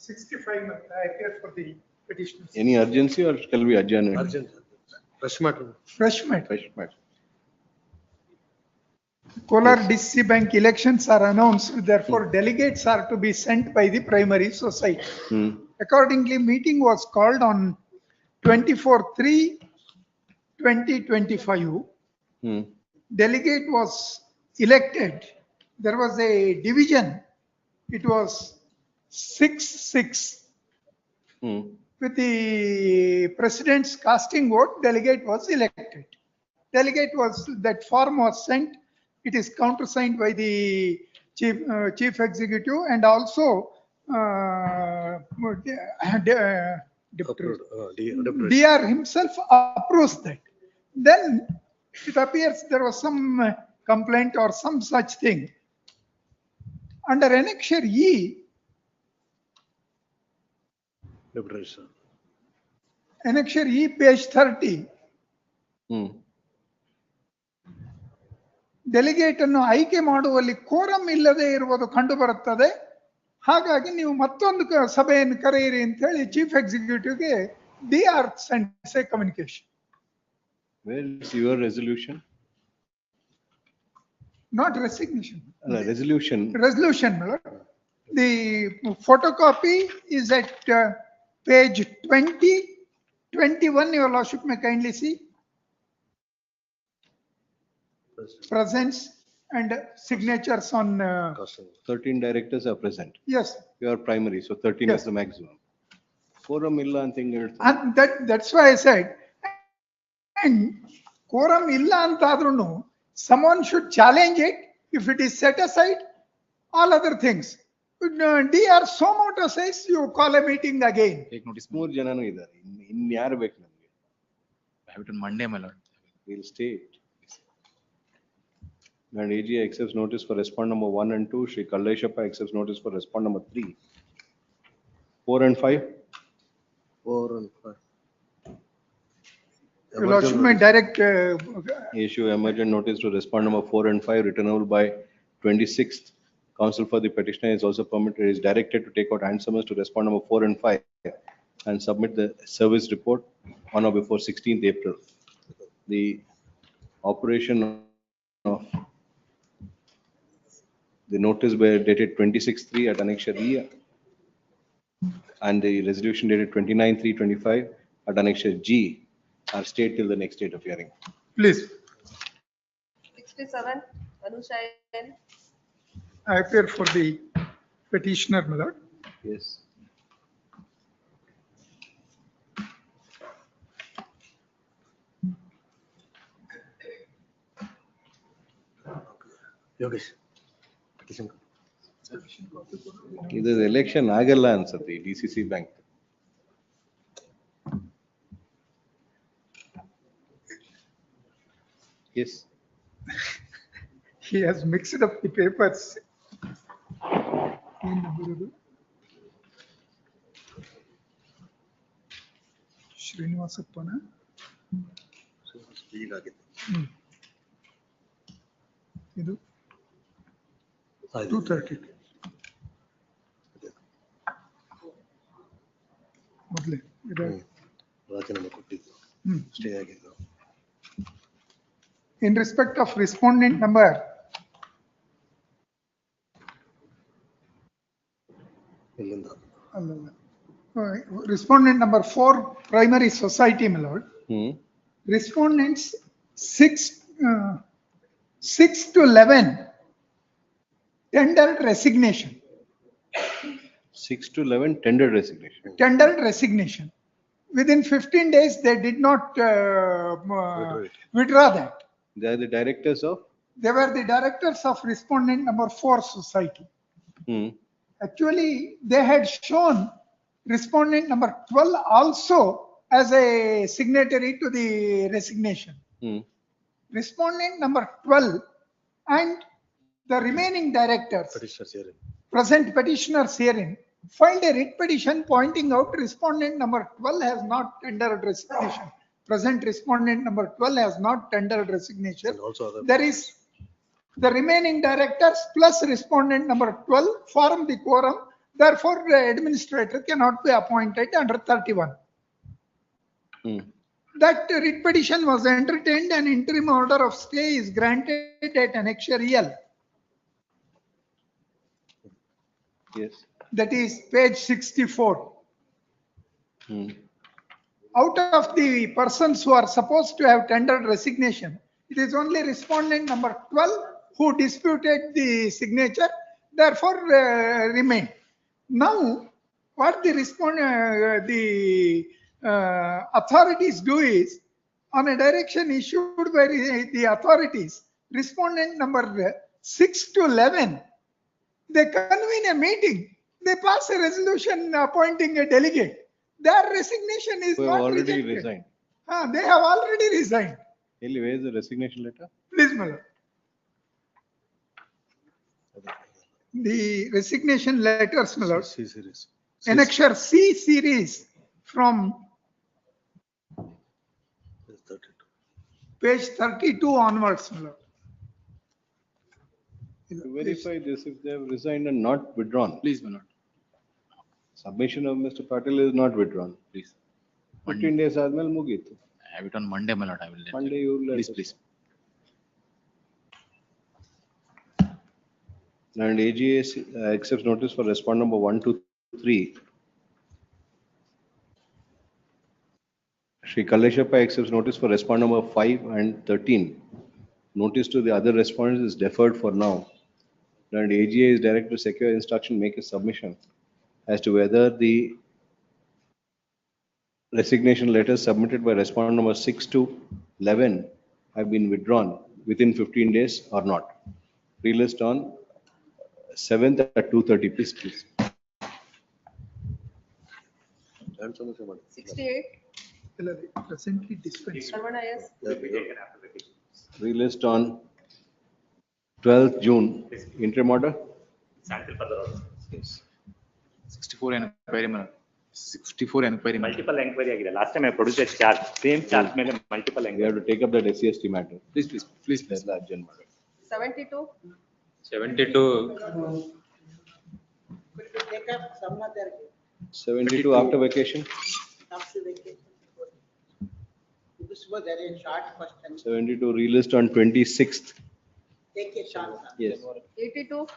[SPEAKER 22] 65, I appear for the petitioners.
[SPEAKER 7] Any urgency or shall we adjourn it?
[SPEAKER 10] Urgent. Fresh matter.
[SPEAKER 22] Fresh matter.
[SPEAKER 7] Fresh matter.
[SPEAKER 22] Kolar DC Bank elections are announced, therefore delegates are to be sent by the primary society. Accordingly, meeting was called on 24/3/2025. Delegate was elected. There was a division. It was 6-6. With the president's casting vote, delegate was elected. Delegate was, that form was sent. It is countersigned by the chief executive and also DR himself approves that. Then it appears there was some complaint or some such thing. Under Annexure E, Annexure E, page 30. Delegate ಅನ್ನು ಆಯ್ಕೆ ಮಾಡುವಲ್ಲಿ quorum ಇಲ್ಲದೆ ಇರುವುದು ಕಂಡು ಬರುತ್ತದೆ. ಹಾಗಾಗಿ ನೀವು ಮತ್ತೊಂದು ಸಭೆಯನ್ನು ಕರೆಯಿರಿ ಅಂತ ಹೇಳಿ chief ಎಕ್ಸಿಕ್ಯೂಟಿವ್ಗೆ DR sends a communication.
[SPEAKER 7] Where is your resolution?
[SPEAKER 22] Not resignation.
[SPEAKER 7] Resolution.
[SPEAKER 22] Resolution. The photocopy is at page 20, 21. Your lordship may kindly see. Presence and signatures on
[SPEAKER 7] 13 directors are present.
[SPEAKER 22] Yes.
[SPEAKER 7] You are primary, so 13
[SPEAKER 22] Yes.
[SPEAKER 7] is the maximum. Quorum illa anta hinge ಹೇಳ್ತಾರೆ.
[SPEAKER 22] And that's why I said, and quorum illa antadrunu, someone should challenge it. If it is set aside, all other things. DR Somoto says you call a meeting again.
[SPEAKER 14] Take notice.
[SPEAKER 7] 3 ಜನನೂ ಇದ್ದಾರೆ. ಇನ್ಯಾರು ಬೇಕು ನಮಗೆ?
[SPEAKER 14] I have it on Monday, my lord.
[SPEAKER 7] We'll state. And AG accepts notice for respond number 1 and 2. Shri Kalleshappa accepts notice for respond number 3. 4 and 5.
[SPEAKER 10] 4 and 5.
[SPEAKER 22] Your lordship may direct.
[SPEAKER 7] Issue emergent notice to respond number 4 and 5 returnable by 26th. Counsel for the petitioner is also permitted, is directed to take out answers to respond number 4 and 5 and submit the service report on or before 16th April. The operation of the notice were dated 26/3 at Annexure E and the resolution dated 29/3/25 at Annexure G are stayed till the next date of hearing.
[SPEAKER 22] Please.
[SPEAKER 5] 67, Anushayan.
[SPEAKER 22] I appear for the petitioner, my lord.
[SPEAKER 7] Yes.
[SPEAKER 10] Yogesh.
[SPEAKER 7] ಇದು election ಆಗಲ್ಲ ಅನ್ಸುತ್ತೆ DCC bank. Yes.
[SPEAKER 22] He has mixed up the papers. Srinivasapana.
[SPEAKER 10] Speed ಆಗಿದೆ.
[SPEAKER 22] ಇದು 230. ಮೊದಲೇ
[SPEAKER 10] ರಾಜೀನಾಮೆ ಕೊಟ್ಟಿದ್ದು.
[SPEAKER 7] Stay again.
[SPEAKER 22] In respect of respondent number respondent number 4, primary society, my lord. Respondents 6 to 11 tendered resignation.
[SPEAKER 7] 6 to 11 tendered resignation.
[SPEAKER 22] Tendered resignation. Within 15 days, they did not withdraw that.
[SPEAKER 7] They are the directors of?
[SPEAKER 22] They were the directors of respondent number 4 society. Actually, they had shown respondent number 12 also as a signatory to the resignation. Respondent number 12 and the remaining directors, present petitioners herein, filed a writ petition pointing out respondent number 12 has not tendered resignation. Present respondent number 12 has not tendered resignation. There is the remaining directors plus respondent number 12 form the quorum. Therefore, the administrator cannot be appointed under 31. That writ petition was entertained and interim order of stay is granted at annexure EL.
[SPEAKER 7] Yes.
[SPEAKER 22] That is page 64. Out of the persons who are supposed to have tendered resignation, it is only respondent number 12 who disputed the signature, therefore remained. Now, what the authorities do is, on a direction issued by the authorities, respondent number 6 to 11, they convene a meeting, they pass a resolution appointing a delegate. Their resignation is
[SPEAKER 7] Who have
[SPEAKER 22] not
[SPEAKER 7] already
[SPEAKER 22] rejected.
[SPEAKER 7] resigned.
[SPEAKER 22] They have already resigned.
[SPEAKER 7] Eli, where is the resignation letter?
[SPEAKER 22] Please, my lord. The resignation letters, my lord.
[SPEAKER 7] C series.
[SPEAKER 22] Annexure C series from page 32 onwards, my lord.
[SPEAKER 7] To verify this, if they have resigned and not withdrawn.
[SPEAKER 14] Please, my lord.
[SPEAKER 7] Submission of Mr. Patil is not withdrawn.
[SPEAKER 14] Please.
[SPEAKER 7] 15 days ಆದ್ಮೇಲೆ ಮುಗೀತು.
[SPEAKER 14] I have it on Monday, my lord. I will let
[SPEAKER 7] Monday you will let
[SPEAKER 14] Please,
[SPEAKER 7] us.
[SPEAKER 14] please.
[SPEAKER 7] And AGA accepts notice for respondent number 1 to 3. Shri Kaleshappa accepts notice for respondent number 5 and 13. Notice to the other respondents is deferred for now. And AGA is directed to secure instruction, make a submission as to whether the resignation letters submitted by respondent number 6 to 11 have been withdrawn within 15 days or not. Relist on 7th at 2:30, please.
[SPEAKER 5] 68.
[SPEAKER 22] Presently dispensed.
[SPEAKER 5] Sarvana, yes.
[SPEAKER 7] Relist on 12th June. Interim order? Yes.
[SPEAKER 14] 64 enquiry, my lord. 64 enquiry.
[SPEAKER 19] Multiple enquiry ಆಗಿದೆ. Last time I produced a charge. Same charge ಮೇಲೆ multiple
[SPEAKER 7] We
[SPEAKER 19] enquiry.
[SPEAKER 7] have to take up that SCST matter.
[SPEAKER 14] Please, please, please, please.
[SPEAKER 7] That's the urgent matter.
[SPEAKER 5] 72.
[SPEAKER 17] 72.
[SPEAKER 7] 72 after vacation.
[SPEAKER 10] This was very short question.
[SPEAKER 7] 72 relist on 26th.
[SPEAKER 10] Take a chance.
[SPEAKER 7] Yes.
[SPEAKER 5] 82.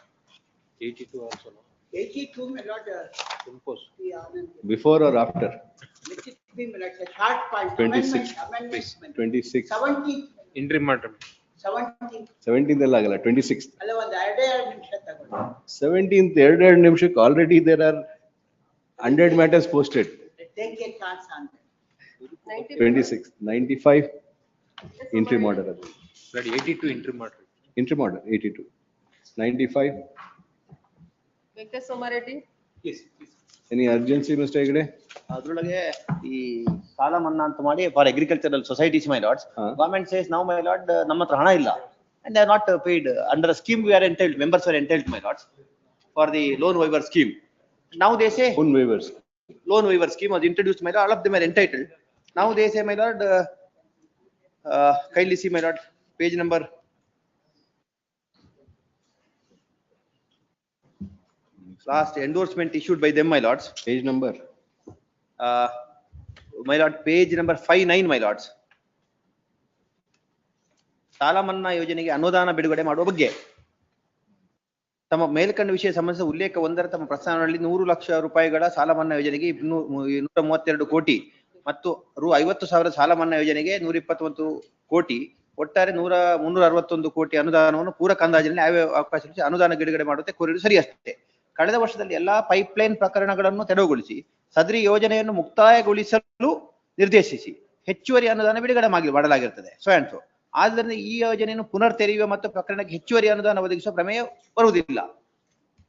[SPEAKER 17] 82 also.
[SPEAKER 10] 82 may not
[SPEAKER 7] Impose.
[SPEAKER 10] be on.
[SPEAKER 7] Before or after?
[SPEAKER 10] Let it be like a short point.
[SPEAKER 7] 26.
[SPEAKER 10] Amendment.
[SPEAKER 7] 26.
[SPEAKER 10] 17.
[SPEAKER 17] Interim order.
[SPEAKER 10] 17.
[SPEAKER 7] 17th ಎಲ್ಲ ಆಗಲ್ಲ 26th.
[SPEAKER 10] ಅಲ್ಲ ಒಂದು ಎರಡೇ ನಿಮಿಷ ತಗೊಳ್ಳಿ.
[SPEAKER 7] 17th ಎರಡು ನಿಮಿಷಕ್ಕೆ already there are 100 matters posted.
[SPEAKER 10] Take a chance on that.
[SPEAKER 7] 26, 95 interim order.
[SPEAKER 17] Ready, 82 interim order.
[SPEAKER 7] Interim order 82. 95.
[SPEAKER 5] Venkatesh Somareddy.
[SPEAKER 17] Please, please.
[SPEAKER 7] Any urgency, Mr. Hegde?
[SPEAKER 12] ಅದ್ರೊಳಗೆ ಈ ಸಾಲ ಮನ್ನಾ ಅಂತ ಮಾಡಿ for agricultural societies my lords government says now my lord ನಮ್ಮ ಹತ್ರ ಹಣ ಇಲ್ಲ and they are not paid under scheme we are entitled members are entitled my lords for the loan waiver scheme now they say
[SPEAKER 7] Loan waivers.
[SPEAKER 12] loan waiver scheme was introduced my lord, all of them are entitled. Now they say my lord kindly see my lord page number last endorsement issued by them my lords,
[SPEAKER 7] Page number.
[SPEAKER 12] my lord, page number 59, my lords. ಸಾಲ ಮನ್ನಾ ಯೋಜನೆಗೆ ಅನುದಾನ ಬಿಡುಗಡೆ ಮಾಡುವ ಬಗ್ಗೆ ತಮ್ಮ ಮೇಲ್ಕಂಡ ವಿಷಯ ಸಂಬಂಧಿಸಿದ ಉಲ್ಲೇಖ 1ರ ತಮ್ಮ ಪ್ರಸ್ತಾವನೆಯಲ್ಲಿ 100 ಲಕ್ಷ ರೂಪಾಯಿಗಳ ಸಾಲ ಮನ್ನಾ ಯೋಜನೆಗೆ 132 ಕೋಟಿ ಮತ್ತು ರು 50,000 ಸಾಲ ಮನ್ನಾ ಯೋಜನೆಗೆ 121 ಕೋಟಿ ಒಟ್ಟಾರೆ 361 ಕೋಟಿ ಅನುದಾನವನ್ನು ಪೂರಕ ಅಂದಾಜಿನಲ್ಲಿ ಯಾವ ಅವಕಾಶ ಅನುದಾನ ಬಿಡುಗಡೆ ಮಾಡುತ್ತೆ ಕೋರಿರುವುದು ಸರಿಯಷ್ಟೇ. ಕಳೆದ ವರ್ಷದಲ್ಲಿ ಎಲ್ಲಾ ಪೈಪ್ಲೈನ್ ಪ್ರಕರಣಗಳನ್ನು ತೆರವುಗೊಳಿಸಿ ಸದರಿ ಯೋಜನೆಯನ್ನು ಮುಕ್ತಾಯಗೊಳಿಸಲು ನಿರ್ದೇಶಿಸಿ ಹೆಚ್ಚುವರಿ ಅನುದಾನ ಬಿಡುಗಡೆ ಮಾಡಲಾಗಿರುತ್ತದೆ. ಸೊ ಅಂಡ್ ಸೊ ಆದ್ದರಿಂದ ಈ ಯೋಜನೆಯನ್ನು ಪುನರ್ ತೆರೆಯುವ ಮತ್ತು ಪ್ರಕರಣಕ್ಕೆ ಹೆಚ್ಚುವರಿ ಅನುದಾನ ಒದಗಿಸುವ ಪ್ರಮೇಯ ಬರುವುದಿಲ್ಲ.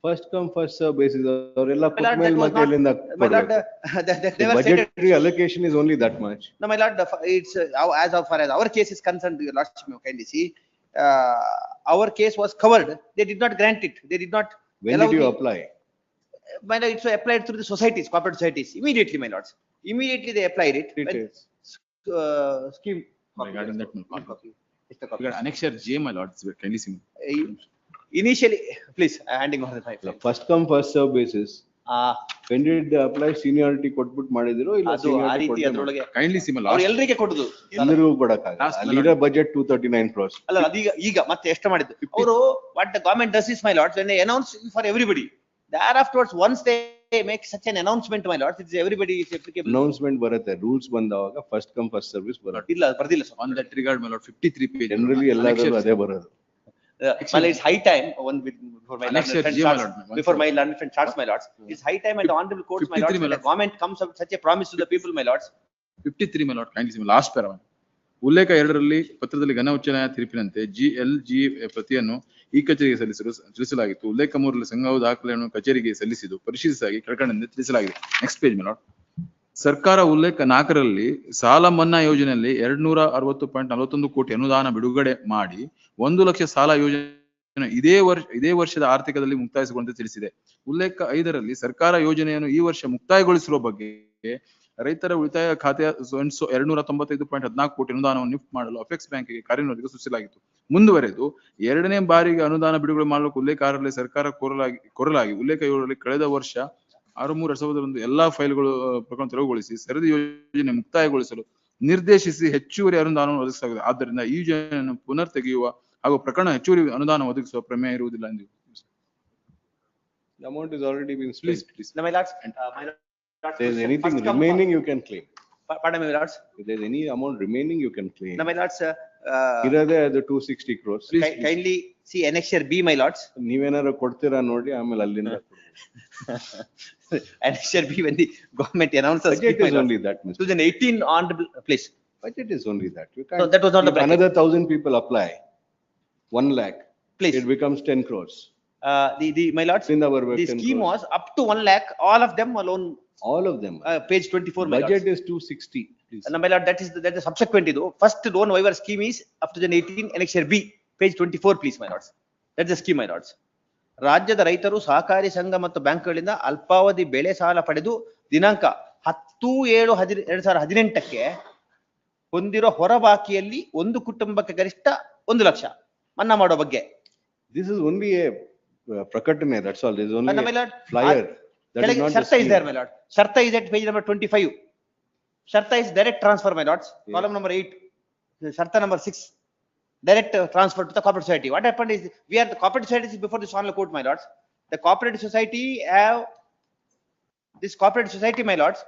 [SPEAKER 7] First come first serve basis ಅವರೆಲ್ಲ ಕುಟುಂಬದ ಮಧ್ಯೆಲಿಂದ budgetary allocation is only that much.
[SPEAKER 12] No, my lord, it's as far as our case is concerned, your lordship may kindly see, our case was covered. They did not grant it. They did not.
[SPEAKER 7] When did you apply?
[SPEAKER 12] My lord, it's applied through the societies, cooperative societies. Immediately, my lords. Immediately they applied it.
[SPEAKER 7] Details.
[SPEAKER 12] Scheme.
[SPEAKER 14] Regarding that, regarding annexure J, my lords, kindly see.
[SPEAKER 12] Initially, please, handing over the pipeline.
[SPEAKER 7] First come first serve basis. When did they apply seniority ಕೊಟ್ಬಿಟ್ಟು ಮಾಡಿದಿರೋ ಇಲ್ಲ
[SPEAKER 12] seniority ಅದರೊಳಗೆ
[SPEAKER 14] kindly see, my
[SPEAKER 12] ಅವರು
[SPEAKER 14] lords.
[SPEAKER 12] ಎಲ್ಲರಿಗೆ ಕೊಡುದು
[SPEAKER 7] ಎಲ್ಲರಿಗೂ ಕೊಡಕ್ಕಾಗಲ್ಲ. ಅಲ್ಲಿರೋ budget 239 crores.
[SPEAKER 12] ಅಲ್ಲ ಈಗ ಮತ್ತೆ ಎಷ್ಟು ಮಾಡಿದ್ದು ಅವರು what the government does is, my lords, when they announce for everybody, thereafterwards once they make such an announcement, my lords, it's everybody is applicable.
[SPEAKER 7] Announcement ಬರುತ್ತೆ, ರೂಲ್ಸ್ ಬಂದಾಗ ಫಸ್ಟ್ ಕಮ್ ಫಸ್ಟ್ ಸರ್ವಿಸ್ ಬರುತ್ತೆ.
[SPEAKER 12] ಇಲ್ಲ ಬರ್ದಿಲ್ಲ
[SPEAKER 14] On that regard, my lord, 53 page.
[SPEAKER 7] Generally ಎಲ್ಲಾದ್ರೂ ಅದೇ ಬರೋದು.
[SPEAKER 12] Well, it's high time before my
[SPEAKER 14] Annexure
[SPEAKER 12] learned friend
[SPEAKER 14] J, my
[SPEAKER 12] starts,
[SPEAKER 14] lord.
[SPEAKER 12] before my learned friend starts, my lords, it's high time at the honorable courts, my
[SPEAKER 14] 53,
[SPEAKER 12] lords,
[SPEAKER 14] my
[SPEAKER 12] when the
[SPEAKER 14] lord.
[SPEAKER 12] government comes up with such a promise to the people, my lords.
[SPEAKER 14] 53, my lord, kindly see, last paragraph. ಉಲ್ಲೇಖ 2ರಲ್ಲಿ ಪತ್ರದಲ್ಲಿ ಘನ ಉಚ್ಚ ನ್ಯಾಯ ತೀರ್ಪಿನಂತೆ GLG ಪ್ರತಿಯನ್ನು ಈ ಕಚೇರಿಗೆ ತಿಳಿಸಲಾಗಿತ್ತು. ಉಲ್ಲೇಖ 3ರಲ್ಲಿ ಸಂಘವು ದಾಖಲೆಯನ್ನು ಕಚೇರಿಗೆ ಸಲ್ಲಿಸಿದ್ದು ಪರಿಶೀಲಿಸಲಾಗಿ ಕೆಳಕಂಡಂತೆ ತಿಳಿಸಲಾಗಿದೆ. Next page, my lord. ಸರ್ಕಾರ ಉಲ್ಲೇಖ 4ರಲ್ಲಿ ಸಾಲ ಮನ್ನಾ ಯೋಜನೆಯಲ್ಲಿ 260.41 ಕೋಟಿ ಅನುದಾನ ಬಿಡುಗಡೆ ಮಾಡಿ 1 ಲಕ್ಷ ಸಾಲ ಯೋಜನೆ ಇದೇ ವರ್ಷದ ಆರ್ಥಿಕದಲ್ಲಿ ಮುಕ್ತಾಯಗೊಳಿಸುವಂತೆ ತಿಳಿಸಿದೆ. ಉಲ್ಲೇಖ 5ರಲ್ಲಿ ಸರ್ಕಾರ ಯೋಜನೆಯನ್ನು ಈ ವರ್ಷ ಮುಕ್ತಾಯಗೊಳಿಸಿರುವ ಬಗ್ಗೆ ರೈತರ ಉಳಿತಾಯ ಖಾತೆಯ 295.14 ಕೋಟಿ ಅನುದಾನವನ್ನು ನಿಫ್ಟ್ ಮಾಡಲು ಅಪೆಕ್ಸ್ ಬ್ಯಾಂಕಿಗೆ ಕಾರ್ಯನಿರ್ವಹಿಸಲು ಸೂಚಿಸಲಾಗಿತ್ತು. ಮುಂದುವರೆದು 2ನೇ ಬಾರಿಗೆ ಅನುದಾನ ಬಿಡುಗಡೆ ಮಾಡಲು ಉಲ್ಲೇಖ 6ರಲ್ಲಿ ಸರ್ಕಾರ ಕೋರಲಾಗಿ ಉಲ್ಲೇಖ 7ರಲ್ಲಿ ಕಳೆದ ವರ್ಷ 6/3/2021 ಎಲ್ಲಾ ಫೈಲ್ಗಳು ಪ್ರಕರಣ ತೆರವುಗೊಳಿಸಿ ಸರದಿ ಯೋಜನೆ ಮುಕ್ತಾಯಗೊಳಿಸಲು ನಿರ್ದೇಶಿಸಿ ಹೆಚ್ಚುವರಿ ಅನುದಾನವನ್ನು ಒದಗಿಸಲಾಗಿದೆ. ಆದ್ದರಿಂದ ಈ ಯೋಜನೆಯನ್ನು ಪುನರ್ ತೆಗೆಯುವ ಹಾಗೂ ಪ್ರಕರಣ ಹೆಚ್ಚುವರಿ ಅನುದಾನ ಒದಗಿಸುವ ಪ್ರಮೇಯ ಇರುವುದಿಲ್ಲ ಎಂದು.
[SPEAKER 7] The amount is already been spent.
[SPEAKER 14] Please.
[SPEAKER 12] No, my lords,
[SPEAKER 7] If there is anything remaining, you can claim.
[SPEAKER 12] Pardon me, my lords.
[SPEAKER 7] If there is any amount remaining, you can claim.
[SPEAKER 12] No, my lords,
[SPEAKER 7] ಇರೋದೇ ಅದು 260 crores.
[SPEAKER 12] kindly see annexure B, my lords.
[SPEAKER 7] ನೀವೇನಾದ್ರು ಕೊಡ್ತೀರಾ ನೋಡಿ, ಆಮೇಲೆ ಅಲ್ಲಿಂದ
[SPEAKER 12] Annexure B, when the government announces.
[SPEAKER 7] Budget is only that, Mr.
[SPEAKER 12] 2018 honorable, please.
[SPEAKER 7] Budget is only that. You
[SPEAKER 12] So
[SPEAKER 7] can't.
[SPEAKER 12] that was not the
[SPEAKER 7] If
[SPEAKER 12] bracket.
[SPEAKER 7] another 1,000 people apply, 1 lakh,
[SPEAKER 12] Please.
[SPEAKER 7] it becomes 10 crores.
[SPEAKER 12] My lords,
[SPEAKER 7] In our work,
[SPEAKER 12] the
[SPEAKER 7] 10
[SPEAKER 12] scheme
[SPEAKER 7] crores.
[SPEAKER 12] was up to 1 lakh, all of them alone,
[SPEAKER 7] All of them.
[SPEAKER 12] page 24, my
[SPEAKER 7] Budget
[SPEAKER 12] lords.
[SPEAKER 7] is 260, please.
[SPEAKER 12] No, my lord, that is the subsequent idu. First loan waiver scheme is up to 2018, annexure B, page 24, please, my lords. That's the scheme, my lords. ರಾಜ್ಯದ ರೈತರು ಸಹಕಾರಿ ಸಂಘ ಮತ್ತು ಬ್ಯಾಂಕ್ಗಳಿಂದ ಅಲ್ಪಾವಧಿ ಬೆಳೆ ಸಾಲ ಪಡೆದು ದಿನಾಂಕ 10/7/2018ಕ್ಕೆ ಹೊಂದಿರೋ ಹೊರಬಾಕಿಯಲ್ಲಿ ಒಂದು ಕುಟುಂಬಕ್ಕೆ ಗರಿಷ್ಠ 1 ಲಕ್ಷ ಮನ್ನಾ ಮಾಡೋ ಬಗ್ಗೆ.
[SPEAKER 7] This is only a prakatane, that's all. There is only
[SPEAKER 12] my lord,
[SPEAKER 7] a flyer. That is not the
[SPEAKER 12] Sharta is
[SPEAKER 7] scheme.
[SPEAKER 12] there, my lord. Sharta is at page number 25. Sharta is direct transfer, my lords.
[SPEAKER 7] Yes.
[SPEAKER 12] Column number 8. Sharta number 6. Direct transfer to the cooperative society. What happened is, we are the cooperative society before this honorable court, my lords. The cooperative society have, this cooperative society, my lords,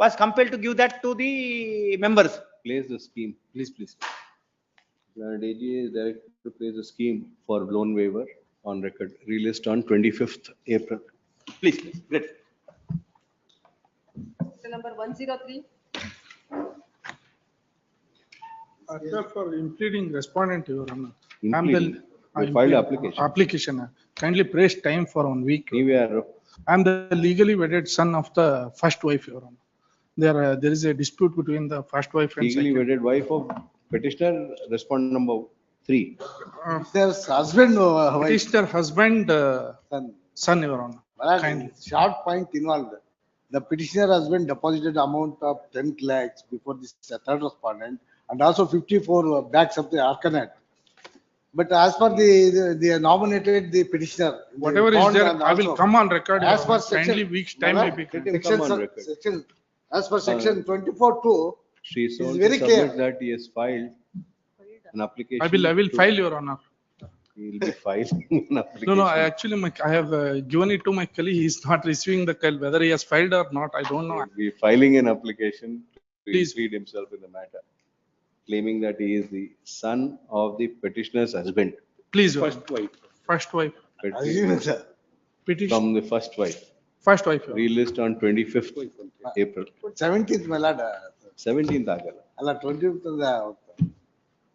[SPEAKER 12] was compelled to give that to the members.
[SPEAKER 7] Place the scheme.
[SPEAKER 14] Please.
[SPEAKER 7] DG is directed to place the scheme for loan waiver on record, released on 25th April.
[SPEAKER 12] Please, great.
[SPEAKER 5] Number 103.
[SPEAKER 22] For impleading respondent, Your Honor.
[SPEAKER 7] Impleading. You filed application.
[SPEAKER 22] Application. Kindly press time for 1 week.
[SPEAKER 7] ನೀವ್ಯಾರು?
[SPEAKER 22] I am the legally wedded son of the first wife, Your Honor. There is a dispute between the first wife and
[SPEAKER 7] Legally
[SPEAKER 22] second.
[SPEAKER 7] wedded wife of petitioner, respondent number 3.
[SPEAKER 22] There's husband, petitioner husband, son, Your Honor. Kindly.
[SPEAKER 8] Short point involved. The petitioner husband deposited amount of 10 lakhs before this third respondent and also 54 bags of the arcanet. But as per the nominated the petitioner.
[SPEAKER 22] Whatever is there, I will come on record.
[SPEAKER 8] As per
[SPEAKER 22] Kindly week's time may be.
[SPEAKER 8] section As per section 24(2),
[SPEAKER 7] She
[SPEAKER 8] is
[SPEAKER 7] also
[SPEAKER 8] very clear.
[SPEAKER 7] submits that he has filed an application.
[SPEAKER 4] I will
[SPEAKER 7] to-
[SPEAKER 4] file, Your Honor.
[SPEAKER 7] He will be filing an
[SPEAKER 4] No,
[SPEAKER 7] application.
[SPEAKER 4] no, I actually, I have given it to my colleague. He is not receiving the call. Whether he has filed or not, I don't
[SPEAKER 7] He
[SPEAKER 4] know.
[SPEAKER 7] will be filing an application to
[SPEAKER 4] Please.
[SPEAKER 7] plead himself in the matter, claiming that he is the son of the petitioner's husband.
[SPEAKER 4] Please, Your
[SPEAKER 9] First
[SPEAKER 4] Honor.
[SPEAKER 9] wife.
[SPEAKER 4] First wife,
[SPEAKER 8] Assume, sir.
[SPEAKER 4] petition,
[SPEAKER 7] From the first wife,
[SPEAKER 4] first wife. Your Honor.
[SPEAKER 7] released on 25th April.
[SPEAKER 8] 17th ಮೇಲಾಡ
[SPEAKER 7] 17th ಆಗಲ್ಲ.
[SPEAKER 8] ಅಲ್ಲ 25th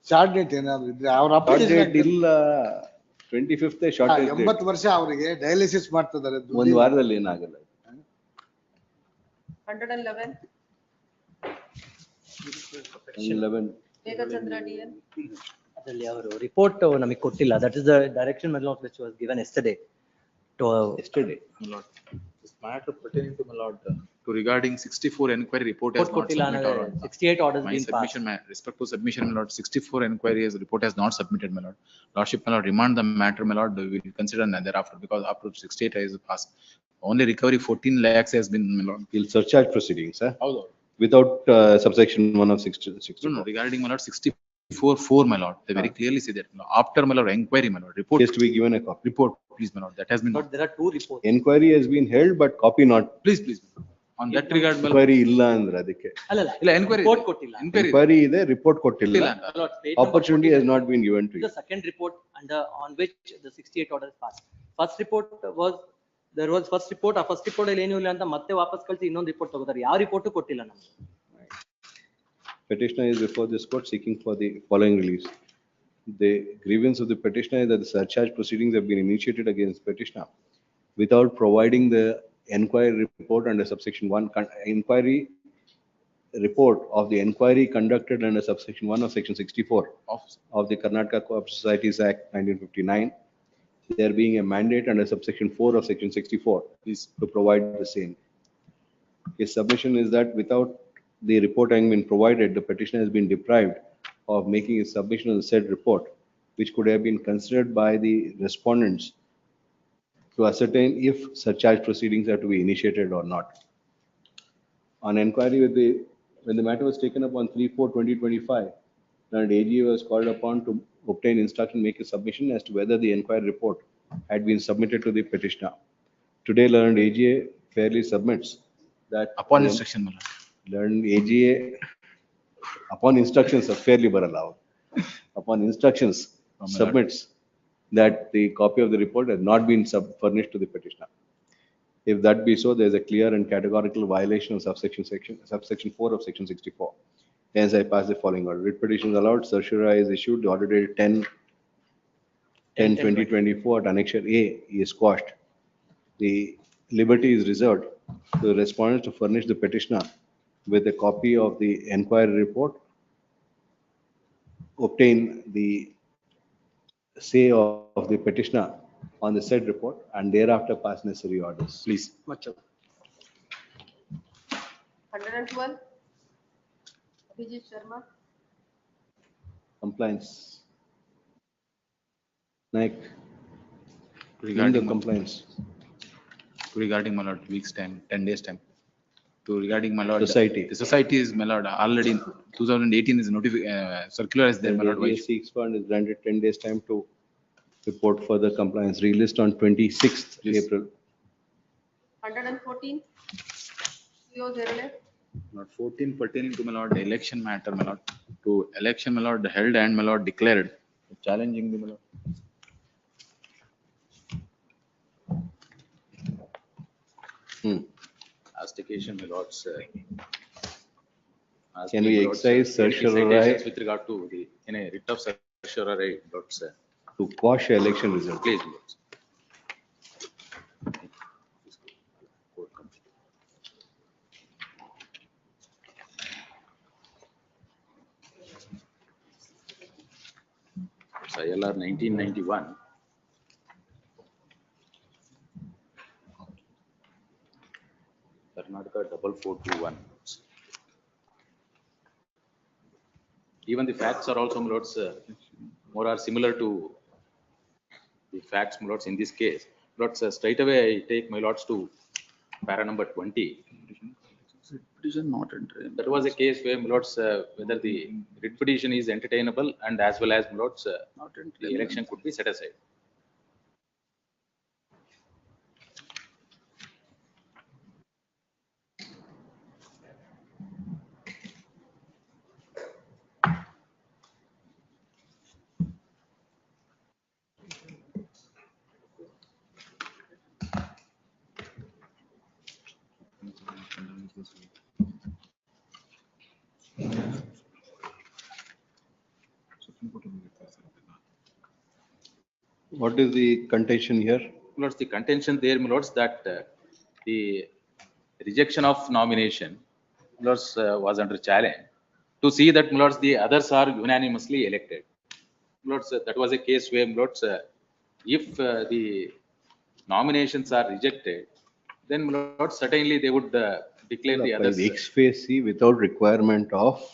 [SPEAKER 8] short date ಏನಾದ್ರು ಇದ್ರೆ ಅವ್ರ
[SPEAKER 7] Short date
[SPEAKER 8] application
[SPEAKER 7] ಇಲ್ಲ 25th shortage date.
[SPEAKER 8] 80 ವರ್ಷ ಅವರಿಗೆ dialysis ಮಾಡ್ತಿದ್ದಾರೆ.
[SPEAKER 7] ಒಂದು ವಾರದಲ್ಲಿ ಏನಾಗಲ್ಲ.
[SPEAKER 5] 111,
[SPEAKER 7] 11
[SPEAKER 5] Megachandra DN.
[SPEAKER 13] ಅದರಲ್ಲಿ ಅವರು ರಿಪೋರ್ಟ್ ನಮಗೆ ಕೊಟ್ಟಿಲ್ಲ. ದಟ್ ಇಸ್ ದ ಡೈರೆಕ್ಷನ್ ಮೆಲೋಟ್ which was given yesterday to
[SPEAKER 7] yesterday.
[SPEAKER 14] My lord, this matter pertaining to my lord, to regarding 64 enquiry report has not
[SPEAKER 13] ಕೊಟ್ಟಿಲ್ಲ
[SPEAKER 14] submitted.
[SPEAKER 13] ಅಂದ್ರೆ
[SPEAKER 14] or-
[SPEAKER 13] 68 orders
[SPEAKER 14] My
[SPEAKER 13] been passed.
[SPEAKER 14] submission, my respect to submission, my lord, 64 enquiry as report has not submitted, my lord. Lordship, my lord, remand the matter, my lord, we will consider thereafter, because up to 68 is passed. Only recovery 14 lakhs has been, my lord.
[SPEAKER 7] He'll surcharge proceedings, sir,
[SPEAKER 14] How though?
[SPEAKER 7] without subsection 1 of 60.
[SPEAKER 14] No, no, regarding, my lord, 64-4, my lord, they very clearly say that, my lord, after, my lord, enquiry, my lord, report.
[SPEAKER 7] He has to be given a copy.
[SPEAKER 14] Report, please, my lord, that has been,
[SPEAKER 13] But there are two reports.
[SPEAKER 7] Enquiry has been held, but copy not.
[SPEAKER 14] please, please, on that regard, my lord.
[SPEAKER 7] Enquiry ಇಲ್ಲ ಅಂದ್ರೆ ಅದಕ್ಕೆ.
[SPEAKER 13] ಅಲ್ಲಲ್ಲ
[SPEAKER 14] ಇಲ್ಲ, enquiry
[SPEAKER 13] report
[SPEAKER 14] ಇದೆ.
[SPEAKER 13] ಕೊಟ್ಟಿಲ್ಲ.
[SPEAKER 14] Enquiry.
[SPEAKER 7] Enquiry ಇದೆ, report ಕೊಟ್ಟಿಲ್ಲ.
[SPEAKER 14] ಕೊಟ್ಟಿಲ್ಲ ಅಂತ.
[SPEAKER 13] My lord, page number
[SPEAKER 7] Opportunity has not been given to
[SPEAKER 13] The
[SPEAKER 7] you.
[SPEAKER 13] second report under on which the 68 orders passed. First report was, there was first report, ಆ first report ಅಲ್ಲಿ ಏನೂ ಇಲ್ಲ ಅಂತ ಮತ್ತೆ ವಾಪಸ್ ಕಳಿಸಿ ಇನ್ನೊಂದು ರಿಪೋರ್ಟ್ ತಗೋತಾರೆ. ಯಾವ ರಿಪೋರ್ಟ್ ಕೊಟ್ಟಿಲ್ಲ ನಮ್ಗೆ.
[SPEAKER 7] Petitioner is before this court seeking for the following release. The grievance of the petitioner is that the surcharge proceedings have been initiated against petitioner without providing the enquiry report under subsection 1, inquiry report of the enquiry conducted under subsection 1 of section 64 of the Karnataka Cooperative Societies Act 1959. There being a mandate under subsection 4 of section 64 is to provide the same. His submission is that without the report having been provided, the petitioner has been deprived of making a submission of the said report, which could have been considered by the respondents to ascertain if surcharge proceedings are to be initiated or not. On inquiry when the matter was taken up on 3/4/2025, and AGA was called upon to obtain instruction, make a submission as to whether the inquiry report had been submitted to the petitioner. Today, learned AGA fairly submits that
[SPEAKER 14] Upon instruction, my lord.
[SPEAKER 7] learned AGA upon instructions are fairly allowed. Upon instructions
[SPEAKER 14] From the
[SPEAKER 7] submits that the copy of the report has not been furnished to the petitioner. If that be so, there is a clear and categorical violation of subsection 4 of section 64. Hence, I pass the following order. Writ petitions allowed, certiorari is issued, the order dated 10/2024 at Annexure A is quashed. The liberty is reserved to the respondents to furnish the petitioner with a copy of the enquiry report, obtain the say of the petitioner on the said report, and thereafter pass necessary orders.
[SPEAKER 14] Please.
[SPEAKER 5] 112, Abhijit Sharma.
[SPEAKER 7] Compliance. Naik.
[SPEAKER 14] Regarding
[SPEAKER 7] the compliance.
[SPEAKER 14] Regarding, my lord, week's time, 10 days time. To regarding, my lord.
[SPEAKER 7] Society.
[SPEAKER 14] The society is, my lord, already in 2018 is circular is there, my lord.
[SPEAKER 7] The seeks fund is granted 10 days time to report further compliance, released on 26th
[SPEAKER 14] Yes.
[SPEAKER 7] April.
[SPEAKER 5] 114, CO Zerle.
[SPEAKER 14] Not 14 pertaining to, my lord, the election matter, my lord, to election, my lord, held and, my lord, declared, challenging the, my lord. Astication, my lords.
[SPEAKER 7] Can we excise certiorari
[SPEAKER 14] with regard to the, in a writ of certiorari, lords,
[SPEAKER 7] to quash election result?
[SPEAKER 14] please, lords. It's ILR 1991. Karnataka 4421. Even the facts are also, my lords, more are similar to the facts, my lords, in this case. Lords, straight away I take my lords to para number 20. petition not entertained.
[SPEAKER 2] That was a case where, my lords, whether the writ petition is entertainable and as well as, my lords,
[SPEAKER 14] Not
[SPEAKER 2] the
[SPEAKER 14] entertained.
[SPEAKER 2] election could be set aside.
[SPEAKER 7] What is the contention here?
[SPEAKER 2] My lords, the contention there, my lords, that the rejection of nomination, my lords, was under challenge to see that, my lords, the others are unanimously elected. My lords, that was a case where, my lords, if the nominations are rejected, then, my lords, certainly they would declare the
[SPEAKER 7] By
[SPEAKER 2] others.
[SPEAKER 7] the ex officio without requirement of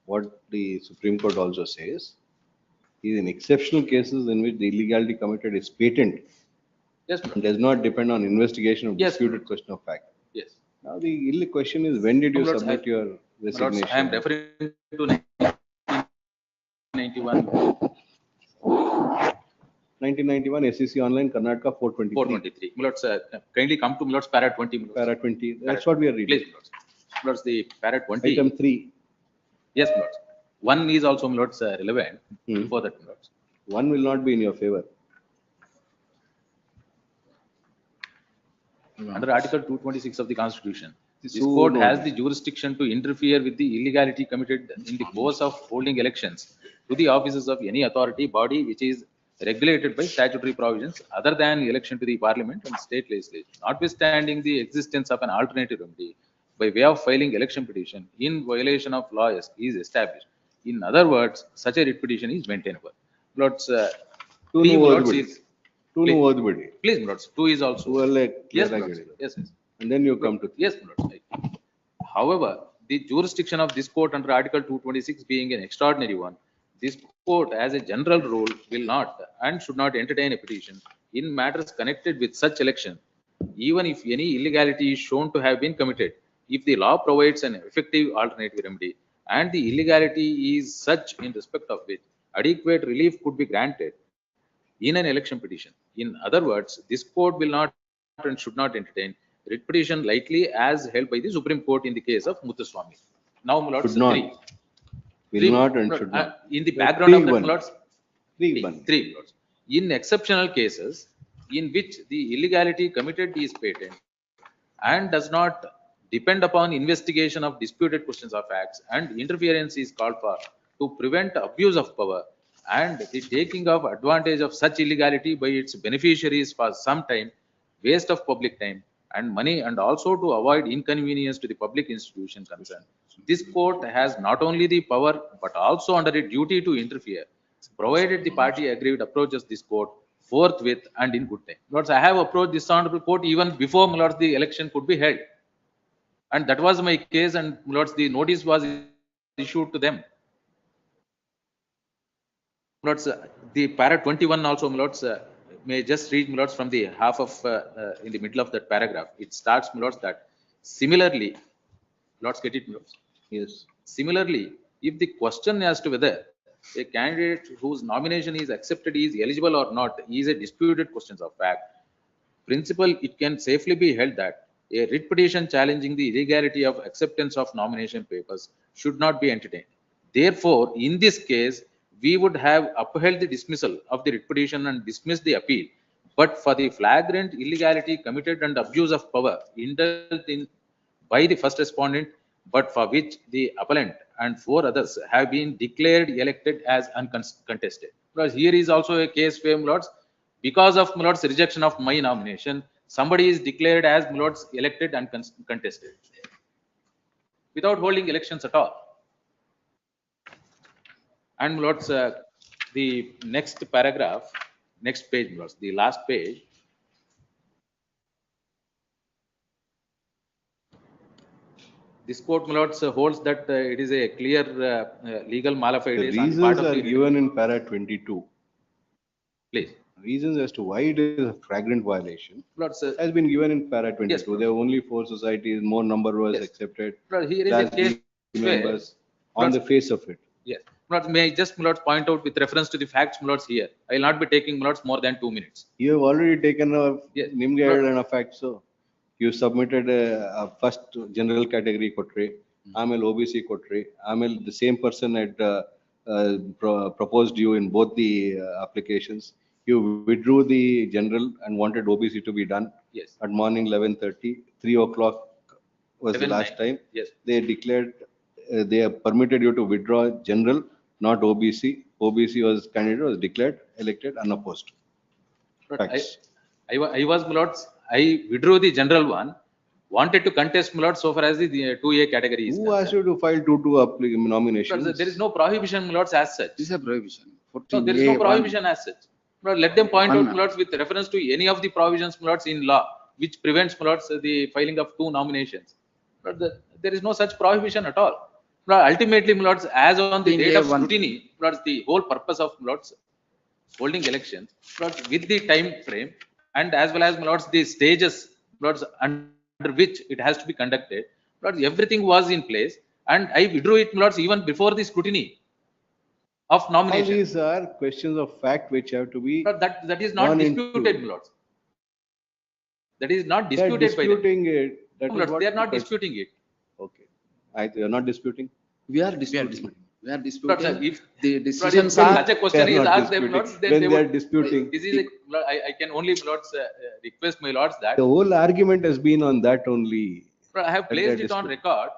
[SPEAKER 7] what the Supreme Court also says, is in exceptional cases in which the illegality committed is patent.
[SPEAKER 2] Yes,
[SPEAKER 7] and does not depend on investigation of
[SPEAKER 2] Yes,
[SPEAKER 7] disputed question of fact.
[SPEAKER 2] Yes.
[SPEAKER 7] Now the only question is, when did you
[SPEAKER 2] My lords,
[SPEAKER 7] submit your
[SPEAKER 2] My lords,
[SPEAKER 7] resignation?
[SPEAKER 2] I am referring to 1991.
[SPEAKER 7] 1991 SEC Online Karnataka 423.
[SPEAKER 2] 423. My lords, kindly come to, my lords, para 20. My lords.
[SPEAKER 7] Para 20. That's what we are reading.
[SPEAKER 2] Please, my lords. My lords, the para 20.
[SPEAKER 7] Item 3.
[SPEAKER 2] Yes, my lords. One is also, my lords, relevant for that, my lords.
[SPEAKER 7] One will not be in your favor.
[SPEAKER 2] Under Article 226 of the Constitution, this court has the jurisdiction to interfere with the illegality committed in the course of holding elections to the offices of any authority body which is regulated by statutory provisions other than election to the Parliament and state legislature, notwithstanding the existence of an alternative remedy by way of filing election petition in violation of law is established. In other words, such a writ petition is maintainable. Lords, three lords is please, my lords, 2 is also. Yes, my lords. Yes, yes.
[SPEAKER 7] And then you come to.
[SPEAKER 2] Yes, my lords. However, the jurisdiction of this court under Article 226 being an extraordinary one, this court as a general rule will not and should not entertain a petition in matters connected with such election, even if any illegality is shown to have been committed, if the law provides an effective alternative remedy and the illegality is such in respect of which adequate relief could be granted in an election petition. In other words, this court will not and should not entertain writ petition lightly as held by the Supreme Court in the case of Muthuswamy. Now, my lords,
[SPEAKER 7] Should not.
[SPEAKER 2] three.
[SPEAKER 7] Will not and should not.
[SPEAKER 2] In the background of that, my
[SPEAKER 7] One.
[SPEAKER 2] lords, three, my lords. In exceptional cases in which the illegality committed is patent and does not depend upon investigation of disputed questions of facts and interference is called for to prevent abuse of power and the taking of advantage of such illegality by its beneficiaries for some time, waste of public time and money, and also to avoid inconvenience to the public institution concerned. This court has not only the power but also under a duty to interfere, provided the party aggrieved approaches this court forthwith and in good time. Lords, I have approached this honorable court even before, my lords, the election could be held. And that was my case, and my lords, the notice was issued to them. Lords, the para 21 also, my lords, may just read, my lords, from the half of in the middle of that paragraph. It starts, my lords, that similarly, lords, get it, my lords?
[SPEAKER 7] Yes.
[SPEAKER 2] Similarly, if the question as to whether a candidate whose nomination is accepted is eligible or not is a disputed question of fact, principle, it can safely be held that a writ petition challenging the illegality of acceptance of nomination papers should not be entertained. Therefore, in this case, we would have upheld the dismissal of the writ petition and dismissed the appeal. But for the flagrant illegality committed and abuse of power indulged in by the first respondent, but for which the appellant and 4 others have been declared elected as uncontested. Because here is also a case where, my lords, because of, my lords, rejection of my nomination, somebody is declared as, my lords, elected and contested without holding elections at all. And, my lords, the next paragraph, next page, my lords, the last page. This court, my lords, holds that it is a clear legal malafide.
[SPEAKER 7] The reasons are given in para 22.
[SPEAKER 2] Please.
[SPEAKER 7] reasons as to why it is a flagrant violation
[SPEAKER 2] Lord, sir,
[SPEAKER 7] has been given in para 22.
[SPEAKER 2] Yes,
[SPEAKER 7] There were only 4 societies, more number was
[SPEAKER 2] Yes.
[SPEAKER 7] accepted.
[SPEAKER 2] Lord, here is a
[SPEAKER 7] Class
[SPEAKER 2] case
[SPEAKER 7] B
[SPEAKER 2] where,
[SPEAKER 7] members on
[SPEAKER 2] Lord,
[SPEAKER 7] the face of it.
[SPEAKER 2] yes, Lord, may I just, Lord, point out with reference to the facts, Lord, here. I will not be taking, Lord, more than 2 minutes.
[SPEAKER 7] You have already taken a
[SPEAKER 2] Yes.
[SPEAKER 7] ನಿಮ್ಗೆ ಹೇಳೋಣ fact, so you submitted a first general category ಕೊಟ್ರಿ, ಆಮೇಲೆ OBC ಕೊಟ್ರಿ, ಆಮೇಲೆ the same person had proposed you in both the applications. You withdrew the general and wanted OBC to be done.
[SPEAKER 2] Yes.
[SPEAKER 7] At morning 11:30, 3 o'clock was the
[SPEAKER 2] 11:09.
[SPEAKER 7] last time.
[SPEAKER 2] Yes.
[SPEAKER 7] They declared, they have permitted you to withdraw general, not OBC. OBC was candidate was declared elected unopposed.
[SPEAKER 2] Lord,
[SPEAKER 7] Facts.
[SPEAKER 2] I was, Lord, I withdrew the general one, wanted to contest, Lord, so far as the 2A category is
[SPEAKER 7] Who
[SPEAKER 2] concerned.
[SPEAKER 7] asked you to file 2 nominations?
[SPEAKER 2] Lord, there is no prohibition, Lord, as such.
[SPEAKER 14] This is a prohibition.
[SPEAKER 2] No, there is no
[SPEAKER 14] 14A1.
[SPEAKER 2] prohibition as such. Lord, let them point out,
[SPEAKER 14] One.
[SPEAKER 2] Lord, with reference to any of the provisions, Lord, in law, which prevents, Lord, the filing of 2 nominations. Lord, there is no such prohibition at all. Lord, ultimately, Lord, as on the date of
[SPEAKER 14] 14A1.
[SPEAKER 2] scrutiny, Lord, the whole purpose of, Lord, holding elections, Lord, with the time frame and as well as, Lord, the stages, Lord, under which it has to be conducted, Lord, everything was in place, and I withdrew it, Lord, even before the scrutiny of
[SPEAKER 7] All
[SPEAKER 2] nomination.
[SPEAKER 7] these are questions of fact which have to be.
[SPEAKER 2] Lord, that is not
[SPEAKER 7] gone
[SPEAKER 2] disputed,
[SPEAKER 7] into.
[SPEAKER 2] Lord. That is not
[SPEAKER 7] They are
[SPEAKER 2] disputed by them.
[SPEAKER 7] disputing it. That
[SPEAKER 2] No,
[SPEAKER 7] is
[SPEAKER 2] Lord,
[SPEAKER 7] what
[SPEAKER 2] they are not
[SPEAKER 7] the question-
[SPEAKER 2] disputing it.
[SPEAKER 7] Okay. You are not disputing?
[SPEAKER 14] We are disputing. We are
[SPEAKER 2] Lord,
[SPEAKER 14] disputing.
[SPEAKER 2] sir, if
[SPEAKER 14] The
[SPEAKER 2] Lord, if
[SPEAKER 14] decisions
[SPEAKER 2] when
[SPEAKER 14] are.
[SPEAKER 2] such a question
[SPEAKER 7] They are
[SPEAKER 2] is
[SPEAKER 7] not
[SPEAKER 2] asked them, Lord,
[SPEAKER 7] disputing.
[SPEAKER 2] then
[SPEAKER 7] When
[SPEAKER 2] they
[SPEAKER 7] they are
[SPEAKER 2] would.
[SPEAKER 7] disputing.
[SPEAKER 2] This is a, Lord, I can only, Lord, request my lords that
[SPEAKER 7] The whole argument has been on that only.
[SPEAKER 2] Lord, I have
[SPEAKER 7] that they
[SPEAKER 2] placed
[SPEAKER 7] are
[SPEAKER 2] it on
[SPEAKER 7] disputing.
[SPEAKER 2] record.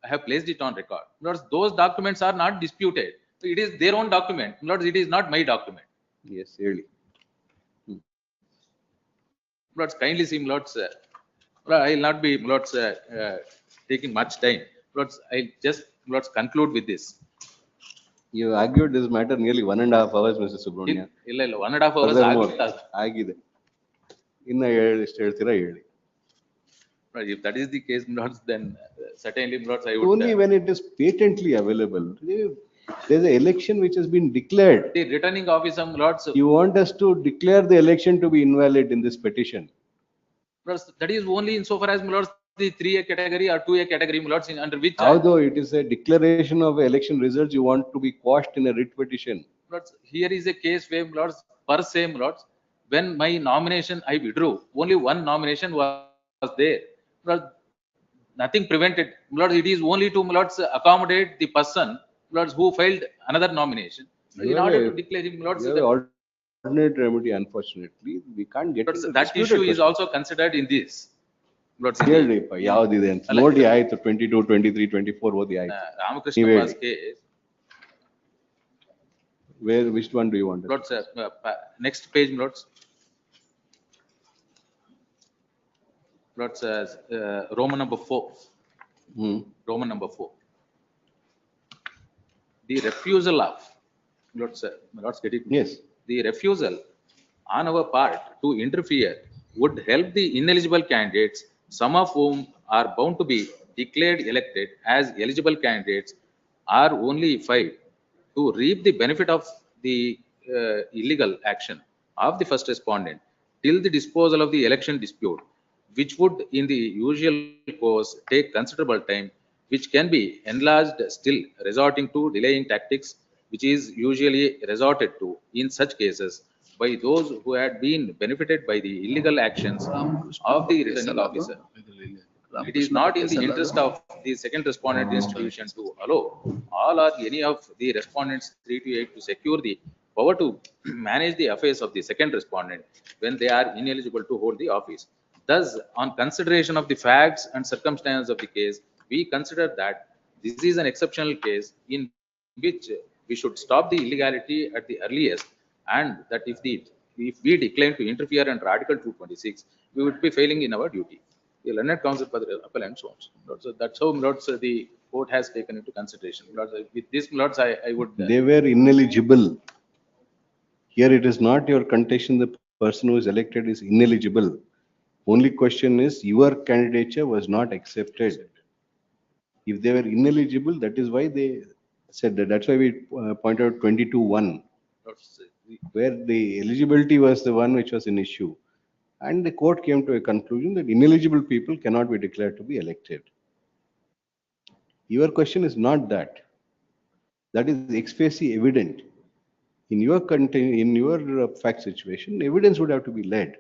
[SPEAKER 2] I have placed it on record. Lord, those documents are not disputed. It is their own document. Lord, it is not my document.
[SPEAKER 7] Yes, really.
[SPEAKER 2] Lord, kindly see, Lord, Lord, I will not be, Lord, taking much time. Lord, I'll just, Lord, conclude with this.
[SPEAKER 7] You argued this matter nearly 1.5 hours, Mr. Subramania.
[SPEAKER 2] ಇಲ್ಲ 1.5 hours
[SPEAKER 7] Furthermore,
[SPEAKER 2] ಆಗಿಲ್ಲ.
[SPEAKER 7] ಆಗಿದೆ. ಇನ್ನ ಎಷ್ಟು ಹೇಳ್ತೀರಾ ಹೇಳಿ.
[SPEAKER 2] Right, if that is the case, Lord, then certainly, Lord, I would.
[SPEAKER 7] Only when it is patently available. There's an election which has been declared.
[SPEAKER 2] The returning officer, Lord,
[SPEAKER 7] You want us to declare the election to be invalid in this petition.
[SPEAKER 2] Lord, that is only insofar as, Lord, the 3A category or 2A category, Lord, under which.
[SPEAKER 7] Although it is a declaration of election results, you want to be quashed in a writ petition.
[SPEAKER 2] Lord, here is a case where, Lord, per se, Lord, when my nomination I withdrew, only one nomination was there. Lord, nothing prevented. Lord, it is only to, Lord, accommodate the person, Lord, who filed another nomination. In order to declare him, Lord,
[SPEAKER 7] You have an alternate remedy, unfortunately. We can't get into
[SPEAKER 2] that
[SPEAKER 7] disputed
[SPEAKER 2] issue is
[SPEAKER 7] question.
[SPEAKER 2] also considered in this. Lord,
[SPEAKER 7] ಹೇಳಿಪ್ಪ ಯಾವ್ದಿದೆ ಅಂತ
[SPEAKER 2] ಅಲ್ಲ,
[SPEAKER 7] ನೋಡಿ ಆಯ್ತು 22, 23, 24 ಓದಿ ಆಯ್ತು.
[SPEAKER 2] Ramakrishna
[SPEAKER 7] ನೀವ್
[SPEAKER 2] was
[SPEAKER 7] ಹೇಳಿ.
[SPEAKER 2] case.
[SPEAKER 7] Which one do you want?
[SPEAKER 2] Lord, next page, Lord. Lord, Roman number 4. Roman number 4. The refusal of, Lord, get it?
[SPEAKER 7] Yes.
[SPEAKER 2] The refusal on our part to interfere would help the ineligible candidates, some of whom are bound to be declared elected as eligible candidates, are only filed to reap the benefit of the illegal action of the first respondent till the disposal of the election dispute, which would in the usual course take considerable time, which can be enlarged still resorting to delaying tactics, which is usually resorted to in such cases by those who had been benefited by the illegal actions of the returning officer. It is not in the interest of the second respondent institution to allow all or any of the respondents 3 to 8 to secure the power to manage the affairs of the second respondent when they are ineligible to hold the office. Thus, on consideration of the facts and circumstances of the case, we consider that this is an exceptional case in which we should stop the illegality at the earliest, and that if we decline to interfere under Article 226, we would be failing in our duty. The learned counsel for the appellant so on. So that's how, Lord, the court has taken into consideration. Lord, with this, Lord, I would.
[SPEAKER 7] They were ineligible. Here it is not your contention the person who is elected is ineligible. Only question is your candidature was not accepted. If they were ineligible, that is why they said that. That's why we point out 22(1). where the eligibility was the one which was an issue. And the court came to a conclusion that ineligible people cannot be declared to be elected. Your question is not that. That is ex facie evident. In your fact situation, evidence would have to be led.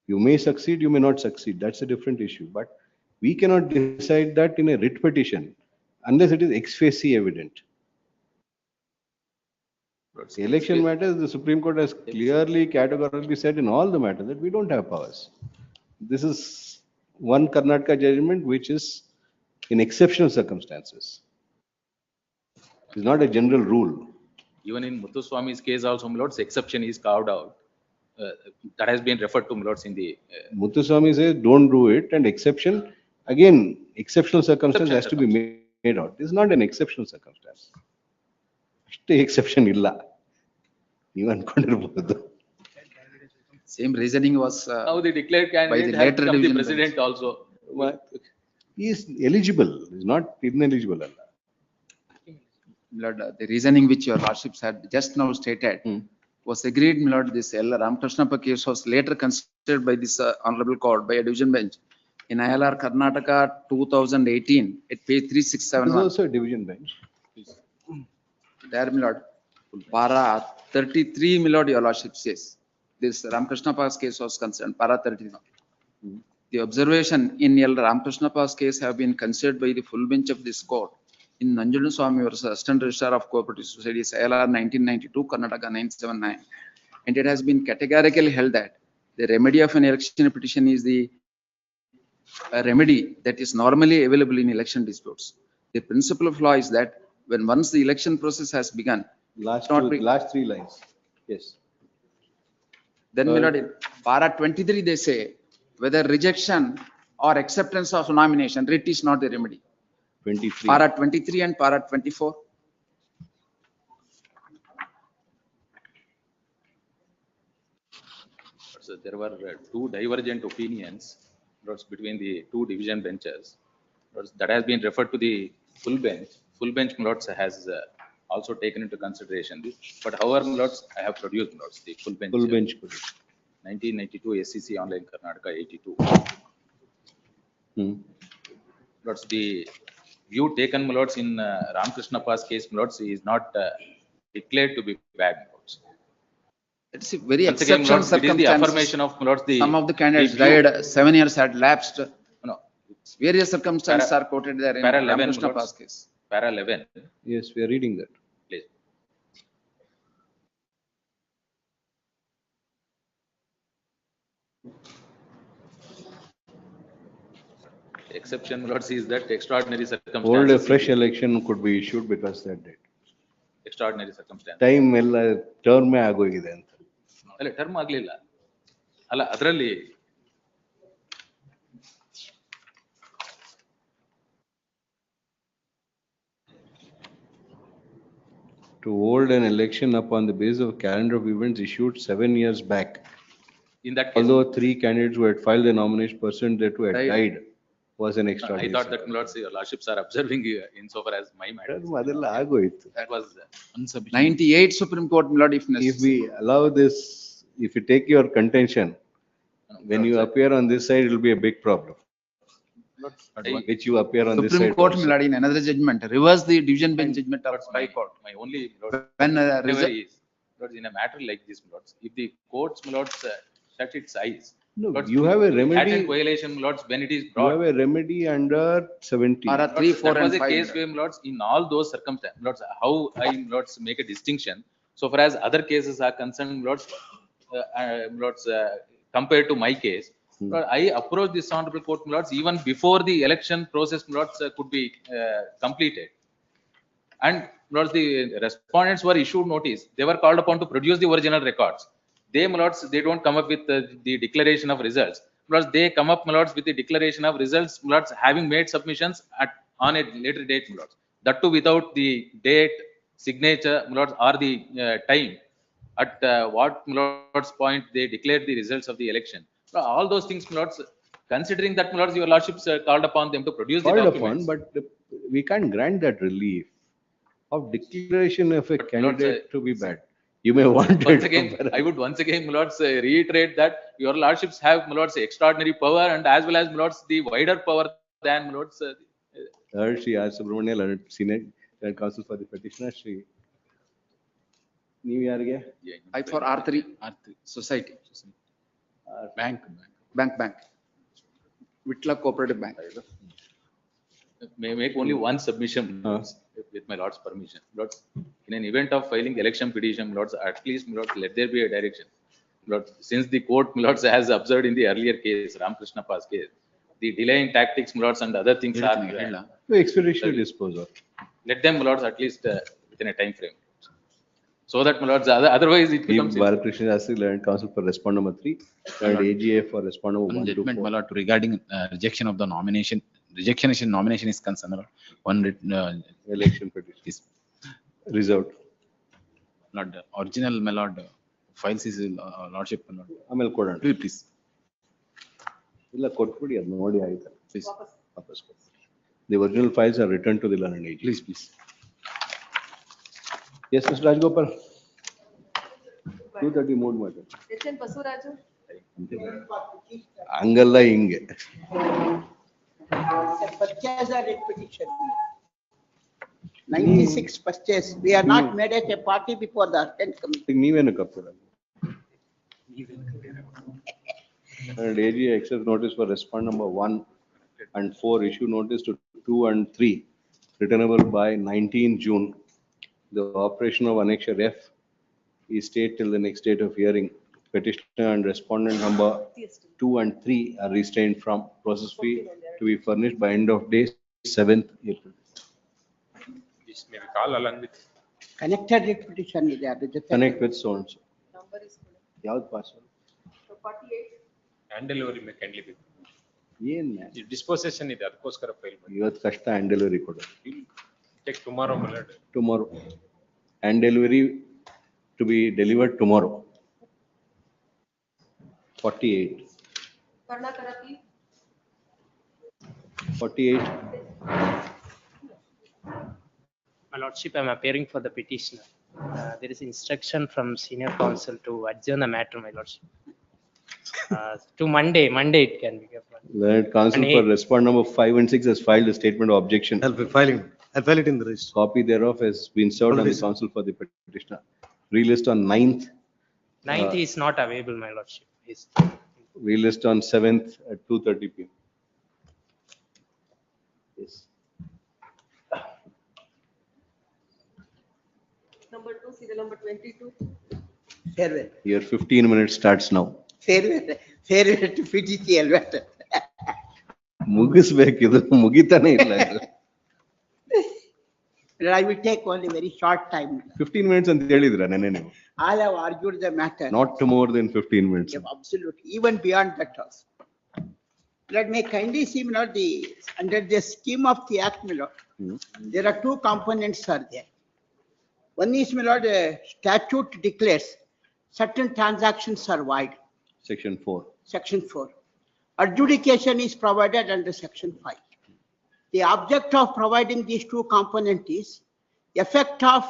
[SPEAKER 7] You may succeed, you may not succeed. That's a different issue. But we cannot decide that in a writ petition unless it is ex facie evident. The election matters, the Supreme Court has clearly, categorically said in all the matters that we don't have powers. This is one Karnataka judgment which is in exceptional circumstances. It's not a general rule.
[SPEAKER 2] Even in Muthuswami's case also, my lords, exception is carved out. That has been referred to, my lords, in the.
[SPEAKER 7] Muthuswami says don't do it, and exception, again, exceptional circumstance has to be made out. This is not an exceptional circumstance. Exception illa.
[SPEAKER 15] Same reasoning was
[SPEAKER 2] Now the declared
[SPEAKER 15] by the
[SPEAKER 2] candidate has
[SPEAKER 15] later
[SPEAKER 2] become the
[SPEAKER 15] division
[SPEAKER 2] president also.
[SPEAKER 7] He is eligible, he is not ineligible.
[SPEAKER 15] Lord, the reasoning which your lordships had just now stated was agreed, my lord. This L. Ramakrishnappa case was later considered by this honorable court by a division bench in ILR Karnataka 2018 at page 3671.
[SPEAKER 7] This is also a division bench.
[SPEAKER 15] There, my lord, para 33, my lord, your lordship says this Ramakrishnappa's case was concerned. Para 33. The observation in L. Ramakrishnappa's case have been considered by the full bench of this court in Nanjunu Swami versus Assistant Registrar of Cooperative Societies, ILR 1992, Karnataka 979. And it has been categorically held that the remedy of an election petition is the remedy that is normally available in election disputes. The principle of law is that when once the election process has begun,
[SPEAKER 7] last three lines. Yes.
[SPEAKER 15] Then, my lord, para 23, they say whether rejection or acceptance of nomination, writ is not the remedy.
[SPEAKER 7] 23.
[SPEAKER 15] Para 23 and para 24.
[SPEAKER 2] So there were two divergent opinions between the two division benches. That has been referred to the full bench. Full bench, lords, has also taken into consideration this. But however, lords, I have produced, lords, the full bench.
[SPEAKER 7] Full bench.
[SPEAKER 2] 1992 SCC Online Karnataka 82. Lords, the view taken, lords, in Ramakrishnappa's case, lords, is not declared to be bad, lords.
[SPEAKER 15] It's a very
[SPEAKER 2] Once again,
[SPEAKER 15] exceptional
[SPEAKER 2] lords, it is the
[SPEAKER 15] circumstances.
[SPEAKER 2] affirmation of, lords, the.
[SPEAKER 15] Some of the candidates
[SPEAKER 2] view-
[SPEAKER 15] died, 7 years had lapsed.
[SPEAKER 2] No.
[SPEAKER 15] Various circumstances
[SPEAKER 2] Para-
[SPEAKER 15] are quoted there in
[SPEAKER 2] para 11,
[SPEAKER 15] Ramakrishnappa's
[SPEAKER 2] lords.
[SPEAKER 15] case.
[SPEAKER 2] Para 11.
[SPEAKER 7] Yes, we are reading that.
[SPEAKER 2] Please. Exception, lords, is that extraordinary circumstances.
[SPEAKER 7] Hold a fresh election could be issued because that date.
[SPEAKER 2] Extraordinary circumstances.
[SPEAKER 7] Time ಎಲ್ಲ term ಆಗೋಗಿದೆ ಅಂತ.
[SPEAKER 2] ಅಲ್ಲ term ಆಗ್ಲಿಲ್ಲ ಅಲ್ಲ ಅದರಲ್ಲಿ
[SPEAKER 7] To hold an election upon the basis of a calendar of events issued 7 years back.
[SPEAKER 2] in that case,
[SPEAKER 7] Although 3 candidates who had filed the nomination pursuant thereto had died was an
[SPEAKER 2] I
[SPEAKER 7] extraordinary.
[SPEAKER 2] thought that, lords, your lordships are observing insofar as my matter.
[SPEAKER 7] Term ಅದೆಲ್ಲ ಆಗೋಯ್ತು.
[SPEAKER 2] That was
[SPEAKER 15] 98 Supreme Court, my lord, if
[SPEAKER 7] If
[SPEAKER 15] necessary.
[SPEAKER 7] we allow this, if you take your contention, when you appear on this side, it will be a big problem. Which you appear on this
[SPEAKER 15] Supreme
[SPEAKER 7] side.
[SPEAKER 15] Court,
[SPEAKER 7] also.
[SPEAKER 15] my lord, in another judgment, reverse the division bench judgment of High Court.
[SPEAKER 2] My only, lords,
[SPEAKER 15] When
[SPEAKER 2] whatever is, lords, in a matter like this, lords, if the courts, lords, shut its eyes.
[SPEAKER 7] No,
[SPEAKER 2] lords,
[SPEAKER 7] you have a remedy.
[SPEAKER 2] patent violation, lords, when it is
[SPEAKER 7] You
[SPEAKER 2] brought.
[SPEAKER 7] have a remedy under 70.
[SPEAKER 15] Para 3, 4
[SPEAKER 2] That was
[SPEAKER 15] and
[SPEAKER 2] a
[SPEAKER 15] 5.
[SPEAKER 2] case where, lords, in all those circumstances, lords, how I, lords, make a distinction. So far as other cases are concerned, lords, compared to my case, lord, I approached this honorable court, lords, even before the election process, lords, could be completed. And lords, the respondents were issued notice. They were called upon to produce the original records. They, my lords, they don't come up with the declaration of results. Lords, they come up, my lords, with the declaration of results, my lords, having made submissions on a later date, my lords. That too without the date, signature, my lords, or the time at what, my lords, point they declared the results of the election. So all those things, my lords, considering that, my lords, your lordships called upon them to produce the
[SPEAKER 7] Called
[SPEAKER 2] documents.
[SPEAKER 7] upon, but we can't grant that relief of declaration of a candidate to be bad. You may want to.
[SPEAKER 2] Once again, I would once again, my lords, reiterate that your lordships have, my lords, extraordinary power, and as well as, my lords, the wider power than, my lords.
[SPEAKER 7] Shri R. Subramania, learned senior counsel for the petitioner, Shri. New Year.
[SPEAKER 15] I for R3, society.
[SPEAKER 2] Bank.
[SPEAKER 15] Bank. Vitla Cooperative Bank.
[SPEAKER 2] May make only one submission, with my lord's permission. Lords, in an event of filing election petition, lords, at least, my lords, let there be a direction. Lords, since the court, my lords, has observed in the earlier case, Ramakrishna Pa's case, the delay in tactics, my lords, and other things are.
[SPEAKER 7] Expeditious disposal.
[SPEAKER 2] Let them, my lords, at least within a time frame. So that, my lords, otherwise it becomes.
[SPEAKER 7] Balakrishna Shastri, learned counsel for respond number 3, and AGA for respond number 1 to
[SPEAKER 14] Judgment,
[SPEAKER 7] 4.
[SPEAKER 14] my lord, regarding rejection of the nomination. Nomination is concerned. One written
[SPEAKER 7] Election petition
[SPEAKER 14] is
[SPEAKER 7] reserved.
[SPEAKER 14] not the original, my lord. Files is lordship, my lord.
[SPEAKER 7] ಆಮೇಲೆ ಕೊಡೋಣ.
[SPEAKER 14] Please.
[SPEAKER 7] ಇಲ್ಲ ಕೊಟ್ಬಿಡಿ ಅದು ನೋಡಿ ಆಯ್ತು. Please. ವಾಪಸ್ ಕೊಡಿ. The original files are returned to the learned AG.
[SPEAKER 14] Please.
[SPEAKER 7] Yes, Mr. Rajgopal. 230 mode ಮಾಡಿ.
[SPEAKER 5] HN ಬಸವರಾಜು.
[SPEAKER 7] ಹಂಗಲ್ಲ ಹಿಂಗೆ.
[SPEAKER 10] Purchase or petition. 96 purchase. We are not made as a party before the assent committee.
[SPEAKER 7] ನೀವೇನು ಕಪ್ಪಿರ? And AG accepts notice for respond number 1 and 4, issue notice to 2 and 3, returnable by 19 June. The operation of annexure F is stayed till the next date of hearing. Petitioner and respondent number 2 and 3 are restrained from process fee to be furnished by end of day 7th April.
[SPEAKER 6] This may be called along with.
[SPEAKER 10] Connected writ petition ಇದೆ ಅದ್ರ ಜೊತೆ.
[SPEAKER 7] Connect with so and so.
[SPEAKER 5] Number is
[SPEAKER 7] ಯಾವ್ದು password?
[SPEAKER 5] 48.
[SPEAKER 6] Hand delivery may kindly be.
[SPEAKER 7] ಏನ್
[SPEAKER 6] Dispossession ಇದೆ ಅದಕ್ಕೋಸ್ಕರ file ಮಾಡಿ.
[SPEAKER 7] ಇವತ್ತು ಕಷ್ಟ ಹ್ಯಾಂಡ್ ಡೆಲಿವರಿ ಕೊಡು.
[SPEAKER 6] Take tomorrow, my lord.
[SPEAKER 7] Tomorrow. Hand delivery to be delivered tomorrow. 48.
[SPEAKER 5] Karnataka.
[SPEAKER 7] 48.
[SPEAKER 24] My lordship, I am appearing for the petitioner. There is instruction from senior counsel to adjourn the matter, my lordship. To Monday it can be kept.
[SPEAKER 7] Learned counsel for respond number 5 and 6 has filed a statement of objection.
[SPEAKER 8] I'll file it in the register.
[SPEAKER 7] Copy thereof has been served on the counsel for the petitioner. Relist on 9th.
[SPEAKER 24] 9th is not available, my lordship.
[SPEAKER 7] Relist on 7th at 2:30 p.m. Yes.
[SPEAKER 5] Number 2, serial number 22.
[SPEAKER 10] Farewell.
[SPEAKER 7] Your 15 minutes starts now.
[SPEAKER 10] Farewell to PTC Elvator.
[SPEAKER 7] ಮುಗಿಸ್ಬೇಕಿದು ಮುಗಿತಾನೆ ಇಲ್ಲ ಇದು.
[SPEAKER 10] I will take only very short time.
[SPEAKER 7] 15 minutes ಅಂತ ಹೇಳಿದ್ರ ನೆನ್ನೆ ನೀವು?
[SPEAKER 10] I have argued the matter.
[SPEAKER 7] Not to more than 15 minutes.
[SPEAKER 10] Yeah, absolutely, even beyond that also. Let me kindly see, my lord, under the scheme of the act, my lord, there are two components are there. One is, my lord, statute declares certain transactions are void.
[SPEAKER 7] Section 4.
[SPEAKER 10] Section 4. Adjudication is provided under section 5. The object of providing these two components is effect of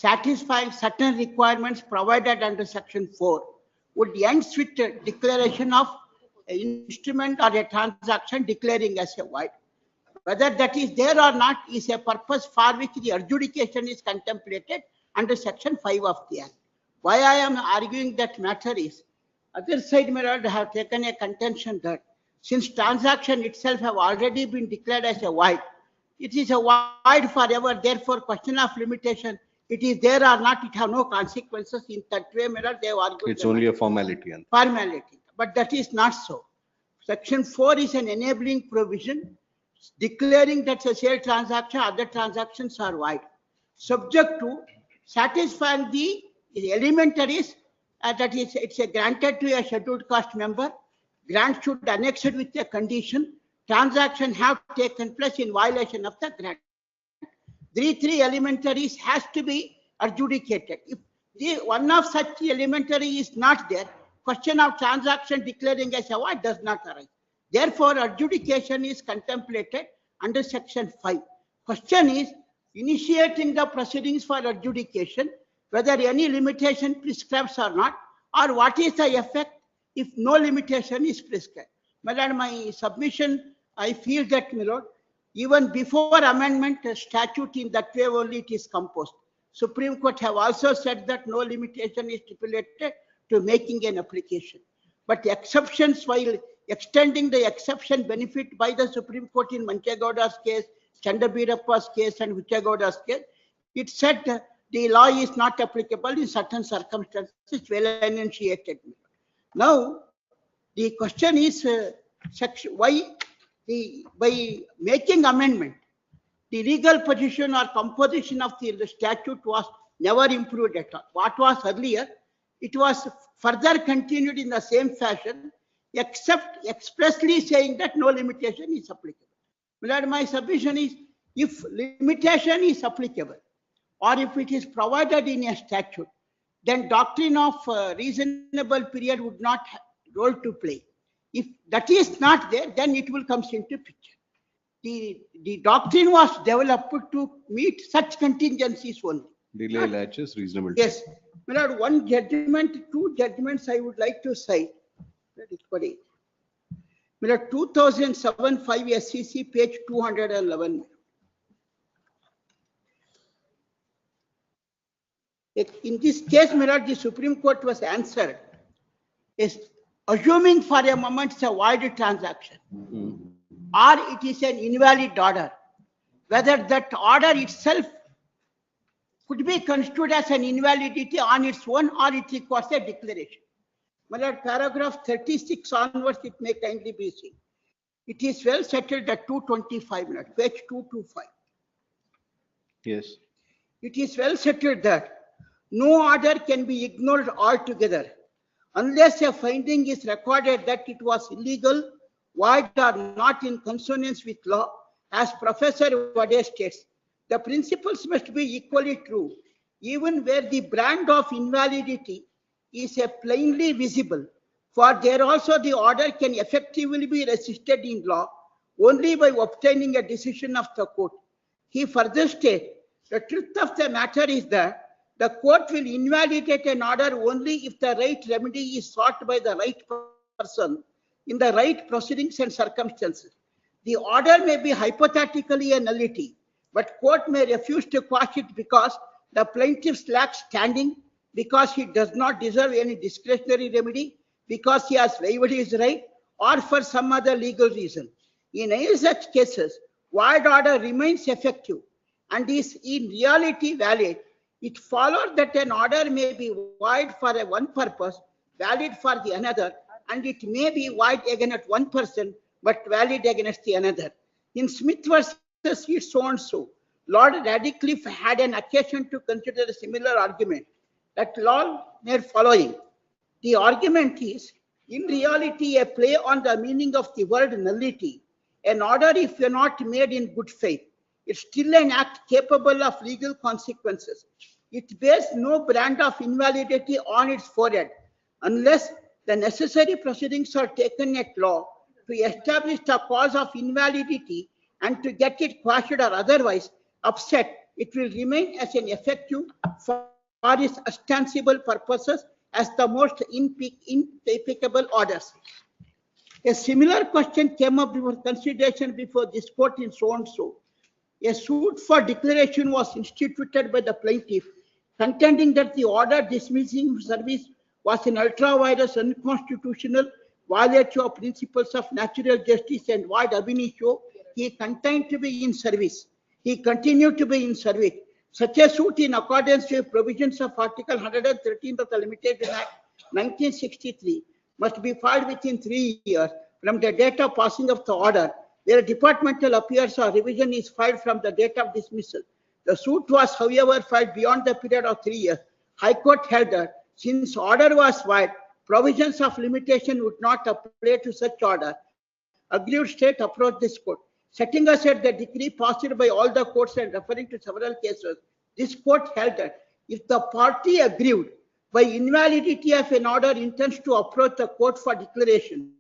[SPEAKER 10] satisfying certain requirements provided under section 4 would end with the declaration of an instrument or a transaction declaring as a void. Whether that is there or not is a purpose for which the adjudication is contemplated under section 5 of the act. Why I am arguing that matter is, other side, my lord, have taken a contention that since transaction itself have already been declared as a void, it is a void forever. Therefore, question of limitation, it is there or not, it have no consequences. In that way, my lord, they have argued.
[SPEAKER 7] It's only a formality.
[SPEAKER 10] Formality, but that is not so. Section 4 is an enabling provision declaring that a sale transaction, other transactions are void, subject to satisfying the elementaries. That is, it's a granted to a scheduled cost member. Grant should annex it with a condition. Transaction have taken place in violation of the grant. Three elementaries has to be adjudicated. If one of such elementary is not there, question of transaction declaring as a void does not arise. Therefore, adjudication is contemplated under section 5. Question is, initiating the proceedings for adjudication, whether any limitation prescribes or not, or what is the effect if no limitation is prescribed. My lord, my submission, I feel that, my lord, even before amendment, a statute in that way only it is composed. Supreme Court have also said that no limitation is stipulated to making an application. But exceptions, while extending the exception benefit by the Supreme Court in Manchegowda's case, Chandabirappa's case and Vichagowda's case, it said the law is not applicable in certain circumstances, well enunciated. Now, the question is why by making amendment, the legal position or composition of the statute was never improved at all. What was earlier, it was further continued in the same fashion, except expressly saying that no limitation is applicable. My submission is, if limitation is applicable, or if it is provided in a statute, then doctrine of reasonable period would not have role to play. If that is not there, then it will come into picture. The doctrine was developed to meet such contingencies only.
[SPEAKER 7] Delay latches reasonable.
[SPEAKER 10] Yes. My lord, one judgment, two judgments I would like to cite. My lord, 2007-5 SCC, page 211. In this case, my lord, the Supreme Court was answered, is assuming for a moment it's a void transaction, or it is an invalid order, whether that order itself could be construed as an invalidity on its own, or it requires a declaration. My lord, paragraph 36 onwards, it may kindly be seen. It is well settled at 225 minutes, page 225.
[SPEAKER 7] Yes.
[SPEAKER 10] It is well settled that no order can be ignored altogether unless a finding is recorded that it was illegal, void, or not in consonance with law, as Professor Vide states. The principles must be equally true, even where the brand of invalidity is a plainly visible, for there also the order can effectively be resisted in law only by obtaining a decision of the court. He further states, the truth of the matter is that the court will invalidate an order only if the right remedy is sought by the right person in the right proceedings and circumstances. The order may be hypothetically a nullity, but court may refuse to quash it because the plaintiff lacks standing, because he does not deserve any discretionary remedy, because he has waived his right, or for some other legal reason. In any such cases, void order remains effective and is in reality valid. It follows that an order may be void for one purpose, valid for the another, and it may be void against one person, but valid against the another. In Smith versus it's so and so, Lord Radcliffe had an occasion to consider a similar argument. That law near following. The argument is, in reality, a play on the meaning of the word nullity. An order, if you're not made in good faith, it's still an act capable of legal consequences. It bears no brand of invalidity on its forehead unless the necessary proceedings are taken at law to establish the cause of invalidity and to get it quashed or otherwise upset. It will remain as an effective for its ostensible purposes as the most impeccable orders. A similar question came up before consideration before this court in so and so. A suit for declaration was instituted by the plaintiff, contending that the order dismissing service was an ultra-virus unconstitutional, violation of principles of natural justice and void ab initio. He continued to be in service. He continued to be in service. Such a suit, in accordance with provisions of Article 113 of the Limitation Act 1963, must be filed within 3 years from the date of passing of the order, where departmental appearance or revision is filed from the date of dismissal. The suit was, however, filed beyond the period of 3 years. High Court held that since order was void, provisions of limitation would not apply to such order. Aggrieved state approached this court. Setting aside the decree passed by all the courts and referring to several cases, this court held that if the party aggrieved by invalidity of an order intends to approach the court for declaration,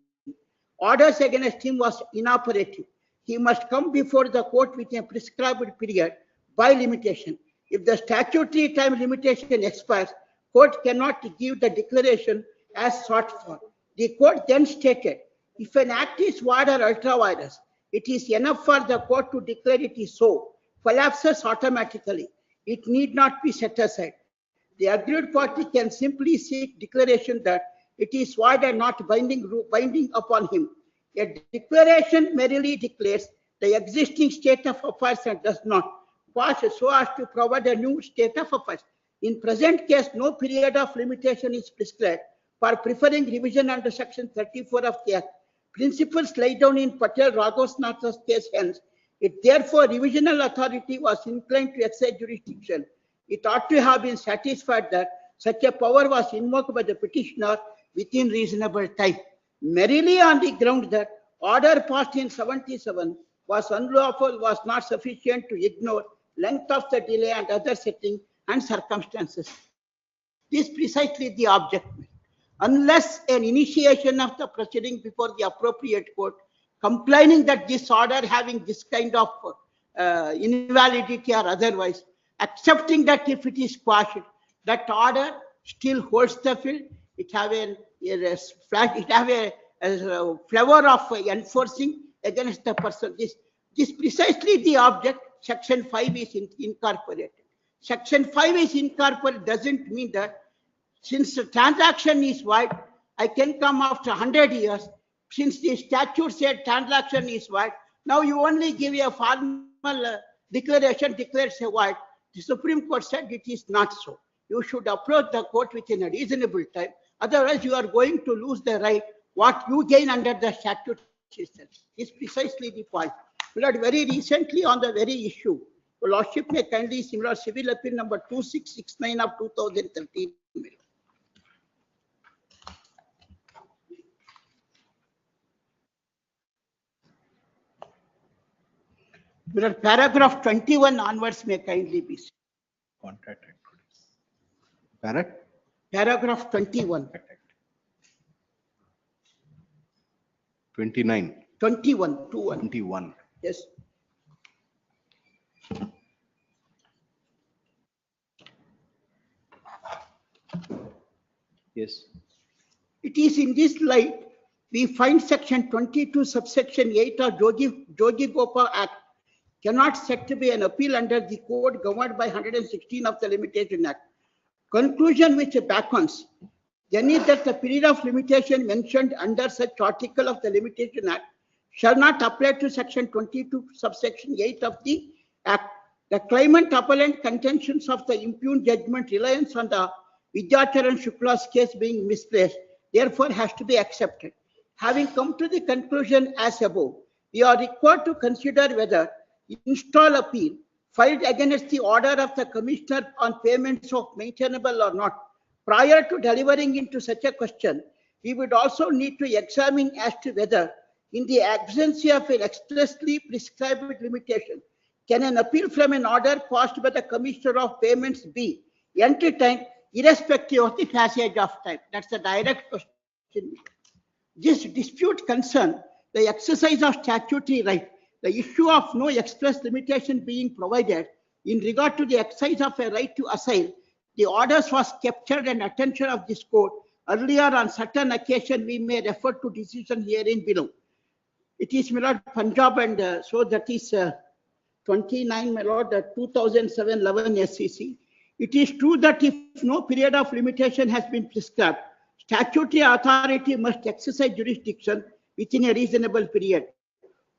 [SPEAKER 10] orders against him was inoperative. He must come before the court within a prescribed period by limitation. If the statutory time limitation expires, court cannot give the declaration as sought for. The court then stated, if an act is void or ultra vires, it is enough for the court to declare it is so, collapses automatically. It need not be set aside. The aggrieved party can simply seek declaration that it is void and not binding upon him. A declaration merely declares the existing state of affairs and does not pass so as to provide a new state of affairs. In present case, no period of limitation is prescribed for preferring revision under section 34 of the Act. Principles laid down in Patel Raghavsnatha's case hence, it therefore revisional authority was inclined to exercise jurisdiction. It ought to have been satisfied that such a power was invoked by the petitioner within reasonable time, merely on the ground that order passed in 77 was unlawful, was not sufficient to ignore length of the delay and other setting and circumstances. This is precisely the object. Unless an initiation of the proceeding before the appropriate court, complaining that this order having this kind of invalidity or otherwise, accepting that if it is quashed, that order still holds the field, it have a flavor of enforcing against the person. This precisely the object. Section 5 is incorporated. Section 5 is incorporated doesn't mean that since the transaction is void, I can come after 100 years. Since the statute said transaction is void, now you only give a formal declaration, declares a void. The Supreme Court said it is not so. You should approach the court within a reasonable time. Otherwise, you are going to lose the right what you gain under the statute system. Is precisely the point. But very recently on the very issue, your Lordship may kindly similar civil appeal number 2669 of 2013. Paragraph 21 onwards may kindly be seen.
[SPEAKER 7] Contract Act.
[SPEAKER 10] Paragraph 21.
[SPEAKER 7] 29.
[SPEAKER 10] 21.
[SPEAKER 7] 21.
[SPEAKER 10] Yes.
[SPEAKER 7] Yes.
[SPEAKER 10] It is in this light we find section 22 subsection 8 of Jogi Gopa Act cannot set to be an appeal under the code governed by 116 of the Limitation Act. Conclusion which beckons then is that the period of limitation mentioned under such article of the Limitation Act shall not apply to section 22 subsection 8 of the Act. The claimant appellant contentions of the impugned judgment reliance on the Vidyacharan Shukla's case being misplaced, therefore has to be accepted. Having come to the conclusion as above, we are required to consider whether install appeal filed against the order of the commissioner on payments of maintainable or not. Prior to delivering into such a question, we would also need to examine as to whether in the absence of an expressly prescribed limitation, can an appeal from an order passed by the commissioner of payments be entertained irrespective of the passage of time? That's the direct question. This dispute concern the exercise of statutory right, the issue of no express limitation being provided in regard to the exercise of a right to assign. The orders was captured and attention of this court earlier on certain occasion. We may refer to decision herein below. It is my lord Punjab and so that is 29 my lord 2007-11 SCC. It is true that if no period of limitation has been prescribed, statutory authority must exercise jurisdiction within a reasonable period.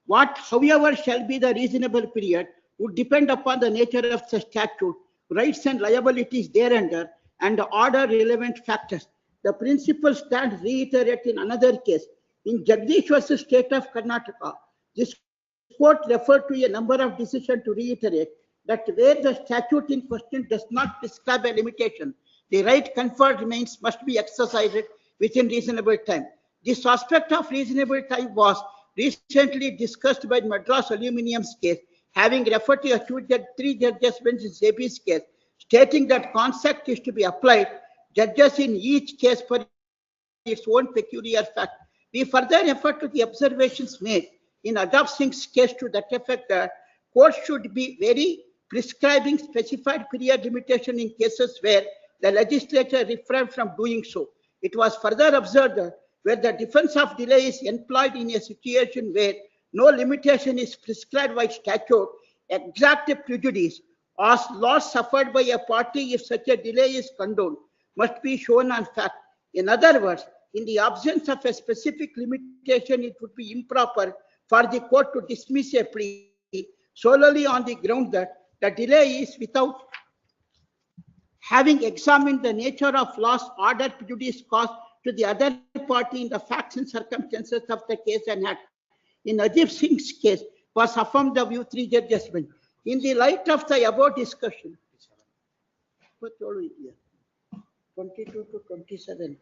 [SPEAKER 10] What, however, shall be the reasonable period would depend upon the nature of the statute, rights and liabilities thereunder, and the order relevant factors. The principle stands reiterated in another case. In Jagdish versus State of Karnataka, this court referred to a number of decisions to reiterate that where the statute in question does not prescribe a limitation, the right conferred must be exercised within reasonable time. This aspect of reasonable time was recently discussed by Madras Aluminium's case, having referred to a three judges bench in Sebi's case, stating that concept is to be applied, judges in each case for its own peculiar fact. We further refer to the observations made in Ajab Singh's case to that effect that courts should be very prescribing specified period limitation in cases where the legislature refrained from doing so. It was further observed that where the defense of delay is employed in a situation where no limitation is prescribed by statute, exact prejudice or loss suffered by a party if such a delay is condoned must be shown on fact. In other words, in the absence of a specific limitation, it would be improper for the court to dismiss a plea solely on the ground that the delay is without having examined the nature of loss, order, prejudice caused to the other party in the facts and circumstances of the case and had. In Ajib Singh's case, was affirmed the view 3-judge judgment. In the light of the above discussion, 22 to 27.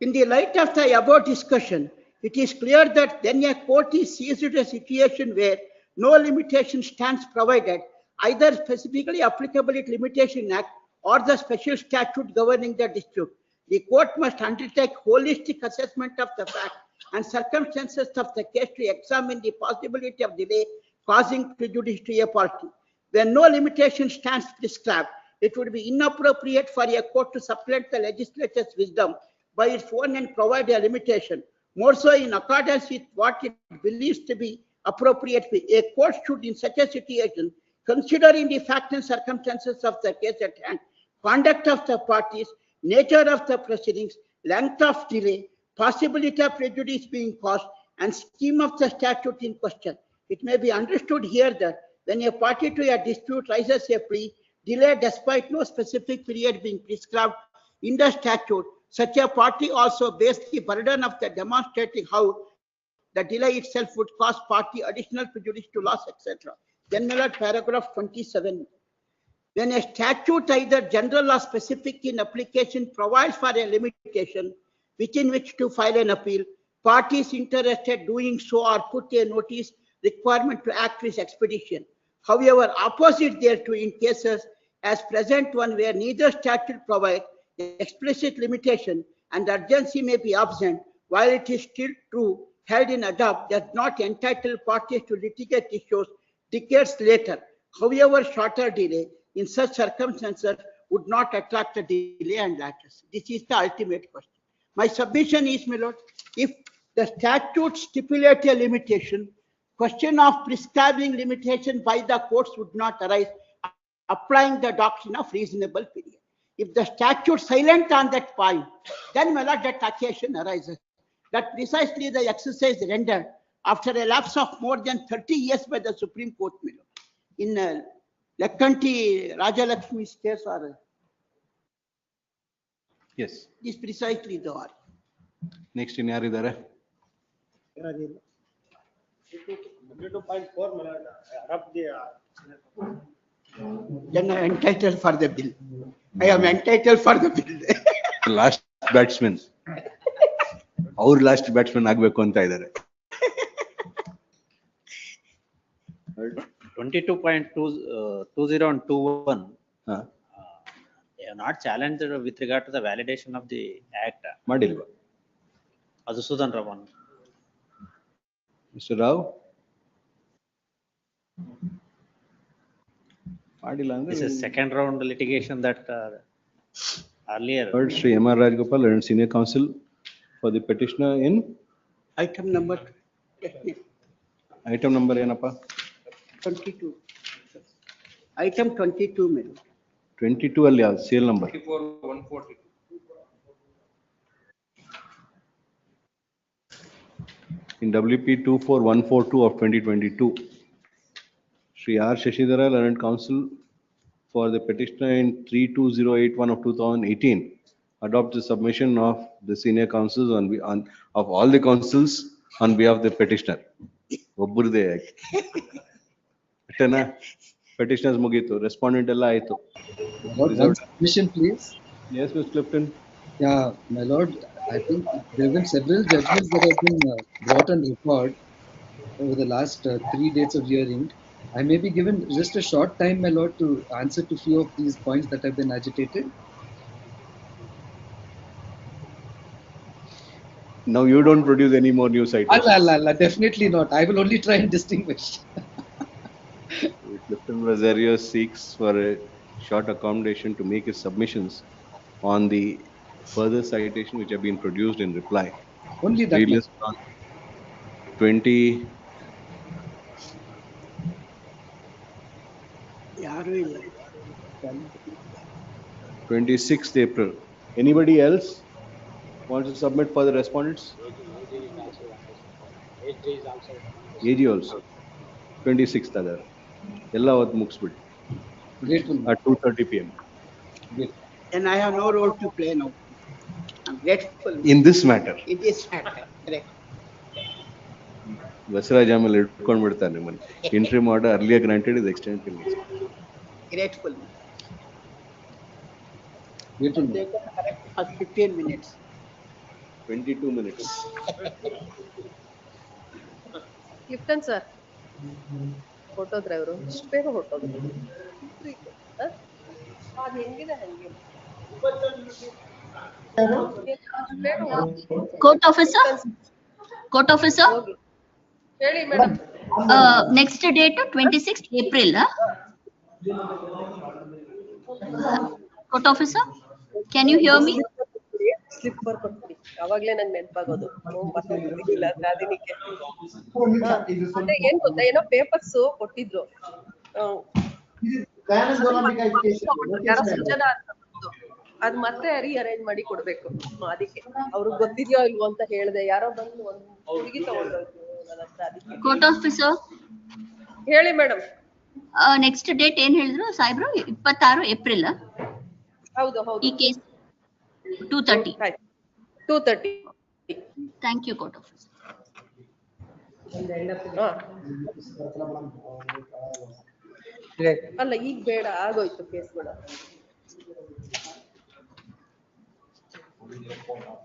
[SPEAKER 10] In the light of the above discussion, it is clear that then a court is seized with a situation where no limitation stands provided, either specifically applicable to Limitation Act or the special statute governing the dispute. The court must undertake holistic assessment of the facts and circumstances of the case to examine the possibility of delay causing prejudice to a party. When no limitation stands prescribed, it would be inappropriate for a court to supplant the legislature's wisdom by its own and provide a limitation. More so in accordance with what it believes to be appropriate. A court should in such a situation, considering the facts and circumstances of the case at hand, conduct of the parties, nature of the proceedings, length of delay, possibility of prejudice being caused, and scheme of the statute in question. It may be understood here that when a party to a dispute raises a plea, delay despite no specific period being prescribed in the statute, such a party also bears the burden of the demonstrating how the delay itself would cause party additional prejudice to loss, etc. Then, my lord, paragraph 27. When a statute, either general or specific in application, provides for a limitation within which to file an appeal, parties interested doing so are put a notice requirement to act with expedition. However, opposite thereto in cases as present one where neither statute provides explicit limitation and urgency may be absent, while it is still true held in adopt does not entitle parties to litigate issues decades later. However, shorter delay in such circumstances would not attract a delay and latches. This is the ultimate question. My submission is, my lord, if the statute stipulates a limitation, question of prescribing limitation by the courts would not arise, applying the doctrine of reasonable period. If the statute silent on that point, then, my lord, that occasion arises. That precisely the exercise rendered after a lapse of more than 30 years by the Supreme Court, my lord. In Lekkanti Rajalakshmi's case, or
[SPEAKER 7] yes,
[SPEAKER 10] is precisely the one.
[SPEAKER 7] Next in yaridare?
[SPEAKER 10] 22.4, my lord, adopt the then I am entitled for the bill. I am entitled for the bill.
[SPEAKER 7] Last batsman. Our last batsman agbeku anta idare.
[SPEAKER 12] 22.20 and 21. They are not challenged with regard to the validation of the act.
[SPEAKER 7] Madilva.
[SPEAKER 12] Adhusudan Raman.
[SPEAKER 7] Mr. Rao?
[SPEAKER 12] This is second round litigation that earlier.
[SPEAKER 7] Heard Sri M.R. Rajgopal and senior counsel for the petitioner in
[SPEAKER 10] item number
[SPEAKER 7] ಏನಪ್ಪ?
[SPEAKER 10] 22. Item 22, madam.
[SPEAKER 7] 22 ಅಲ್ಲಿ ಯಾವ್ದು sale number?
[SPEAKER 6] 142.
[SPEAKER 7] In WP 24142 of 2022, Sri R. Shashidhara, learned counsel for the petitioner in 32081 of 2018, adopts the submission of the senior counsels of all the counsels on behalf of the petitioner. ಒಬ್ಬರದೇ ಅಷ್ಟೇನಾ? Petitioners ಮುಗೀತು, respondent ಎಲ್ಲ ಆಯ್ತು.
[SPEAKER 1] One submission, please.
[SPEAKER 7] Yes, Mr. Clifton.
[SPEAKER 1] Yeah, my lord, I think there have been several judgments that have been brought on record over the last 3 days of hearing. I may be given just a short time, my lord, to answer to few of these points that have been agitated.
[SPEAKER 7] Now you don't produce any more news items.
[SPEAKER 1] Allah, definitely not. I will only try and distinguish.
[SPEAKER 7] Clifton Rosario seeks for a short accommodation to make his submissions on the further citation which have been produced in reply.
[SPEAKER 1] Only that much.
[SPEAKER 7] Relist on 20,
[SPEAKER 10] ಯಾರು ಇಲ್ಲ
[SPEAKER 7] 26th April. Anybody else wants to submit for the respondents? AG also. 26th other. ಎಲ್ಲ ಅವತ್ತು ಮುಗಿಸ್ಬಿಡಿ
[SPEAKER 1] Grateful.
[SPEAKER 7] at 2:30 p.m.
[SPEAKER 10] and I have no role to play now. I'm grateful.
[SPEAKER 7] In this matter.
[SPEAKER 10] In this matter, correct.
[SPEAKER 7] Basavaraj ಆಮೇಲೆ ಹಿಡ್ಕೊಂಡು ಬಿಡ್ತಾರೆ ನಿಮ್ಮನ್ನು. Interim order earlier granted is extended till next.
[SPEAKER 10] Grateful.
[SPEAKER 1] Grateful.
[SPEAKER 10] They can correct for 15 minutes.
[SPEAKER 7] 22 minutes.
[SPEAKER 5] ಕ್ಲಿಫ್ಟನ್ sir ಹೊಟ್ಟೋದ್ರ ಇವರು ಇಷ್ಟು ಬೇಗ ಹೊಟ್ಟೋದ್ರು ಅದು ಹೆಂಗಿದೆ ಹಂಗೆ
[SPEAKER 3] Court officer? Court officer?
[SPEAKER 5] ಹೇಳಿ madam.
[SPEAKER 3] Next date 26th April. Court officer? Can you hear me?
[SPEAKER 5] Slipper ಕೊಟ್ಬಿಡಿ ಅವಾಗ್ಲೇ ನಂಗೆ ನೆನಪಾಗೋದು ಮತ್ತೊಂದಿಲ್ಲ ದಿನಕ್ಕೆ. ಅದೇ ಏನ್ ಗೊತ್ತಾ ಏನೋ ಪೇಪರ್ಸ್ ಕೊಟ್ಟಿದ್ರು ಸೃಜನಾ ಅಂತ ಅದ್ ಮತ್ತೆ ರೀಅರೇಂಜ್ ಮಾಡಿ ಕೊಡ್ಬೇಕು. ಅದಕ್ಕೆ ಅವ್ರಿಗೆ ಗೊತ್ತಿದ್ಯೋ ಇಲ್ವೋ ಅಂತ ಹೇಳ್ದೆ. ಯಾರೋ ಬಂದು ಒಂದ್ ಹುಡುಗಿ ತಗೊಂಡೋಯ್ತು ನನ್ನ ಹತ್ರ. ಅದಕ್ಕೆ
[SPEAKER 3] Court officer?
[SPEAKER 5] ಹೇಳಿ ಮೇಡಮ್.
[SPEAKER 3] Next date ಏನ್ ಹೇಳಿದ್ರು ಸಾಹೇಬ್ರು 26 ಏಪ್ರಿಲ್.
[SPEAKER 5] ಹೌದು ಹೌದು.
[SPEAKER 3] ಈ case 2:30.
[SPEAKER 5] 2:30.
[SPEAKER 3] Thank you, court officer.
[SPEAKER 5] ಅಲ್ಲ ಈಗ ಬೇಡ ಆಗೋಯ್ತು ಕೇಸ್ ಮೇಡಮ್.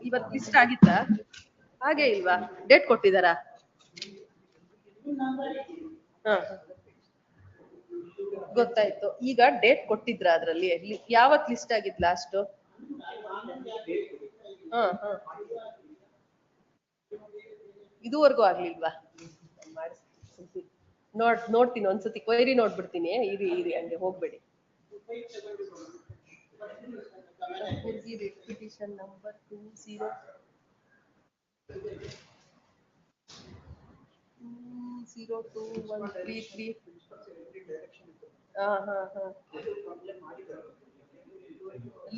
[SPEAKER 5] ಇವತ್ತು ಲಿಸ್ಟ್ ಆಗಿತ್ತಾ? ಹಾಗೆ ಇಲ್ವಾ? ಡೇಟ್ ಕೊಟ್ಟಿದಾರಾ? ಗೊತ್ತಾಯ್ತು. ಈಗ ಡೇಟ್ ಕೊಟ್ಟಿದ್ರ ಅದ್ರಲ್ಲಿ ಯಾವತ್ ಲಿಸ್ಟ್ ಆಗಿದ್ ಲಾಸ್ಟ್? ಇದುವರೆಗೂ ಆಗ್ಲಿಲ್ವಾ? ನೋಡ್ತೀನಿ ಒಂದ್ಸತಿ ಕ್ವೈರಿ ನೋಡ್ಬಿಡ್ತೀನಿ. ಇರಿ ಹಂಗೆ ಹೋಗ್ಬೇಡಿ. Petition number 202133.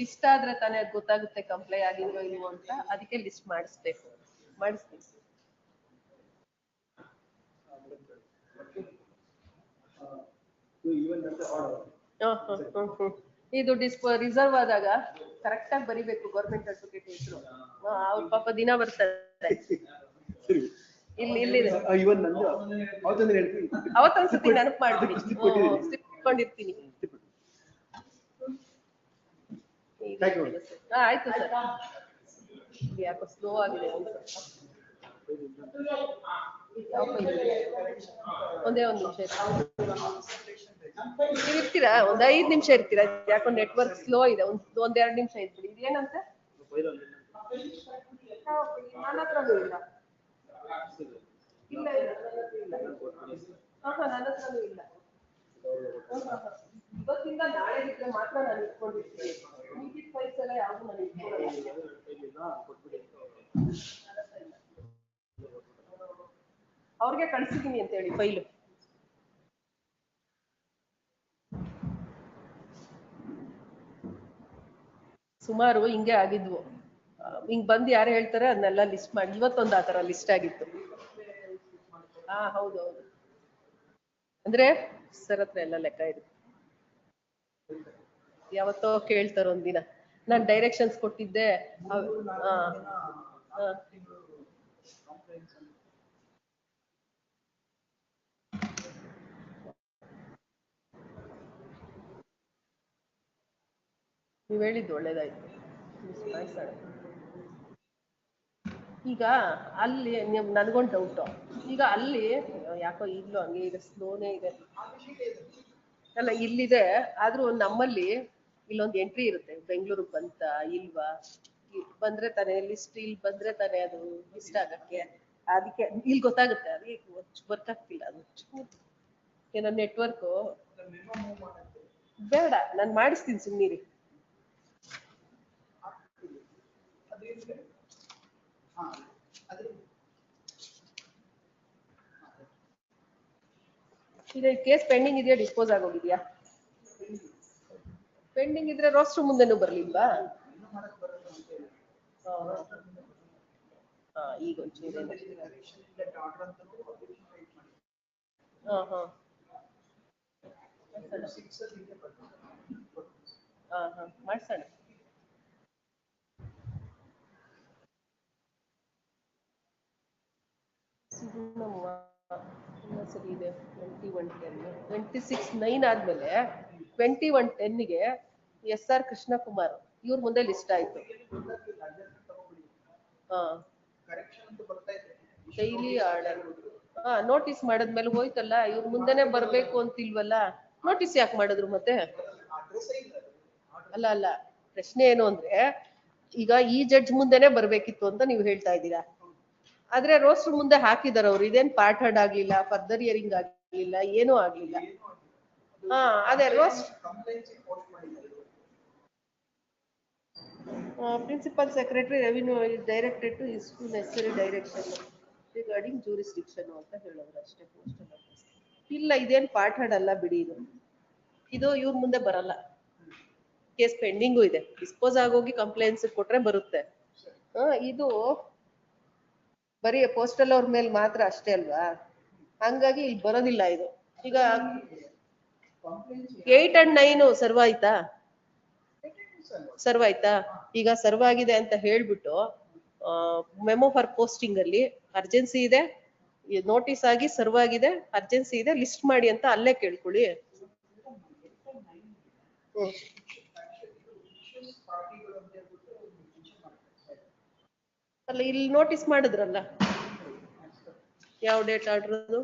[SPEAKER 5] ಲಿಸ್ಟ್ ಆದ್ರೆ ತಾನೇ ಅದು ಗೊತ್ತಾಗುತ್ತೆ ಕಂಪ್ಲೈ ಆಗಿಲ್ವೋ ಇಲ್ವೋ ಅಂತ. ಅದಕ್ಕೆ ಲಿಸ್ಟ್ ಮಾಡಿಸ್ಬೇಕು. ಮಾಡಿಸ್ತೀನಿ. ಇದು ರಿಸರ್ವ್ ಆದಾಗ ಕರೆಕ್ಟ್ ಆಗಿ ಬರಿಬೇಕು. ಗೌರ್ಮೆಂಟ್ ಅಡ್ವೊಕೇಟ್ ಹೆಸರು ಅವ್ರ ಪಾಪ ದಿನ ಬರ್ತಾರೆ. ಇಲ್ಲಿದೆ ಅವತ್ತೊಂದ್ಸತಿ ನೆನಪು ಮಾಡ್ಬಿಡಿ. ಇಟ್ಕೊಂಡಿರ್ತೀನಿ. ಆಯ್ತು ಸರ್. ಯಾಕೋ ಸ್ಲೋ ಆಗಿದೆ ಒಂದೇ ಒಂದು ನಿಮಿಷ ಇರ್ತೀರಾ? ಒಂದ್ 5 ನಿಮಿಷ ಇರ್ತೀರಾ? ಯಾಕೋ ನೆಟ್ವರ್ಕ್ ಸ್ಲೋ ಇದೆ. ಒಂದೆರಡು ನಿಮಿಷ ಇದ್ಬಿಡಿ. ಇದೇನಂತ ನನ್ನ ಹತ್ರನೂ ಇಲ್ಲ. ಇಲ್ಲ ನನ್ನ ಹತ್ರನೂ ಇಲ್ಲ. ಇವತ್ತಿಂದ ನಾಳೆ ಇದ್ರೆ ಮಾತ್ರ ನಾನು ಇಟ್ಕೊಂಡಿರ್ತೀನಿ. ಮಿಕ್ಕಿದ ಫೈಲ್ಸ್ ಎಲ್ಲ ಯಾವ್ದು ನಾನು ಇಟ್ಕೊಳ್ಳಲ್ಲ. ಅವ್ರಿಗೆ ಕಳ್ಸಿದೀನಿ ಅಂತ ಹೇಳಿ ಫೈಲು. ಸುಮಾರು ಹಿಂಗೆ ಆಗಿದ್ವು. ಹಿಂಗ್ ಬಂದು ಯಾರು ಹೇಳ್ತಾರೆ ಅದನ್ನೆಲ್ಲ ಲಿಸ್ಟ್ ಮಾಡಿ. ಇವತ್ತೊಂದು ಆತರ ಲಿಸ್ಟ್ ಆಗಿತ್ತು. ಹೌದು. ಅಂದ್ರೆ ಸರ್ ಹತ್ರ ಎಲ್ಲ ಲೆಕ್ಕ ಇದೆ. ಯಾವತ್ತೋ ಕೇಳ್ತಾರ ಒಂದಿನ. ನಾನ್ ಡೈರೆಕ್ಷನ್ಸ್ ಕೊಟ್ಟಿದ್ದೆ. ನೀವ್ ಹೇಳಿದ್ದು ಒಳ್ಳೇದಾಯ್ತು. ಈಗ ಅಲ್ಲಿ ನನ್ಗೊಂದು ಡೌಟ್. ಈಗ ಅಲ್ಲಿ ಯಾಕೋ ಈಗ್ಲೂ ಹಂಗೆ ಇದೆ, ಸ್ಲೋನೇ ಇದೆ. ಅಲ್ಲ ಇಲ್ಲಿದೆ ಆದ್ರೂ ನಮ್ಮಲ್ಲಿ ಇಲ್ಲೊಂದು ಎಂಟ್ರಿ ಇರುತ್ತೆ. ಬೆಂಗಳೂರು ಬಂತ ಇಲ್ವಾ ಬಂದ್ರೆ ತಾನೇ ಲಿಸ್ಟ್. ಇಲ್ಲಿ ಬಂದ್ರೆ ತಾನೇ ಅದು ಲಿಸ್ಟ್ ಆಗಕ್ಕೆ. ಅದಕ್ಕೆ ಇಲ್ಲಿ ಗೊತ್ತಾಗುತ್ತೆ. ಅದಕ್ಕೆ ವರ್ಕ್ ಆಗ್ತಿಲ್ಲ. ಅದು ಏನೋ ನೆಟ್ವರ್ಕ್ ಬೇಡ ನಾನು ಮಾಡಿಸ್ತೀನಿ ಸುಮ್ಮನಿರಿ. ಈಗ ಕೇಸ್ ಪೆಂಡಿಂಗ್ ಇದೆಯಾ ಡಿಸ್ಪೋಸ್ ಆಗೋಗಿದ್ಯಾ? ಪೆಂಡಿಂಗ್ ಇದ್ರೆ ರೋಸ್ಟರ್ ಮುಂದೆನೂ ಬರ್ಲಿಲ್ವಾ? ಈಗ ಒಂಚೂರು ಮಾಡ್ಸೋಣ. ಸರಿ ಇದೆ 2110 26/9 ಆದ್ಮೇಲೆ 2110ಗೆ SR ಕೃಷ್ಣಕುಮಾರ್ ಇವ್ರ ಮುಂದೆ ಲಿಸ್ಟ್ ಆಯ್ತು. ಡೈಲಿ ಆರ್ಡರ್ ನೋಟಿಸ್ ಮಾಡದ್ಮೇಲೆ ಹೋಯ್ತಲ್ಲ, ಇವ್ರ ಮುಂದೆನೆ ಬರ್ಬೇಕು ಅಂತಿಲ್ವಲ್ಲ, ನೋಟಿಸ್ ಯಾಕೆ ಮಾಡಿದ್ರು ಮತ್ತೆ? ಅಲ್ಲ ಪ್ರಶ್ನೆ ಏನು ಅಂದ್ರೆ, ಈಗ ಈ ಜಡ್ಜ್ ಮುಂದೆನೆ ಬರ್ಬೇಕಿತ್ತು ಅಂತ ನೀವು ಹೇಳ್ತಾ ಇದ್ದೀರಾ. ಆದ್ರೆ ರೋಸ್ಟರ್ ಮುಂದೆ ಹಾಕಿದಾರೆ ಅವ್ರು, ಇದೇನ್ ಪಾರ್ಟ್ ಹರ್ಡ್ ಆಗ್ಲಿಲ್ಲ, ಫರ್ದರ್ ಹಿಯರಿಂಗ್ ಆಗ್ಲಿಲ್ಲ, ಏನೂ ಆಗ್ಲಿಲ್ಲ. ಅದೇ principal secretary revenue is directed to issue necessary direction regarding jurisdiction ಅಂತ ಹೇಳೋರು ಅಷ್ಟೇ. ಪೋಸ್ಟಲ್ ಆಫೀಸ್ ಇಲ್ಲ, ಇದೇನ್ ಪಾರ್ಟ್ ಹರ್ಡ್ ಅಲ್ಲ ಬಿಡಿ, ಇದು ಇವ್ರ ಮುಂದೆ ಬರಲ್ಲ. ಕೇಸ್ ಪೆಂಡಿಂಗು ಇದೆ, ಡಿಸ್ಪೋಸ್ ಆಗೋಗಿ ಕಂಪ್ಲೇಂಟ್ಸ್ ಕೊಟ್ರೆ ಬರುತ್ತೆ. ಇದು ಬರೀ ಪೋಸ್ಟಲ್ ಅವ್ರ ಮೇಲೆ ಮಾತ್ರ ಅಷ್ಟೇ ಅಲ್ವಾ, ಹಂಗಾಗಿ ಇಲ್ಲಿ ಬರೋದಿಲ್ಲ ಇದು. ಈಗ 8 and 9 ಸರ್ವ್ ಆಯ್ತಾ? ಈಗ ಸರ್ವ್ ಆಗಿದೆ ಅಂತ ಹೇಳ್ಬಿಟ್ಟು ಮೆಮೊ ಫಾರ್ ಪೋಸ್ಟಿಂಗ್ ಅಲ್ಲಿ ಅರ್ಜೆನ್ಸಿ ಇದೆ, ನೋಟಿಸ್ ಆಗಿ ಸರ್ವ್ ಆಗಿದೆ, ಅರ್ಜೆನ್ಸಿ ಇದೆ, ಲಿಸ್ಟ್ ಮಾಡಿ ಅಂತ ಅಲ್ಲೇ ಕೇಳ್ಕೊಳ್ಳಿ. ಅಲ್ಲ, ಇಲ್ಲಿ ನೋಟಿಸ್ ಮಾಡಿದ್ರಲ್ಲ, ಯಾವ ಡೇಟ್ ಆರ್ಡರ್ ಅದು?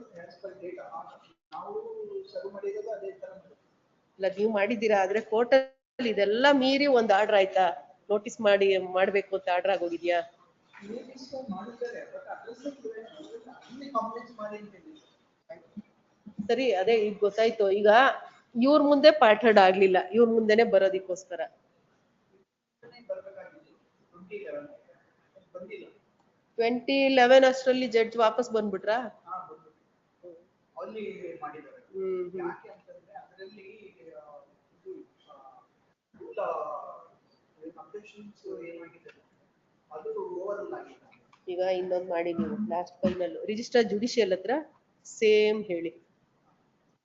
[SPEAKER 5] ಇಲ್ಲ, ನೀವು ಮಾಡಿದ್ದೀರಾ, ಆದ್ರೆ ಕೋರ್ಟಲ್ಲಿ ಇದೆಲ್ಲ ಮೀರಿ ಒಂದು ಆರ್ಡರ್ ಆಯ್ತಾ? ನೋಟಿಸ್ ಮಾಡ್ಬೇಕು ಅಂತ ಆರ್ಡರ್ ಆಗೋಗಿದ್ಯಾ? ಸರಿ, ಅದೇ ಈಗ ಗೊತ್ತಾಯ್ತು. ಈಗ ಇವ್ರ ಮುಂದೆ ಪಾರ್ಟ್ ಹರ್ಡ್ ಆಗ್ಲಿಲ್ಲ, ಇವ್ರ ಮುಂದೆನೆ ಬರೋದಿಕ್ಕೋಸ್ಕರ 2011 ಅಷ್ಟರಲ್ಲಿ ಜಡ್ಜ್ ವಾಪಸ್ ಬಂದ್ಬಿಟ್ರಾ? ಈಗ ಇನ್ನೊಂದು ಮಾಡಿ, ನೀವು ಲಾಸ್ಟ್ ಫೈನಲ್ ರಿಜಿಸ್ಟರ್ ಜುಡಿಷಿಯಲ್ ಹತ್ರ ಸೇಮ್ ಹೇಳಿ.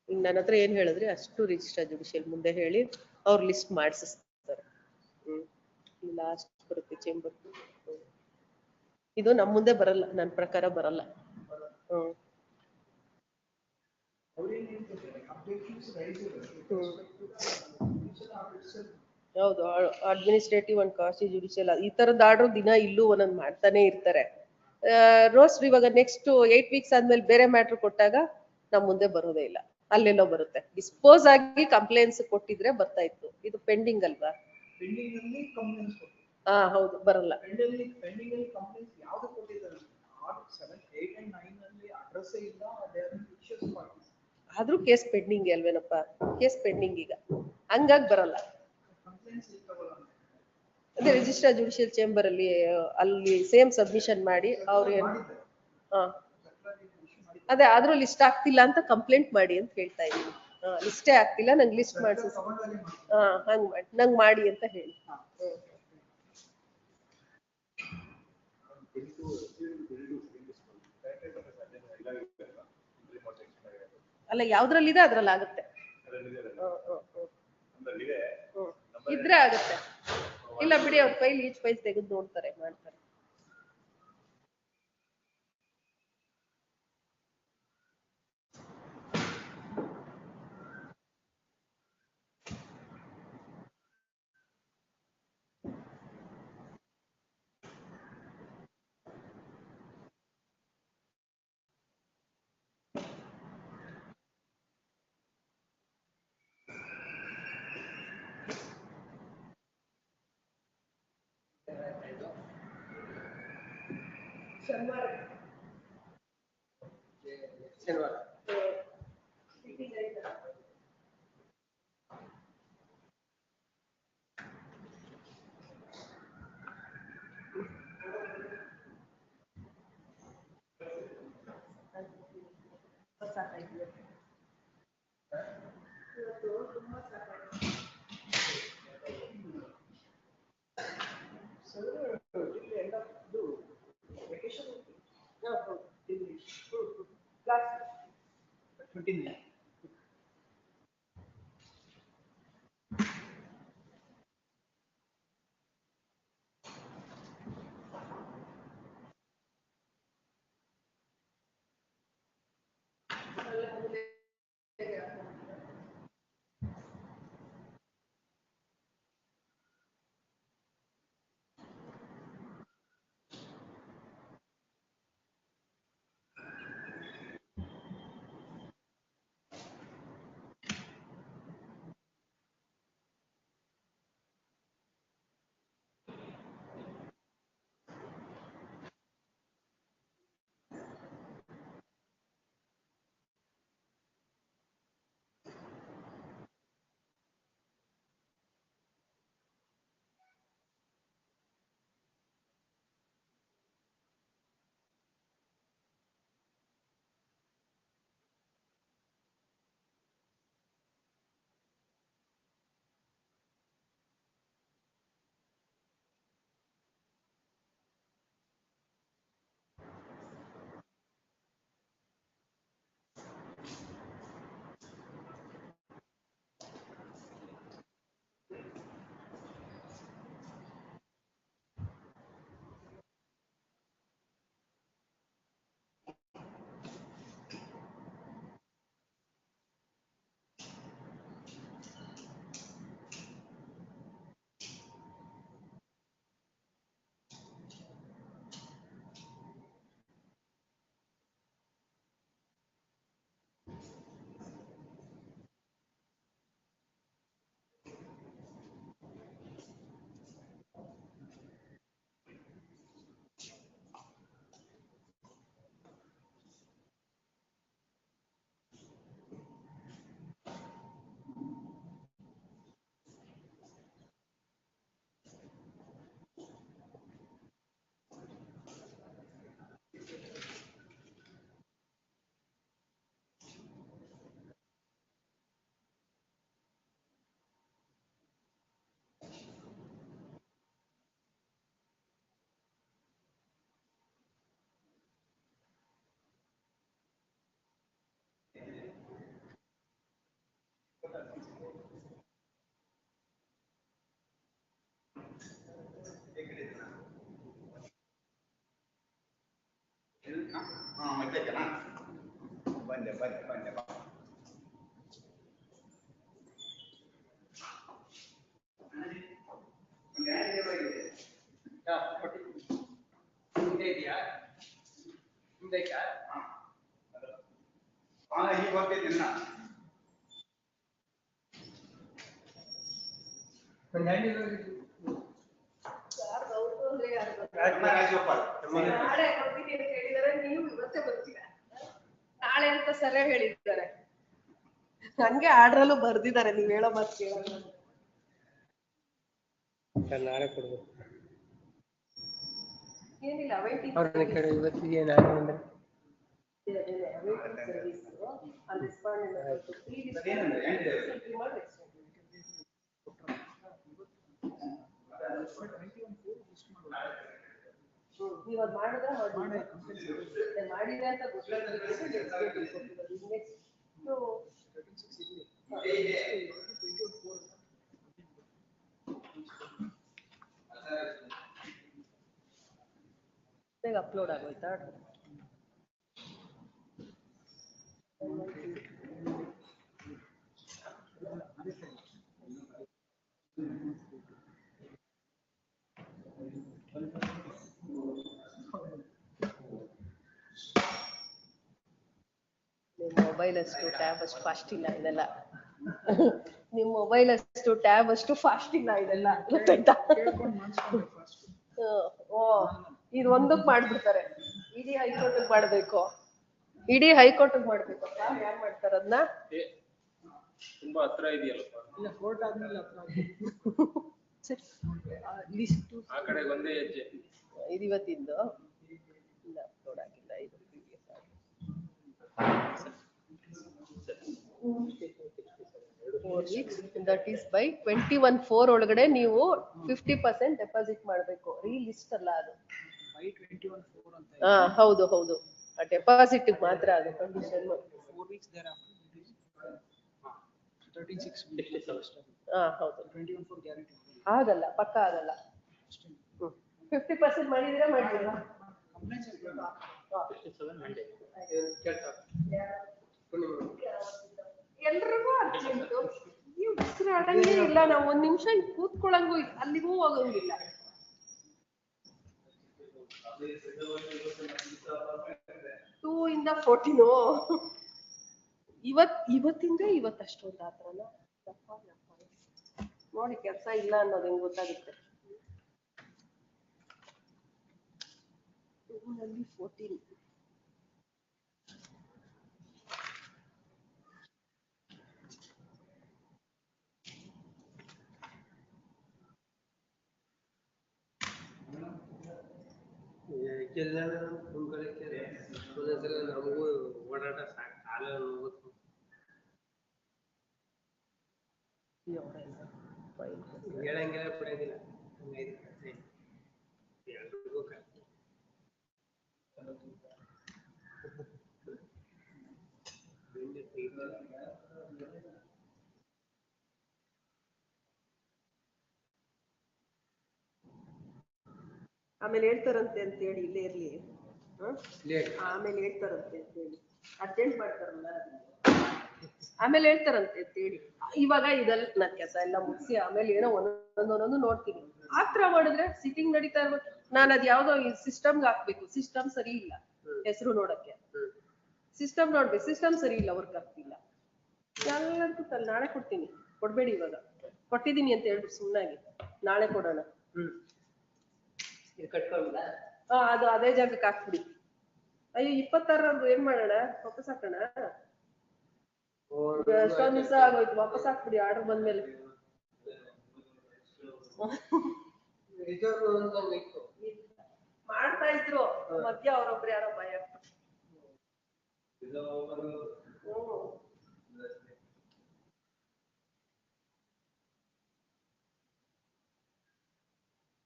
[SPEAKER 5] ಈಗ ನನ್ನ ಹತ್ರ ಏನ್ ಹೇಳಿದ್ರಿ ಅಷ್ಟು ರಿಜಿಸ್ಟರ್ ಜುಡಿಷಿಯಲ್ ಮುಂದೆ ಹೇಳಿ, ಅವ್ರು ಲಿಸ್ಟ್ ಮಾಡಿಸ್ತಾರೆ. ಲಾಸ್ಟ್ ಬರುತ್ತೆ ಚೇಂಬರ್. ಇದು ನಮ್ಮ ಮುಂದೆ ಬರಲ್ಲ, ನನ್ನ ಪ್ರಕಾರ ಬರಲ್ಲ. ಹೌದು, ಅಡ್ಮಿನಿಸ್ಟ್ರೇಟಿವ್ ಅಂಡ್ ಕಾಸ್ಟಿ ಜುಡಿಷಿಯಲ್ ಈ ತರದ ಆರ್ಡರ್ ದಿನ ಇಲ್ಲೂ ಒಂದೊಂದು ಮಾಡ್ತಾನೆ ಇರ್ತಾರೆ. ರೋಸ್ಟ್ ಇವಾಗ ನೆಕ್ಸ್ಟ್ 8 weeks ಆದ್ಮೇಲೆ ಬೇರೆ ಮ್ಯಾಟ್ರ್ ಕೊಟ್ಟಾಗ ನಮ್ ಮುಂದೆ ಬರೋದೇ ಇಲ್ಲ, ಅಲ್ಲೆಲ್ಲೋ ಬರುತ್ತೆ. ಡಿಸ್ಪೋಸ್ ಆಗಿ ಕಂಪ್ಲೇಂಟ್ಸ್ ಕೊಟ್ಟಿದ್ರೆ ಬರ್ತಾ ಇತ್ತು, ಇದು ಪೆಂಡಿಂಗ್ ಅಲ್ವಾ? ಹೌದು, ಬರಲ್ಲ. ಆದ್ರೂ ಕೇಸ್ ಪೆಂಡಿಂಗ್ ಅಲ್ವೇನಪ್ಪ? ಕೇಸ್ ಪೆಂಡಿಂಗ್ ಈಗ, ಹಂಗಾಗಿ ಬರಲ್ಲ. ಅದೇ ರಿಜಿಸ್ಟರ್ ಜುಡಿಷಿಯಲ್ ಚೇಂಬರ್ ಅಲ್ಲಿ ಸೇಮ್ ಸಬ್ಮಿಷನ್ ಮಾಡಿ ಅವ್ರು ಅದೇ ಆದ್ರೂ ಲಿಸ್ಟ್ ಆಗ್ತಿಲ್ಲ ಅಂತ ಕಂಪ್ಲೇಂಟ್ ಮಾಡಿ ಅಂತ ಹೇಳ್ತಾ ಇದೀನಿ. ಲಿಸ್ಟೇ ಆಗ್ತಿಲ್ಲ, ನಂಗೆ ಲಿಸ್ಟ್ ಮಾಡಿಸಿ ಹಂಗ್ ಮಾಡಿ ನಂಗೆ ಮಾಡಿ ಅಂತ ಹೇಳಿ. ಅಲ್ಲ, ಯಾವ್ದ್ರಲ್ಲಿದೆ ಅದ್ರಲ್ಲಿ ಆಗುತ್ತೆ. ಇದ್ರೆ ಆಗುತ್ತೆ, ಇಲ್ಲ ಬಿಡಿ, ಅವ್ರ ಫೈಲ್ ಈಚ್ ಫೈಲ್ ತೆಗೆದು ನೋಡ್ತಾರೆ, ಮಾಡ್ತಾರೆ. ಶನಿವಾರ ನಾಳೆ ಕೊಡ್ತೀನಿ ಅಂತ ಹೇಳಿದಾರೆ, ನೀವು ಇವತ್ತೇ ಬರ್ತೀರಾ? ನಾಳೆ ಅಂತ ಸರಿಯಾಗಿ ಹೇಳಿದ್ದಾರೆ. ಹಂಗೆ ಆರ್ಡ್ರಲ್ಲೂ ಬರ್ದಿದ್ದಾರೆ, ನೀವ್ ಹೇಳೋ ಮಾತು ಕೇಳಲ್ಲ.
[SPEAKER 11] ನಾಳೆ ಕೊಡ್ಬೇಕು.
[SPEAKER 5] ಏನಿಲ್ಲ ಅವೈಟಿಂಗ್
[SPEAKER 11] ಅವ್ರನ್ನ ಕಡೆ ಇವತ್ತಿಗೆ ನಾಳೆ ಅಂದ್ರೆ
[SPEAKER 5] ಸರ್ವಿಸ್ ನೀವು ಅದು ಮಾಡಿದ್ರೆ ಮಾಡಿದ್ರೆ ಅಂತ ಬೇಗ ಅಪ್ಲೋಡ್ ಆಗೋಯ್ತಾ? ಮೊಬೈಲ್ ಅಷ್ಟು ಟ್ಯಾಬ್ ಅಷ್ಟು ಫಾಸ್ಟ್ ಇಲ್ಲ ಇದೆಲ್ಲ. ನಿಮ್ ಮೊಬೈಲ್ ಅಷ್ಟು ಟ್ಯಾಬ್ ಅಷ್ಟು ಫಾಸ್ಟ್ ಇಲ್ಲ ಇದೆಲ್ಲ, ಗೊತ್ತಾಯ್ತಾ? ಓ ಇದು ಒಂದಕ್ಕೆ ಮಾಡ್ಬಿಡ್ತಾರೆ. ಇಡೀ ಹೈಕೋರ್ಟ್ ಮಾಡ್ಬೇಕು, ಇಡೀ ಹೈಕೋರ್ಟ್ ಮಾಡ್ಬೇಕಪ್ಪ. ಯಾರು ಮಾಡ್ತಾರ ಅದನ್ನ?
[SPEAKER 6] ತುಂಬಾ ಹತ್ರ ಇದೆಯಲ್ಲಪ್ಪ.
[SPEAKER 11] ಇಲ್ಲ ಕೋರ್ಟ್ ಆದ್ಮೇಲೆ ಲಿಸ್ಟ್
[SPEAKER 6] ಆ ಕಡೆ ಒಂದೇ ಹೆಜ್ಜೆ.
[SPEAKER 5] ಇದು ಇವತ್ತಿಂದು ಇಲ್ಲ, ಅಪ್ಲೋಡ್ ಆಗಿಲ್ಲ ಇದು. 4 weeks, that is by 21/4 ಒಳಗಡೆ ನೀವು 50% ಡೆಪಾಸಿಟ್ ಮಾಡಬೇಕು. ರೀಲಿಸ್ಟ್ ಅಲ್ಲ ಅದು.
[SPEAKER 17] by 21/4 ಅಂತ
[SPEAKER 5] ಹಾ ಹೌದು ಹೌದು, ಆ ಡೆಪಾಸಿಟ್ ಮಾತ್ರ ಅದು ಕಂಡೀಷನ್.
[SPEAKER 17] 4 weeks thereafter 13/6
[SPEAKER 5] ಹಾ ಹೌದು.
[SPEAKER 17] 21/4 ಗ್ಯಾರಂಟಿ
[SPEAKER 5] ಆಗಲ್ಲ, ಪಕ್ಕ ಆಗಲ್ಲ. 50% ಮಾಡಿದ್ರೆ ಮಾಡಿಲ್ಲ. ಎಲ್ರಿಗೂ ಅರ್ಜೆಂಟು, ನೀವು ಉಸಿರಾಡಂಗೆ ಇಲ್ಲ. ನಾವು ಒಂದ್ ನಿಮಿಷ ಕೂತ್ಕೊಳ್ಳಂಗೂ ಅಲ್ಲಿಗೂ ಹೋಗಂಗಿಲ್ಲ. 2 ಇಂದ 14 ಇವತ್ತಿಂದ ಇವತ್ತಷ್ಟೊಂದು ಆತ್ರನ ನೋಡಿ. ಕೆಲ್ಸ ಇಲ್ಲ ಅನ್ನೋದು ಹೆಂಗ್ ಗೊತ್ತಾಗುತ್ತೆ. 2 14.
[SPEAKER 11] ನಮಗೂ ಓಡಾಟ ಸಾಕು, ಕಾಲ ಹೇಳಂಗಿಲ್ಲ ಬಿಡಂಗಿಲ್ಲ. ಎಲ್ರಿಗೂ
[SPEAKER 5] ಆಮೇಲೆ ಹೇಳ್ತಾರಂತೆ ಅಂತ ಹೇಳಿ ಇಲ್ಲೇ ಇರ್ಲಿ. ಆಮೇಲೆ ಹೇಳ್ತಾರಂತೆ ಅಂತ ಹೇಳಿ ಅರ್ಜೆಂಟ್ ಮಾಡ್ತಾರಲ್ಲ, ಆಮೇಲೆ ಹೇಳ್ತಾರಂತೆ ಅಂತ ಹೇಳಿ. ಇವಾಗ ಇದೆಲ್ಲ ನನ್ ಕೆಲಸ ಎಲ್ಲ ಮುಗಿಸಿ ಆಮೇಲೆ ಏನೋ ಒಂದೊಂದೊಂದೊಂದು ನೋಡ್ತೀನಿ. ಆತರ ಮಾಡಿದ್ರೆ ಸಿಟ್ಟಿಂಗ್ ನಡೀತಾ ಇರ್ಬೇಕು. ನಾನು ಅದ್ ಯಾವ್ದೋ ಸಿಸ್ಟಮ್ಗೆ ಹಾಕ್ಬೇಕು, ಸಿಸ್ಟಮ್ ಸರಿ ಇಲ್ಲ. ಹೆಸರು ನೋಡಕ್ಕೆ ಸಿಸ್ಟಮ್ ನೋಡ್ಬೇಕು, ಸಿಸ್ಟಮ್ ಸರಿ ಇಲ್ಲ, ವರ್ಕ್ ಆಗ್ತಿಲ್ಲ. ಎಲ್ಲರಿಗೂ ನಾಳೆ ಕೊಡ್ತೀನಿ, ಕೊಡ್ಬೇಡಿ ಇವಾಗ. ಕೊಟ್ಟಿದ್ದೀನಿ ಅಂತ ಹೇಳ್ಬಿಟ್ಟು ಸುಮ್ಮನಾಗಿ ನಾಳೆ ಕೊಡೋಣ. ಅದು ಅದೇ ಜಾಗಕ್ಕೆ ಹಾಕ್ಬಿಡಿ. ಅಯ್ಯೋ 26ರಂದು ಏನ್ ಮಾಡೋಣ, ವಾಪಸ್ ಹಾಕೋಣ. ಎಷ್ಟೊಂದ್ ದಿವಸ ಆಗೋಯ್ತು, ವಾಪಸ್ ಹಾಕ್ಬಿಡಿ ಆರ್ಡರ್ ಬಂದ್ಮೇಲೆ. ಮಾಡ್ತಾ ಇದ್ರು ಮಧ್ಯ ಅವ್ರೊಬ್ರು ಯಾರೋ ಭಯ.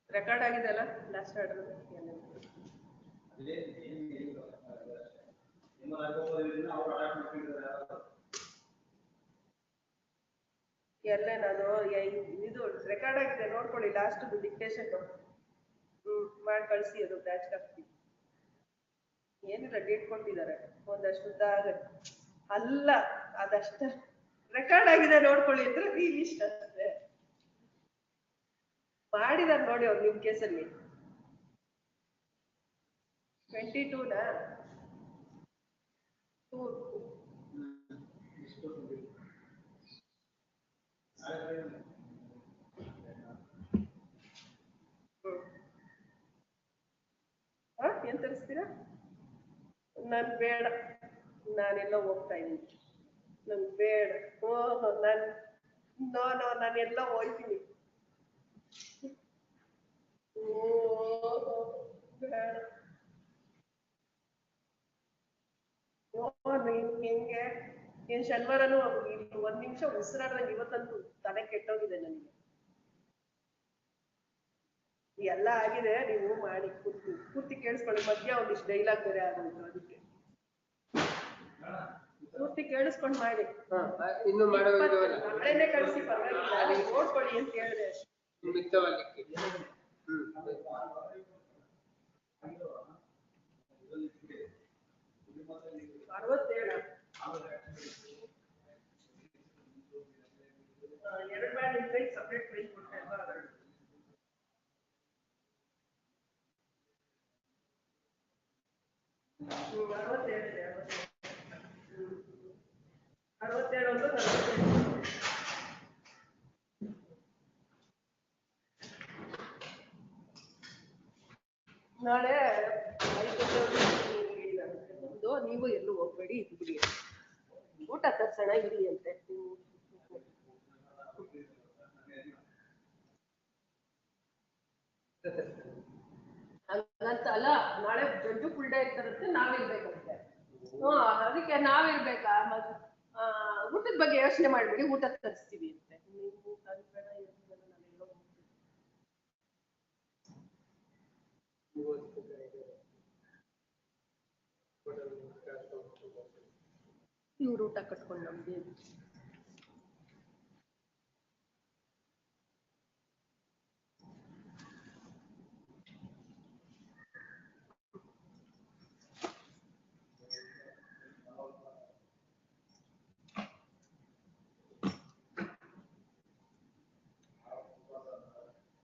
[SPEAKER 5] ರೆಕಾರ್ಡ್ ಆಗಿದೆ ಅಲ್ಲ ಲಾಸ್ಟ್ ಆರ್ಡರ್. ಎಲ್ಲ ನಾನು ಇದು ರೆಕಾರ್ಡ್ ಆಗಿದೆ ನೋಡ್ಕೊಳ್ಳಿ, ಲಾಸ್ಟ್ ಡಿಕ್ಟೇಷನ್ ಮಾಡಿ ಕಳ್ಸಿ. ಅದು ಬ್ಯಾಚ್ ಹಾಕ್ತೀವಿ. ಏನಿಲ್ಲ, ಡೇಟ್ ಕೊಟ್ಟಿದ್ದಾರೆ, ಒಂದಷ್ಟು ಉದ್ದ ಆಗತ್ತೆ. ಅಲ್ಲ ಅದಷ್ಟ ರೆಕಾರ್ಡ್ ಆಗಿದೆ ನೋಡ್ಕೊಳ್ಳಿ ಅಂದ್ರೆ ಇಷ್ಟ ಅಷ್ಟೇ ಮಾಡಿದಾರೆ ನೋಡಿ ಅವ್ರು ನಿಮ್ ಕೇಸಲ್ಲಿ. 22ನಾ 2 ಏನ್ ತರಿಸ್ತೀರಾ? ನನ್ ಬೇಡ, ನಾನೆಲ್ಲ ಹೋಗ್ತಾ ಇದ್ದೀನಿ. ನನ್ ಬೇಡ. ನಾನೆಲ್ಲ ಹೋಗ್ತೀನಿ. ಬೇಡ. ಹೆಂಗೆ ಏನ್ ಶನಿವಾರನು ಒಂದ್ ನಿಮಿಷ ಉಸಿರಾಡ್ದಂಗೆ ಇವತ್ತಂತೂ ತಲೆ ಕೆಟ್ಟೋಗಿದೆ ನನಗೆ. ಎಲ್ಲ ಆಗಿದೆ, ನೀವು ಮಾಡಿ ಪೂರ್ತಿ ಕೇಳಿಸ್ಕೊಳ್ಳಿ. ಮಧ್ಯ ಒಂದಿಷ್ಟು ಡೈಲಾಗ್ ಬೇರೆ ಆಗೋಯ್ತು, ಅದಕ್ಕೆ ಪೂರ್ತಿ ಕೇಳಿಸ್ಕೊಂಡು ಮಾಡಿ.
[SPEAKER 11] ಇನ್ನು
[SPEAKER 5] ನಾಳೆನೆ ಕಳಿಸಿ, ಪರವಾಗಿಲ್ಲ, ನೋಡ್ಕೊಳ್ಳಿ ಅಂತ ಹೇಳಿದೆ.
[SPEAKER 11] ಮಿತವಾಲಿಕ್ಕೆ
[SPEAKER 5] 67 ಎರಡು ಬ್ಯಾಡ್ ಇದ್ರೆ ಸಪ್ರೇಟ್ ಪ್ರೈಸ್ ಕೊಡ್ತಾ ಇಲ್ವಾ? 67 ಒಂದು 47. ನಾಳೆ 5 ನೀವು ಎಲ್ಲೂ ಹೋಗ್ಬೇಡಿ, ಇದು ಬಿಡಿ, ಊಟ ತರ್ಸೋಣ ಇರಿ ಅಂತೆ. ಹಂಗಂತ ಅಲ್ಲ, ನಾಳೆ ಜಡ್ಜು ಫುಲ್ ಡೇ ಇರ್ತಾರಂತೆ, ನಾವಿರ್ಬೇಕಂತೆ. ಅದಕ್ಕೆ ನಾವಿರ್ಬೇಕಾ? ಊಟದ ಊಟದ ಬಗ್ಗೆ ಯೋಚನೆ ಮಾಡ್ಬಿಡಿ, ಊಟ ತರಿಸ್ತೀವಿ ಅಂತೆ. ಇವ್ರು ಊಟ ಕಟ್ಕೊಂಡು ನಮ್ಗೆ